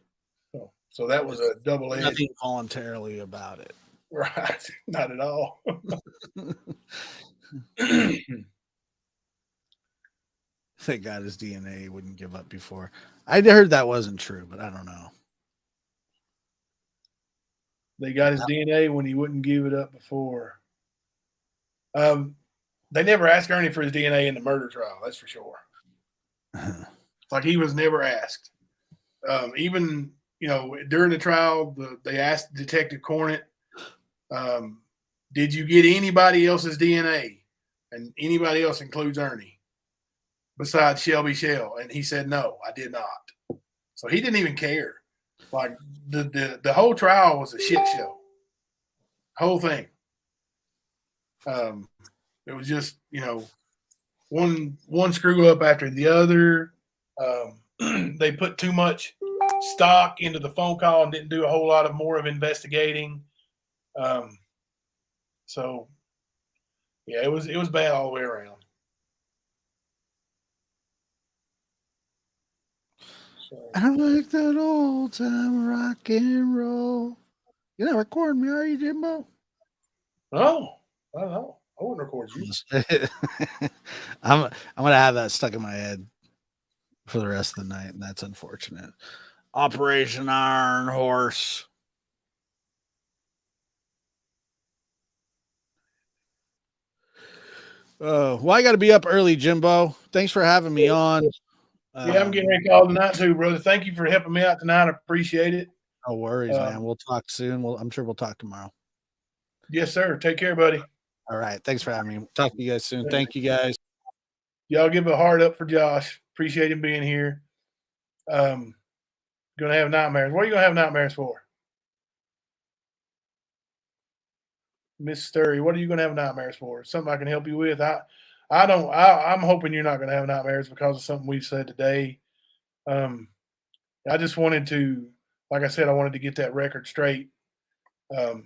Speaker 5: So that was a double-edged.
Speaker 6: Nothing voluntarily about it.
Speaker 5: Right. Not at all.
Speaker 6: Thank God his DNA wouldn't give up before. I heard that wasn't true, but I don't know.
Speaker 5: They got his DNA when he wouldn't give it up before. They never asked Ernie for his DNA in the murder trial. That's for sure. Like he was never asked. Even during the trial, they asked Detective Cornett, "Did you get anybody else's DNA?" And anybody else includes Ernie, besides Shelby Shell, and he said, "No, I did not." So he didn't even care. Like the whole trial was a shit show. Whole thing. It was just one screw up after the other. They put too much stock into the phone call and didn't do a whole lot of more of investigating. So yeah, it was bad all the way around. So,
Speaker 6: I like that old time rock and roll. You're not recording me, are you, Jimbo?
Speaker 5: no, I don't know. I wouldn't record you.
Speaker 6: I'm gonna have that stuck in my head for the rest of the night, and that's unfortunate. Operation Iron Horse. Well, I got to be up early, Jimbo. Thanks for having me on.
Speaker 5: Yeah, I'm getting ready to call tonight too, brother. Thank you for helping me out tonight. I appreciate it.
Speaker 6: No worries, man. We'll talk soon. I'm sure we'll talk tomorrow.
Speaker 5: Yes, sir. Take care, buddy.
Speaker 6: All right. Thanks for having me. Talk to you guys soon. Thank you, guys.
Speaker 5: Y'all give a heart up for Josh. Appreciate him being here. Gonna have nightmares. What are you gonna have nightmares for? Miss Sturry, what are you gonna have nightmares for? Something I can help you with? I'm hoping you're not gonna have nightmares because of something we've said today. I just wanted to, like I said, I wanted to get that record straight. I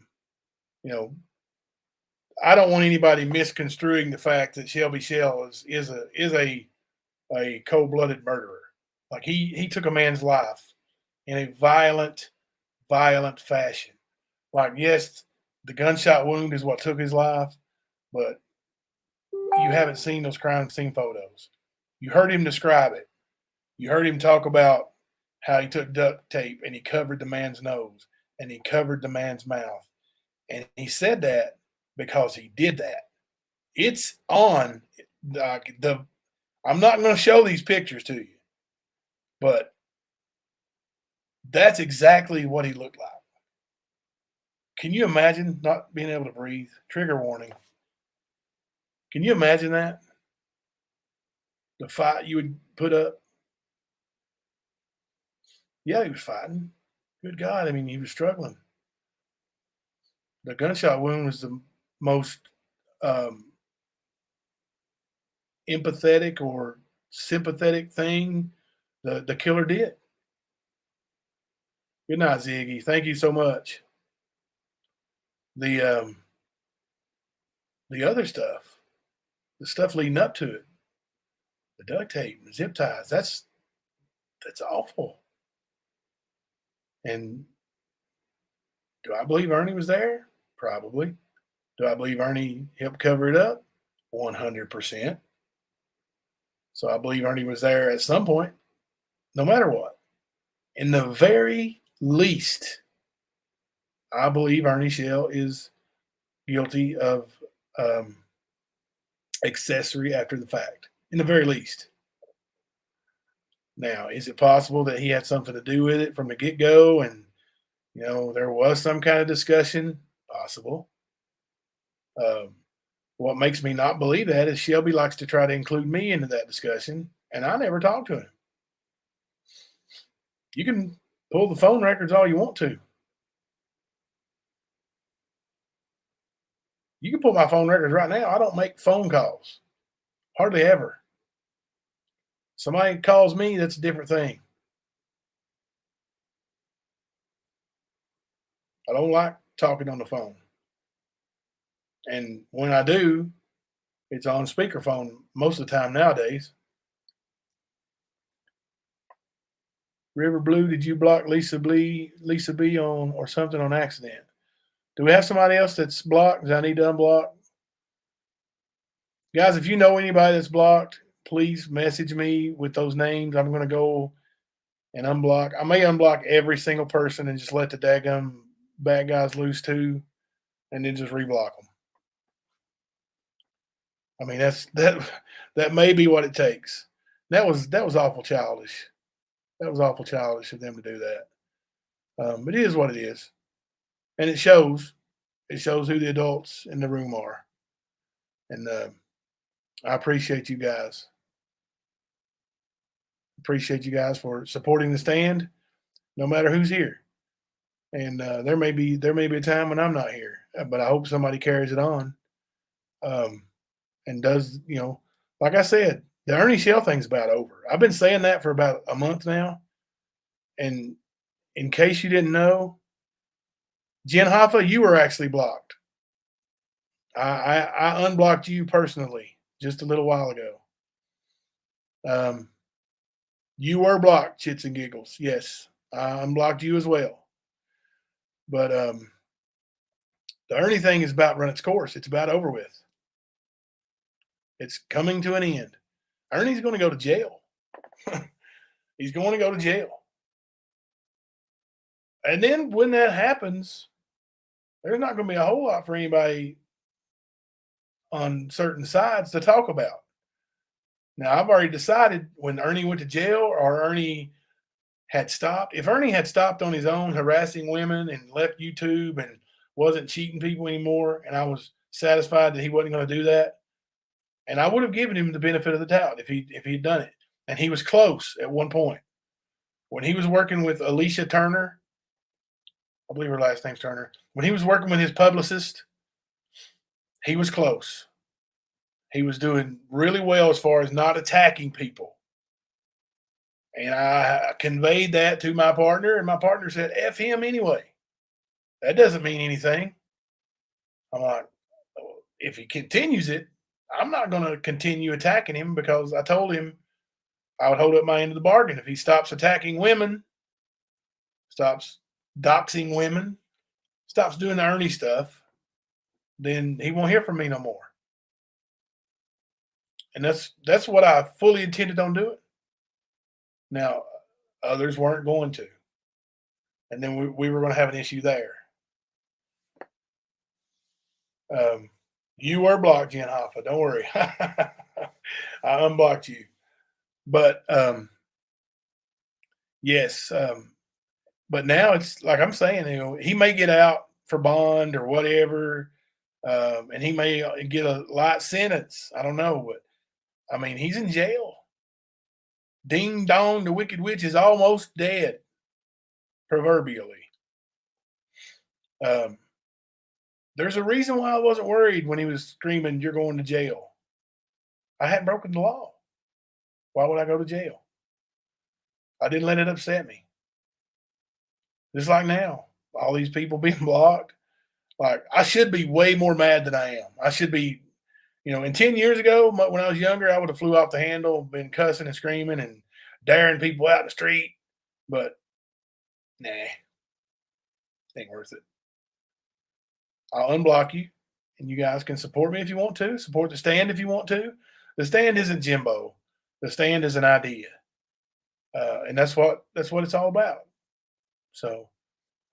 Speaker 5: don't want anybody misconstruing the fact that Shelby Shell is a cold-blooded murderer. Like he took a man's life in a violent fashion. Like, yes, the gunshot wound is what took his life, but you haven't seen those crime scene photos. You heard him describe it. You heard him talk about how he took duct tape and he covered the man's nose and he covered the man's mouth. And he said that because he did that. It's on I'm not going to show these pictures to you, but that's exactly what he looked like. Can you imagine not being able to breathe? Trigger warning. Can you imagine that? The fight you would put up? Yeah, he was fighting. Good God. I mean, he was struggling. The gunshot wound was the most empathetic or sympathetic thing the killer did. Good night, Ziggy. Thank you so much. The other stuff, the stuff leading up to it, the duct tape, the zip ties, that's awful. And do I believe Ernie was there? Probably. Do I believe Ernie helped cover it up? 100%. So I believe Ernie was there at some point, no matter what. In the very least, I believe Ernie Shell is guilty of accessory after the fact, in the very least. Now, is it possible that he had something to do with it from the get-go and, there was some kind of discussion? Possible. What makes me not believe that is Shelby likes to try to include me into that discussion, and I never talked to him. You can pull the phone records all you want to. You can pull my phone records right now. I don't make phone calls. Hardly ever. Somebody calls me, that's a different thing. I don't like talking on the phone. And when I do, it's on speakerphone most of the time nowadays. River Blue, did you block Lisa B on or something on accident? Do we have somebody else that's blocked? Does I need to unblock? Guys, if you know anybody that's blocked, please message me with those names. I'm going to go and unblock. I may unblock every single person and just let the daggum bad guys loose too, and then just reblock them. I mean, that may be what it takes. That was awful childish. That was awful childish of them to do that. It is what it is, and it shows. It shows who the adults in the room are, and I appreciate you guys. Appreciate you guys for supporting the stand, no matter who's here. And there may be a time when I'm not here, but I hope somebody carries it on, and does, like I said, the Ernie Shell thing's about over. I've been saying that for about a month now, and in case you didn't know, Jen Hoffa, you were actually blocked. I unblocked you personally just a little while ago. You were blocked, Chits and Giggles. Yes, I unblocked you as well. But the Ernie thing is about run its course. It's about over with. It's coming to an end. Ernie's going to go to jail. He's going to go to jail. And then when that happens, there's not going to be a whole lot for anybody on certain sides to talk about. Now, I've already decided when Ernie went to jail or Ernie had stopped, if Ernie had stopped on his own harassing women and left YouTube and wasn't cheating people anymore, and I was satisfied that he wasn't going to do that, and I would have given him the benefit of the doubt if he'd done it. And he was close at one point. When he was working with Alicia Turner, I believe her last name's Turner, when he was working with his publicist, he was close. He was doing really well as far as not attacking people. And I conveyed that to my partner, and my partner said, F him anyway. That doesn't mean anything. I'm like, if he continues it, I'm not going to continue attacking him because I told him I would hold up my end of the bargain. If he stops attacking women, stops doxing women, stops doing the Ernie stuff, then he won't hear from me no more. And that's what I fully intended on doing. Now, others weren't going to. And then we were going to have an issue there. You were blocked, Jen Hoffa. Don't worry. I unblocked you. But, yes. But now it's like I'm saying, he may get out for bond or whatever, and he may get a light sentence. I don't know. But, I mean, he's in jail. Ding dong, the Wicked Witch is almost dead, proverbially. There's a reason why I wasn't worried when he was screaming, "You're going to jail." I hadn't broken the law. Why would I go to jail? I didn't let it upset me. Just like now, all these people being blocked. Like, I should be way more mad than I am. I should be, and 10 years ago, when I was younger, I would have flew off the handle, been cussing and screaming and daring people out in the street. But, nah, ain't worth it. I'll unblock you, and you guys can support me if you want to. Support the stand if you want to. The stand isn't Jimbo. The stand is an idea, and that's what it's all about. So,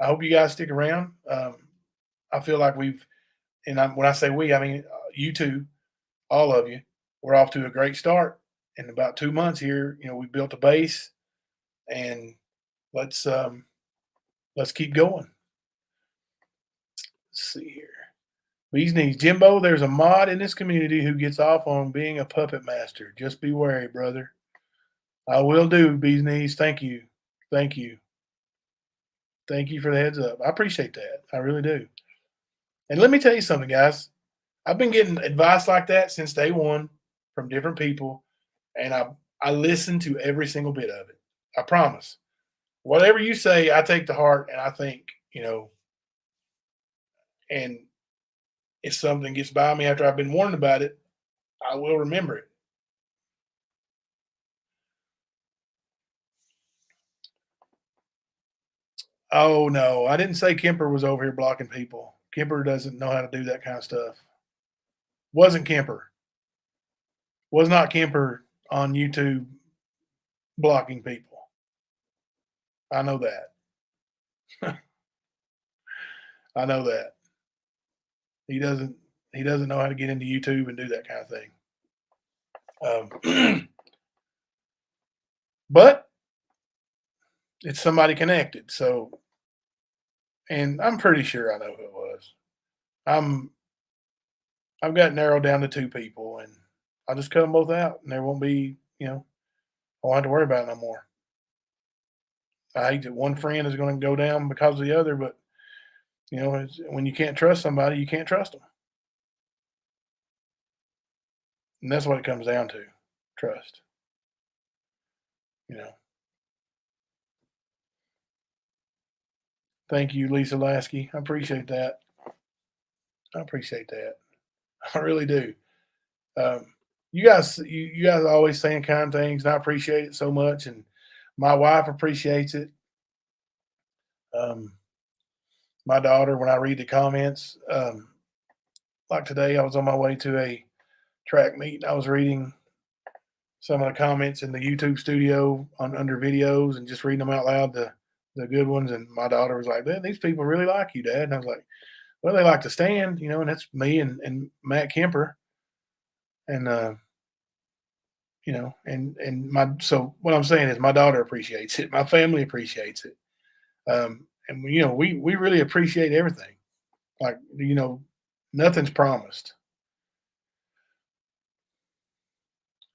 Speaker 5: I hope you guys stick around. I feel like when I say we, I mean you two, all of you. We're off to a great start. In about 2 months here, we built a base, and let's keep going. Let's see here. Bees Knees. Jimbo, there's a mod in this community who gets off on being a puppet master. Just be wary, brother. I will do, Bees Knees. Thank you. Thank you. Thank you for the heads up. I appreciate that. I really do. And let me tell you something, guys. I've been getting advice like that since day one from different people, and I listen to every single bit of it. I promise. Whatever you say, I take to heart, and I think, And if something gets by me after I've been warned about it, I will remember it. Oh no, I didn't say Kemper was over here blocking people. Kemper doesn't know how to do that kind of stuff. Wasn't Kemper. Was not Kemper on YouTube blocking people. I know that. I know that. He doesn't know how to get into YouTube and do that kind of thing. But it's somebody connected. So, and I'm pretty sure I know who it was. I've got narrowed down to 2 people, and I'll just cut them both out, and there won't be, I won't have to worry about it no more. I hate that one friend is going to go down because of the other, but when you can't trust somebody, you can't trust them, and that's what it comes down to: trust. Thank you, Lisa Lasky. I appreciate that. I really do. You guys are always saying kind things, and I appreciate it so much. And my wife appreciates it. My daughter, when I read the comments, like today, I was on my way to a track meet, and I was reading some of the comments in the YouTube studio under videos and just reading them out loud, the good ones. And my daughter was like, "These people really like you, Dad." And I was like, "Well, they like to stand, and that's me and Matt Kemper." And so what I'm saying is my daughter appreciates it, my family appreciates it, and we really appreciate everything. Like nothing's promised.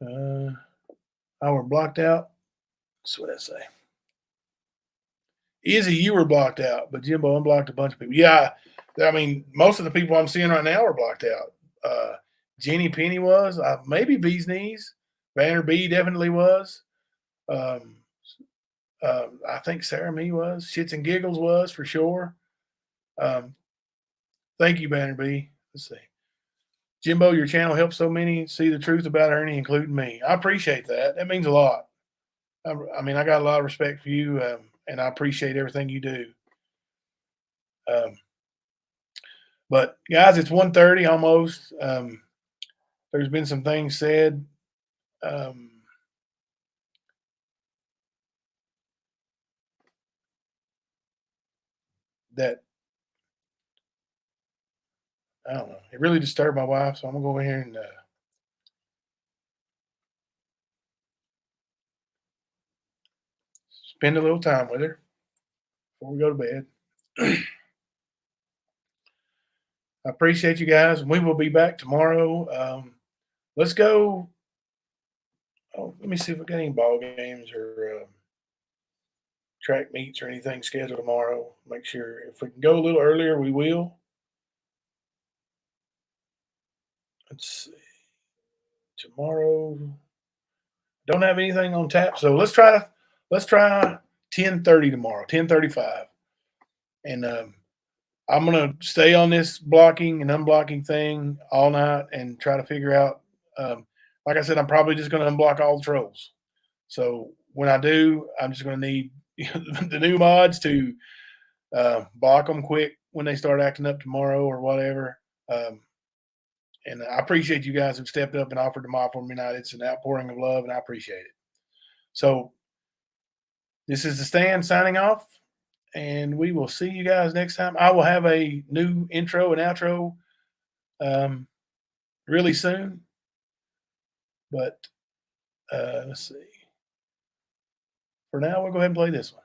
Speaker 5: We're blocked out. That's what I say. Izzy, you were blocked out, but Jimbo unblocked a bunch of people. Yeah, I mean, most of the people I'm seeing right now are blocked out. Jenny Penny was, maybe Bee's Knees. Banner B definitely was. I think Sarah Me was. Shits and Giggles was for sure. Thank you, Banner B. Let's see. Jimbo, your channel helps so many see the truth about Ernie, including me. I appreciate that. That means a lot. I mean, I got a lot of respect for you, and I appreciate everything you do. But guys, it's 1:30 almost. There's been some things said. That I don't know. It really disturbed my wife, so I'm gonna go over here and spend a little time with her before we go to bed. I appreciate you guys, and we will be back tomorrow. Let's go. Oh, let me see if we got any ball games or track meets or anything scheduled tomorrow. Make sure if we can go a little earlier, we will. Let's see. Tomorrow, don't have anything on tap, so let's try 10:30 tomorrow, 10:35, and I'm gonna stay on this blocking and unblocking thing all night and try to figure out. Like I said, I'm probably just gonna unblock all the trolls. So when I do, I'm just gonna need the new mods to block them quick when they start acting up tomorrow or whatever. And I appreciate you guys who've stepped up and offered to mod for me tonight. It's an outpouring of love, and I appreciate it. So this is the Stand signing off, and we will see you guys next time. I will have a new intro and outro really soon. But let's see. For now, we'll go ahead and play this one.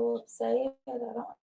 Speaker 7: people say it. I don't